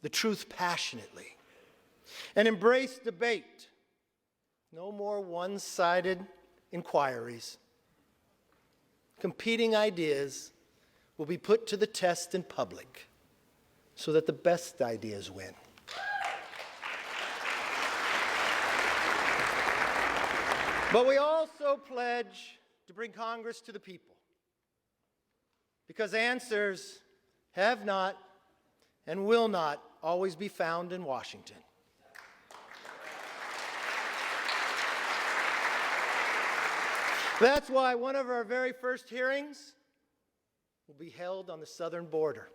the truth passionately and embrace debate. No more one-sided inquiries. Competing ideas will be put to the test in public so that the best ideas win. But we also pledge to bring Congress to the people, because answers have not and will not always be found in Washington. That's why one of our very first hearings will be held on the southern border.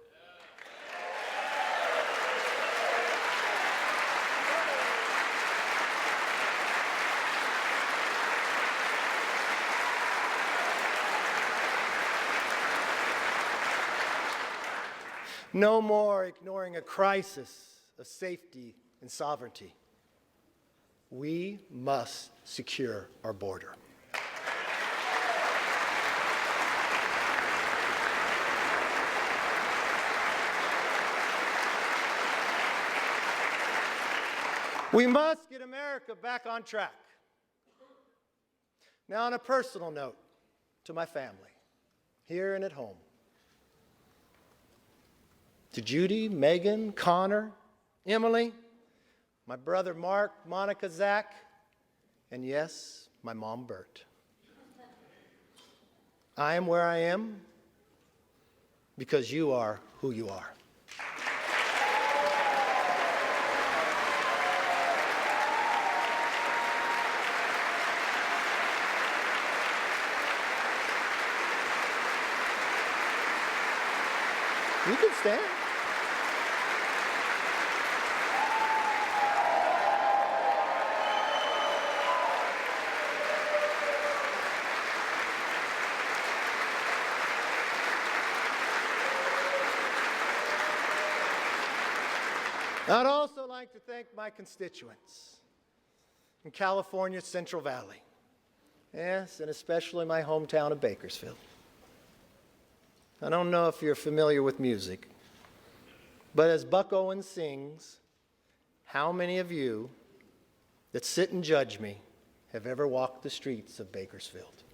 No more ignoring a crisis of safety and sovereignty. We must secure our border. We must get America back on track. Now, on a personal note, to my family, here and at home. To Judy, Megan, Connor, Emily, my brother Mark, Monica, Zach, and yes, my mom, Bert. I am where I am because you are who you are. You can stand. I'd also like to thank my constituents in California's Central Valley. Yes, and especially my hometown of Bakersfield. I don't know if you're familiar with music, but as Buck Owens sings, how many of you that sit and judge me have ever walked the streets of Bakersfield?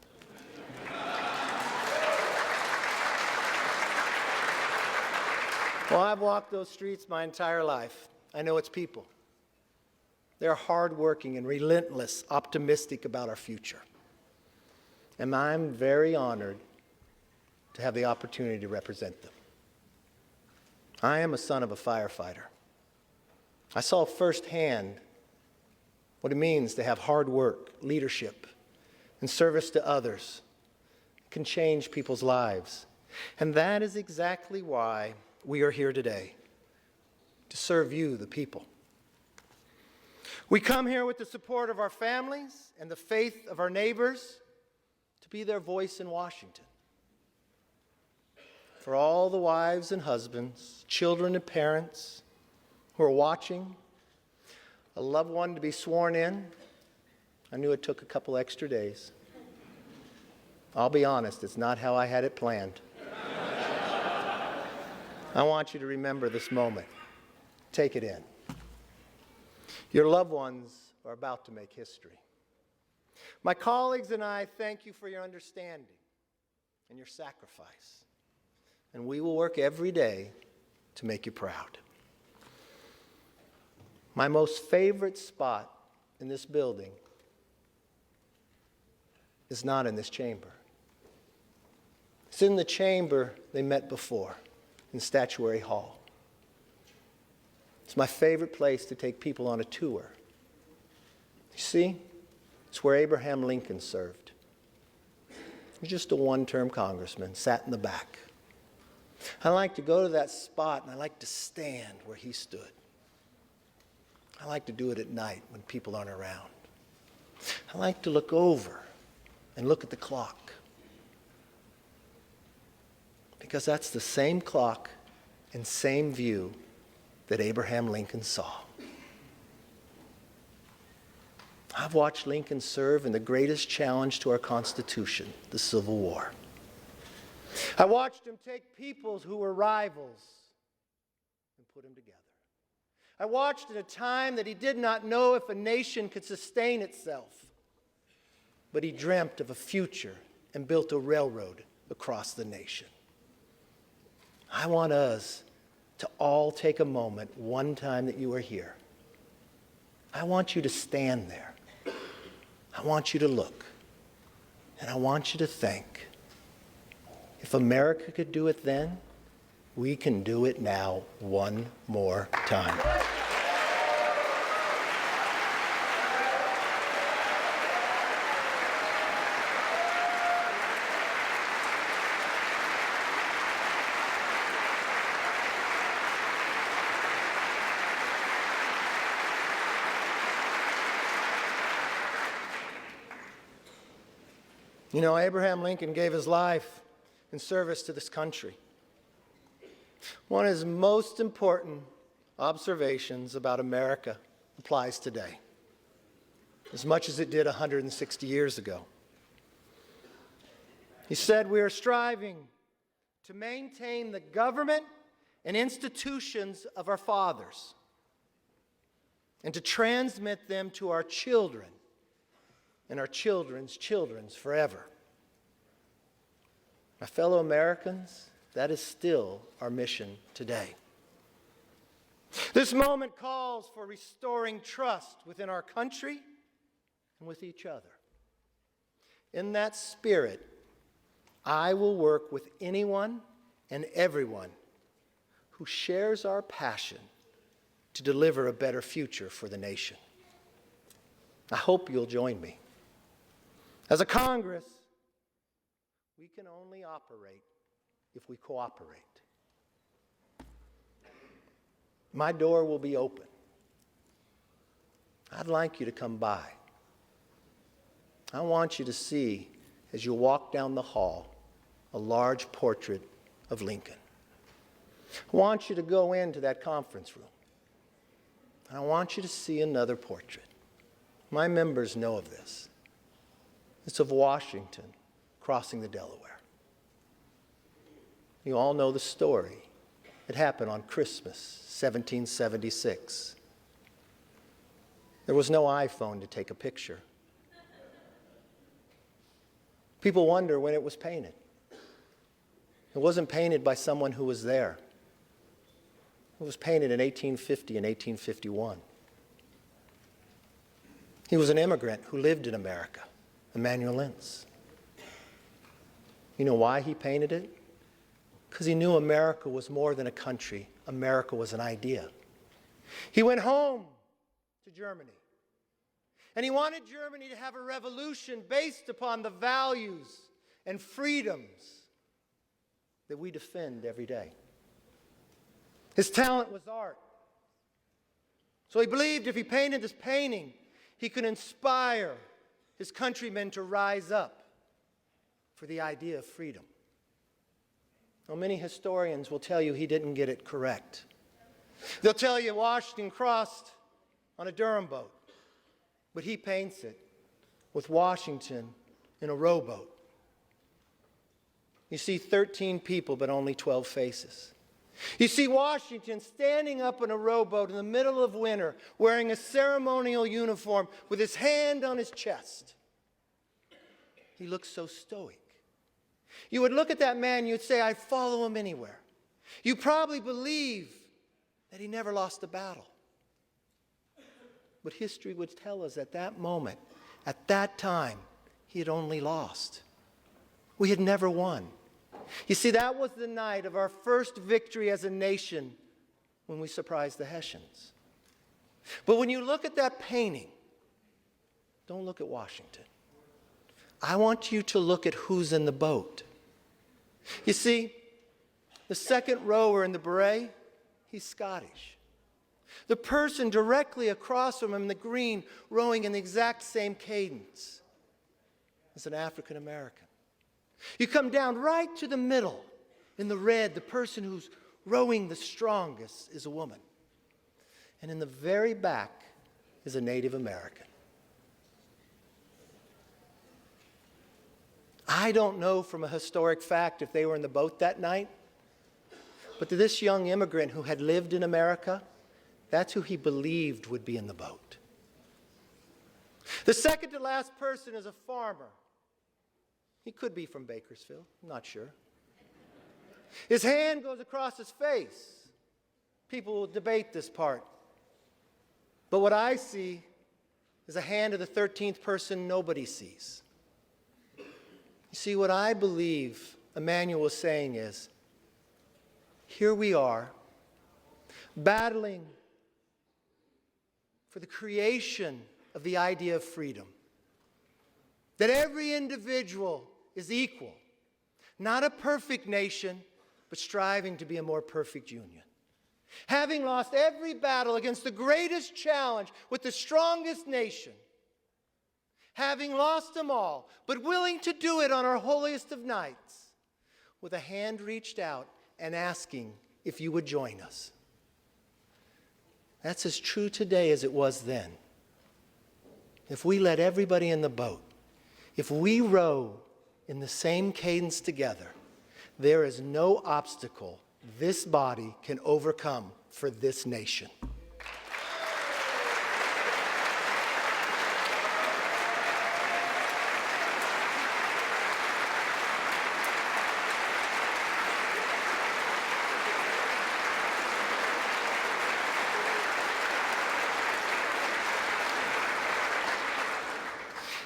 Well, I've walked those streets my entire life. I know its people. They're hardworking and relentless, optimistic about our future. And I'm very honored to have the opportunity to represent them. I am a son of a firefighter. I saw firsthand what it means to have hard work, leadership, and service to others. It can change people's lives. And that is exactly why we are here today, to serve you, the people. We come here with the support of our families and the faith of our neighbors to be their voice in Washington. For all the wives and husbands, children and parents who are watching, a loved one to be sworn in, I knew it took a couple extra days. I'll be honest, it's not how I had it planned. I want you to remember this moment. Take it in. Your loved ones are about to make history. My colleagues and I thank you for your understanding and your sacrifice. And we will work every day to make you proud. My most favorite spot in this building is not in this chamber. It's in the chamber they met before, in Statuary Hall. It's my favorite place to take people on a tour. You see, it's where Abraham Lincoln served. He was just a one-term congressman, sat in the back. I like to go to that spot and I like to stand where he stood. I like to do it at night when people aren't around. I like to look over and look at the clock. Because that's the same clock and same view that Abraham Lincoln saw. I've watched Lincoln serve in the greatest challenge to our Constitution, the Civil War. I watched him take peoples who were rivals and put them together. I watched at a time that he did not know if a nation could sustain itself, but he dreamt of a future and built a railroad across the nation. I want us to all take a moment one time that you are here. I want you to stand there. I want you to look. And I want you to think. If America could do it then, we can do it now one more time. You know, Abraham Lincoln gave his life in service to this country. One of his most important observations about America applies today, as much as it did 160 years ago. He said, "We are striving to maintain the government and institutions of our fathers, and to transmit them to our children and our children's children's forever. My fellow Americans, that is still our mission today. This moment calls for restoring trust within our country and with each other. In that spirit, I will work with anyone and everyone who shares our passion to deliver a better future for the nation. I hope you'll join me. As a Congress, we can only operate if we cooperate. My door will be open. I'd like you to come by. I want you to see, as you walk down the hall, a large portrait of Lincoln. I want you to go into that conference room. I want you to see another portrait. My members know of this. It's of Washington crossing the Delaware. You all know the story. It happened on Christmas, 1776. There was no iPhone to take a picture. People wonder when it was painted. It wasn't painted by someone who was there. It was painted in 1850 and 1851. He was an immigrant who lived in America, Emanuel Lentz. You know why he painted it? Because he knew America was more than a country. America was an idea. He went home to Germany, and he wanted Germany to have a revolution based upon the values and freedoms that we defend every day. His talent was art. So he believed if he painted this painting, he could inspire his countrymen to rise up for the idea of freedom. Now, many historians will tell you he didn't get it correct. They'll tell you Washington crossed on a Durham boat, but he paints it with Washington in a rowboat. You see 13 people, but only 12 faces. You see Washington standing up in a rowboat in the middle of winter, wearing a ceremonial uniform with his hand on his chest. He looks so stoic. You would look at that man, you'd say, I'd follow him anywhere. You probably believe that he never lost a battle. But history would tell us at that moment, at that time, he had only lost. We had never won. You see, that was the night of our first victory as a nation when we surprised the Hessians. But when you look at that painting, don't look at Washington. I want you to look at who's in the boat. You see, the second rower in the beret, he's Scottish. The person directly across from him in the green, rowing in the exact same cadence, is an African American. You come down right to the middle in the red, the person who's rowing the strongest is a woman. And in the very back is a Native American. I don't know from a historic fact if they were in the boat that night, but to this young immigrant who had lived in America, that's who he believed would be in the boat. The second to last person is a farmer. He could be from Bakersfield, I'm not sure. His hand goes across his face. People will debate this part. But what I see is a hand of the 13th person nobody sees. You see, what I believe Emanuel was saying is, here we are, battling for the creation of the idea of freedom. That every individual is equal. Not a perfect nation, but striving to be a more perfect union. Having lost every battle against the greatest challenge with the strongest nation, having lost them all, but willing to do it on our holiest of nights, with a hand reached out and asking if you would join us. That's as true today as it was then. If we let everybody in the boat, if we row in the same cadence together, there is no obstacle this body can overcome for this nation.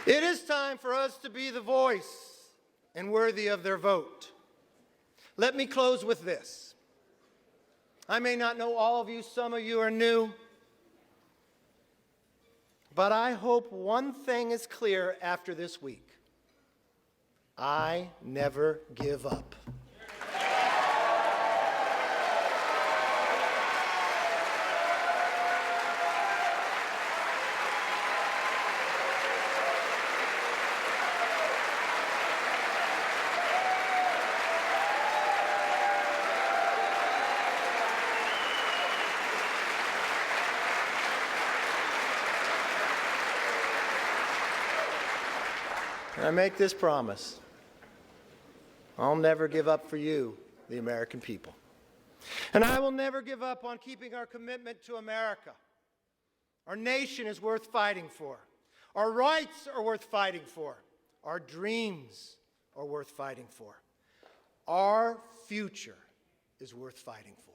It is time for us to be the voice and worthy of their vote. Let me close with this. I may not know all of you, some of you are new, but I hope one thing is clear after this week. I never give up. And I make this promise. I'll never give up for you, the American people. And I will never give up on keeping our commitment to America. Our nation is worth fighting for. Our rights are worth fighting for. Our dreams are worth fighting for. Our future is worth fighting for.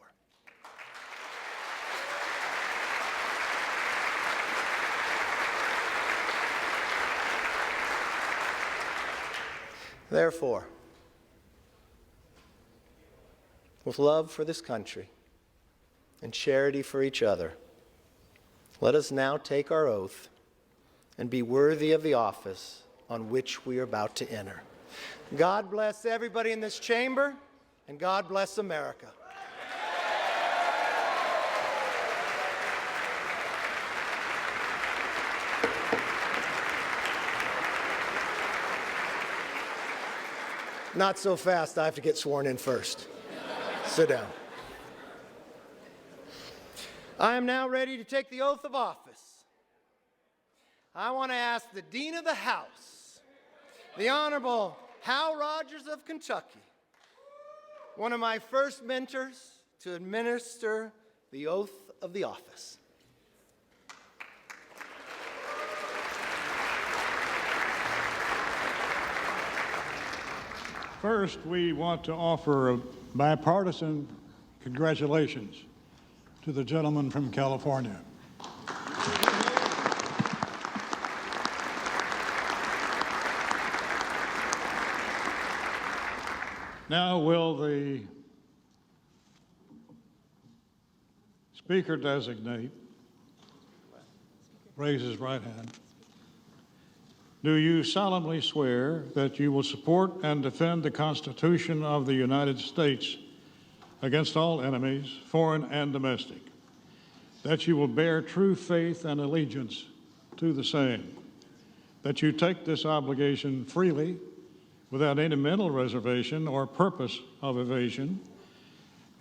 Therefore, with love for this country and charity for each other, let us now take our oath and be worthy of the office on which we are about to enter. God bless everybody in this chamber, and God bless America. Not so fast, I have to get sworn in first. Sit down. I am now ready to take the oath of office. I want to ask the Dean of the House, the Honorable Hal Rogers of Kentucky, one of my first mentors, to administer the oath of the office. First, we want to offer a bipartisan congratulations to the gentleman from California. Now, will the Speaker designate raise his right hand? Do you solemnly swear that you will support and defend the Constitution of the United States against all enemies, foreign and domestic, that you will bear true faith and allegiance to the same, that you take this obligation freely without any mental reservation or purpose of evasion,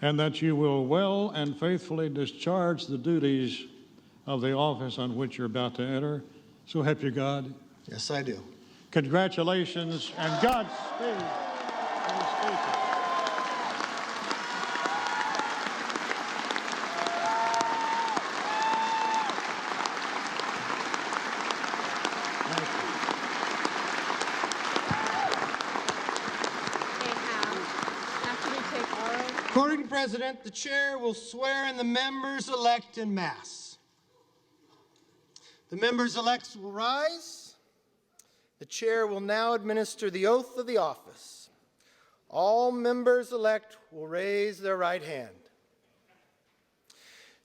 and that you will well and faithfully discharge the duties of the office on which you're about to enter? So help you God. Yes, I do. Congratulations and Godspeed to the Speaker. According to President, the chair will swear in the members-elect en masse. The members-elect will rise. The chair will now administer the oath of the office. All members-elect will raise their right hand.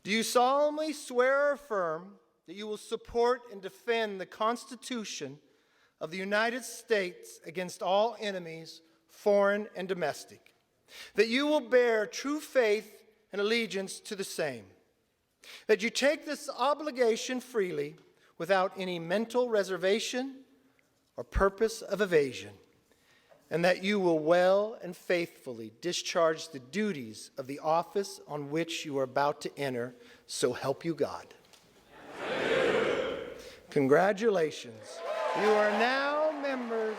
Do you solemnly swear or affirm that you will support and defend the Constitution of the United States against all enemies, foreign and domestic, that you will bear true faith and allegiance to the same, that you take this obligation freely without any mental reservation or purpose of evasion, and that you will well and faithfully discharge the duties of the office on which you are about to enter, so help you God. Congratulations. You are now members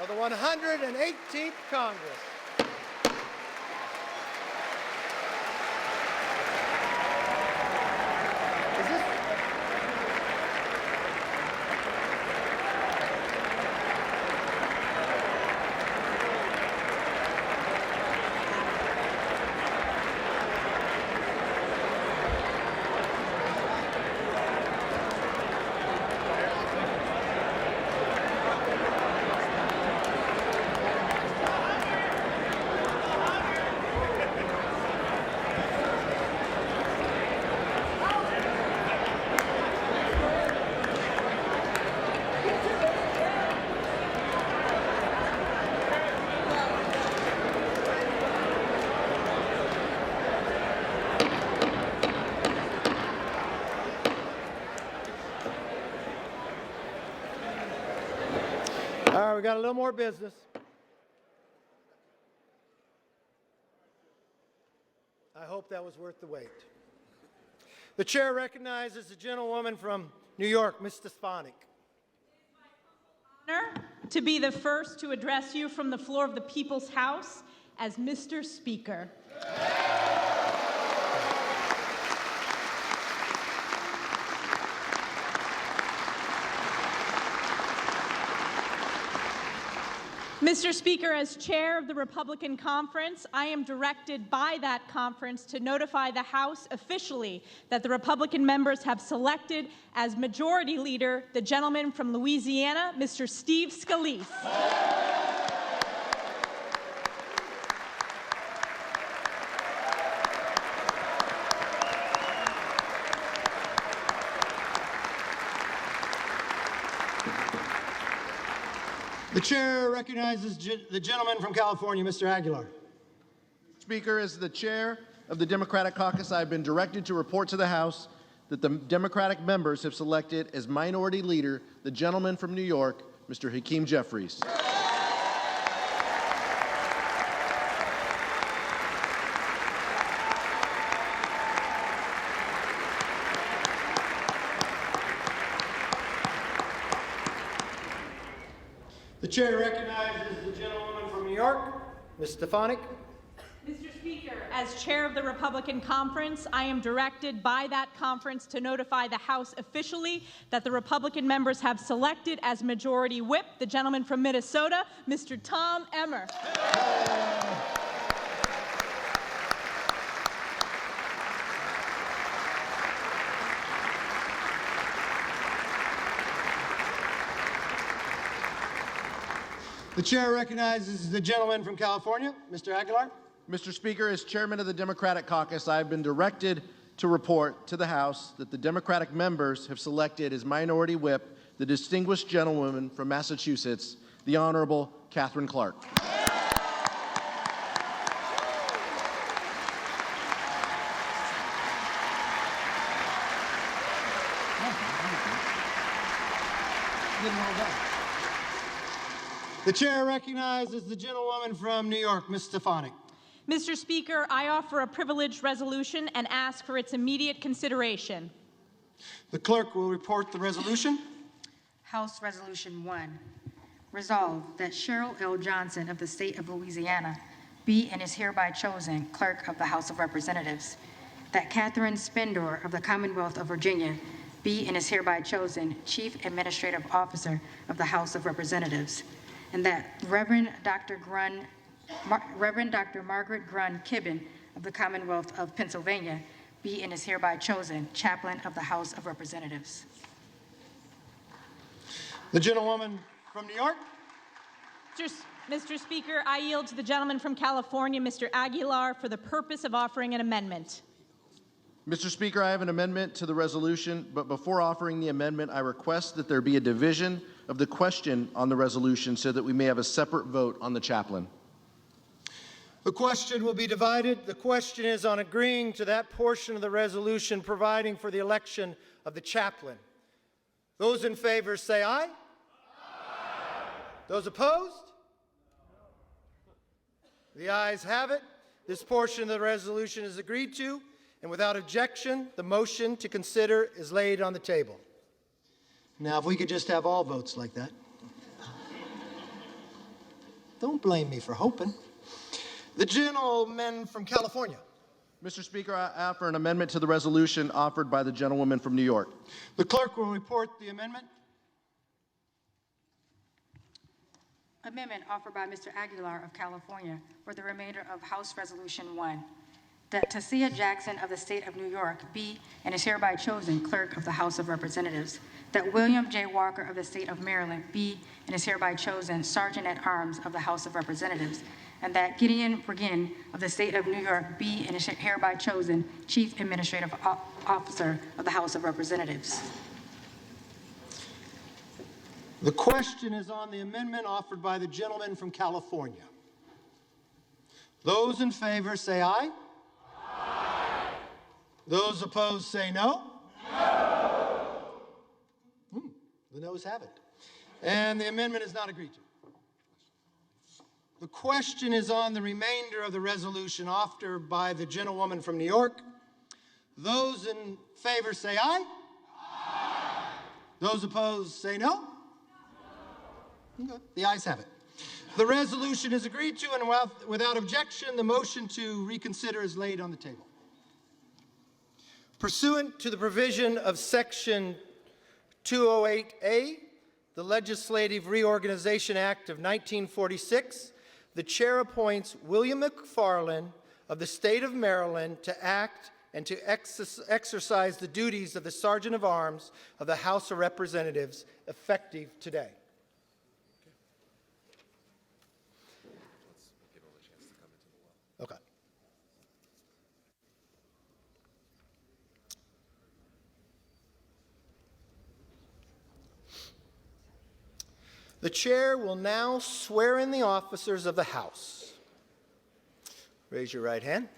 of the 118th Congress. All right, we got a little more business. I hope that was worth the wait. The chair recognizes the gentlewoman from New York, Ms. Stefanik. Honor to be the first to address you from the floor of the People's House as Mr. Speaker. Mr. Speaker, as chair of the Republican Conference, I am directed by that conference to notify the House officially that the Republican members have selected as Majority Leader the gentleman from Louisiana, Mr. Steve Scalise. The chair recognizes the gentleman from California, Mr. Aguilar. Speaker, as the chair of the Democratic Caucus, I have been directed to report to the House that the Democratic members have selected as Minority Leader the gentleman from New York, Mr. Hakeem Jeffries. The chair recognizes the gentlewoman from New York, Ms. Stefanik. Mr. Speaker, as chair of the Republican Conference, I am directed by that conference to notify the House officially that the Republican members have selected as Majority Whip the gentleman from Minnesota, Mr. Tom Emmer. The chair recognizes the gentleman from California, Mr. Aguilar. Mr. Speaker, as chairman of the Democratic Caucus, I have been directed to report to the House that the Democratic members have selected as Minority Whip the distinguished gentlewoman from Massachusetts, the Honorable Katherine Clark. The chair recognizes the gentlewoman from New York, Ms. Stefanik. Mr. Speaker, I offer a privileged resolution and ask for its immediate consideration. The clerk will report the resolution. House Resolution 1. Resolved that Cheryl L. Johnson of the state of Louisiana be and is hereby chosen Clerk of the House of Representatives. That Catherine Spendor of the Commonwealth of Virginia be and is hereby chosen Chief Administrative Officer of the House of Representatives. And that Reverend Dr. Margaret Grun Kibben of the Commonwealth of Pennsylvania be and is hereby chosen Chaplain of the House of Representatives. The gentlewoman from New York. Mr. Speaker, I yield to the gentleman from California, Mr. Aguilar, for the purpose of offering an amendment. Mr. Speaker, I have an amendment to the resolution, but before offering the amendment, I request that there be a division of the question on the resolution so that we may have a separate vote on the chaplain. The question will be divided. The question is on agreeing to that portion of the resolution providing for the election of the chaplain. Those in favor say aye. Aye. Those opposed? The ayes have it. This portion of the resolution is agreed to, and without objection, the motion to consider is laid on the table. Now, if we could just have all votes like that. Don't blame me for hoping. The gentleman from California. Mr. Speaker, I offer an amendment to the resolution offered by the gentlewoman from New York. The clerk will report the amendment. Amendment offered by Mr. Aguilar of California for the remainder of House Resolution 1. That Tasia Jackson of the state of New York be and is hereby chosen Clerk of the House of Representatives. That William J. Walker of the state of Maryland be and is hereby chosen Sergeant at Arms of the House of Representatives. And that Gideon Bergen of the state of New York be and is hereby chosen Chief Administrative Officer of the House of Representatives. The question is on the amendment offered by the gentleman from California. Those in favor say aye. Aye. Those opposed say no. No. The noes have it. And the amendment is not agreed to. The question is on the remainder of the resolution offered by the gentlewoman from New York. Those in favor say aye. Aye. Those opposed say no. Okay. The ayes have it. The resolution is agreed to, and without objection, the motion to reconsider is laid on the table. Pursuant to the provision of Section 208A, the Legislative Reorganization Act of 1946, the chair appoints William McFarland of the state of Maryland to act and to exercise the duties of the Sergeant of Arms of the House of Representatives effective today. Okay. The chair will now swear in the officers of the House. Raise your right hand.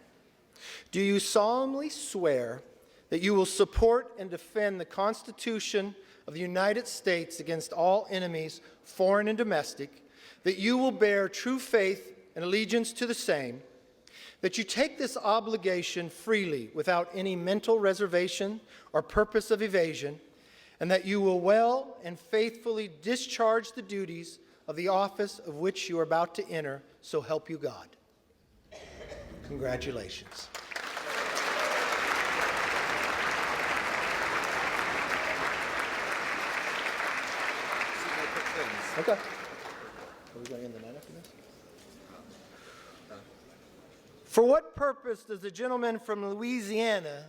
Do you solemnly swear that you will support and defend the Constitution of the United States against all enemies, foreign and domestic, that you will bear true faith and allegiance to the same, that you take this obligation freely without any mental reservation or purpose of evasion, and that you will well and faithfully discharge the duties of the office of which you are about to enter, so help you God. Congratulations. Okay. Are we going in the night after this? For what purpose does the gentleman from Louisiana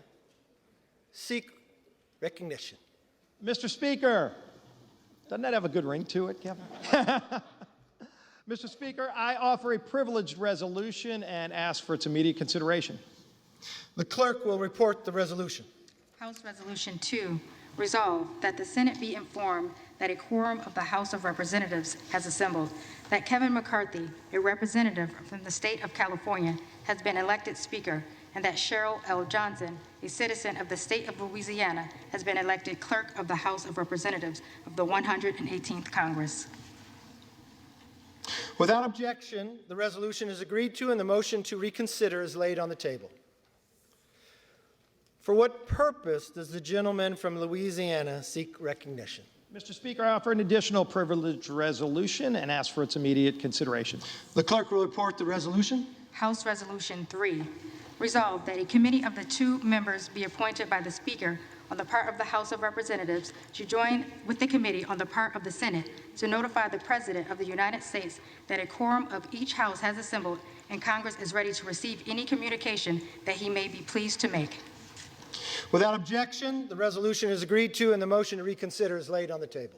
seek recognition? Mr. Speaker, doesn't that have a good ring to it, Kevin? Mr. Speaker, I offer a privileged resolution and ask for its immediate consideration. The clerk will report the resolution. House Resolution 2, resolved that the Senate be informed that a quorum of the House of Representatives has assembled, that Kevin McCarthy, a representative from the state of California, has been elected Speaker, and that Cheryl L. Johnson, a citizen of the state of Louisiana, has been elected Clerk of the House of Representatives of the 118th Congress. Without objection, the resolution is agreed to, and the motion to reconsider is laid on the table. For what purpose does the gentleman from Louisiana seek recognition? Mr. Speaker, I offer an additional privileged resolution and ask for its immediate consideration. The clerk will report the resolution. House Resolution 3, resolved that a committee of the 2 members be appointed by the Speaker on the part of the House of Representatives to join with the committee on the part of the Senate to notify the President of the United States that a quorum of each House has assembled and Congress is ready to receive any communication that he may be pleased to make. Without objection, the resolution is agreed to, and the motion to reconsider is laid on the table.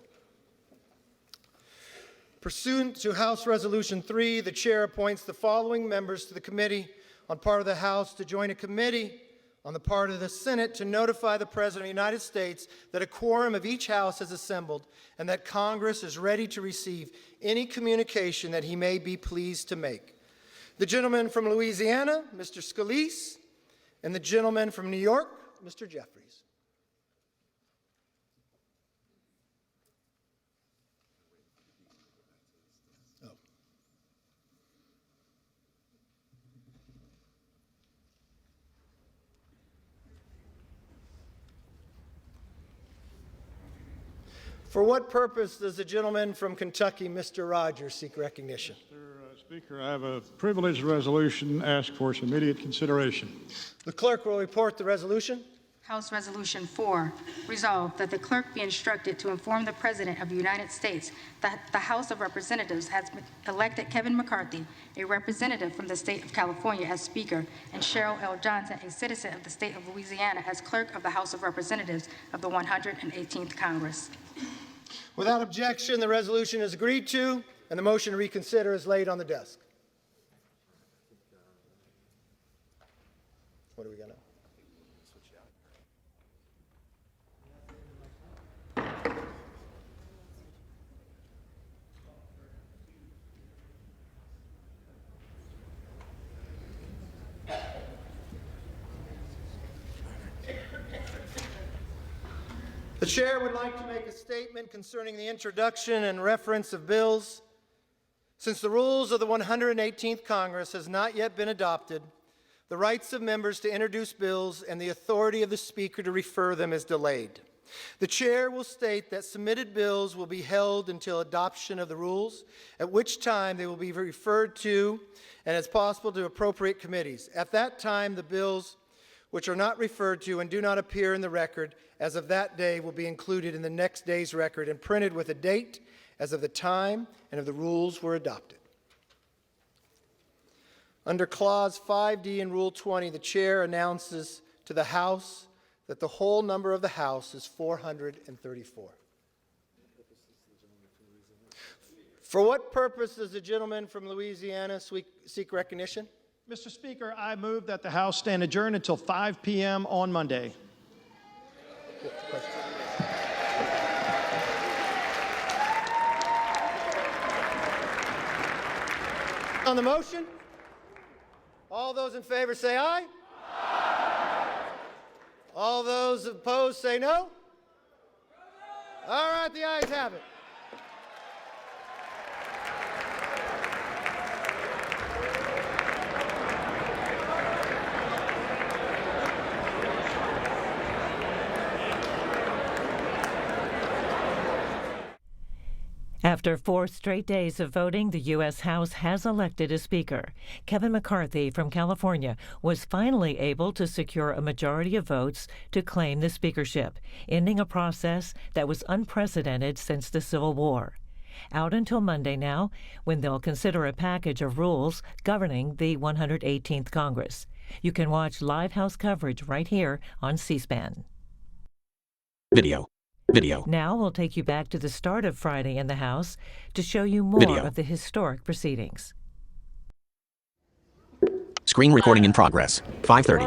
Pursuant to House Resolution 3, the chair appoints the following members to the committee on part of the House to join a committee on the part of the Senate to notify the President of the United States that a quorum of each House has assembled and that Congress is ready to receive any communication that he may be pleased to make. The gentleman from Louisiana, Mr. Scalise, and the gentleman from New York, Mr. Jeffries. Oh. For what purpose does the gentleman from Kentucky, Mr. Rogers, seek recognition? Mr. Speaker, I have a privileged resolution, ask for its immediate consideration. The clerk will report the resolution. House Resolution 4, resolved that the clerk be instructed to inform the President of the United States that the House of Representatives has elected Kevin McCarthy, a representative from the state of California, as Speaker, and Cheryl L. Johnson, a citizen of the state of Louisiana, as Clerk of the House of Representatives of the 118th Congress. Without objection, the resolution is agreed to, and the motion to reconsider is laid on the desk. What do we got now? The chair would like to make a statement concerning the introduction and reference of bills Since the rules of the 118th Congress has not yet been adopted, the rights of members to introduce bills and the authority of the Speaker to refer them is delayed. The Chair will state that submitted bills will be held until adoption of the rules, at which time they will be referred to and, as possible, to appropriate committees. At that time, the bills which are not referred to and do not appear in the record as of that day will be included in the next day's record and printed with a date as of the time and of the rules were adopted. Under Clause 5D in Rule 20, the Chair announces to the House that the whole number of the House is 434. For what purpose does the gentleman from Louisiana seek recognition? Mr. Speaker, I move that the House stand adjourned until 5 p.m. on Monday. On the motion, all those in favor say aye. All those opposed say no. All right, the ayes have it. After 4 straight days of voting, the U.S. House has elected a Speaker. Kevin McCarthy from California was finally able to secure a majority of votes to claim the speakership, ending a process that was unprecedented since the Civil War. Out until Monday now, when they'll consider a package of rules governing the 118th Congress. You can watch live House coverage right here on C-SPAN. Video. Now we'll take you back to the start of Friday in the House to show you more Video. of the historic proceedings. Screen recording in progress. 5:30.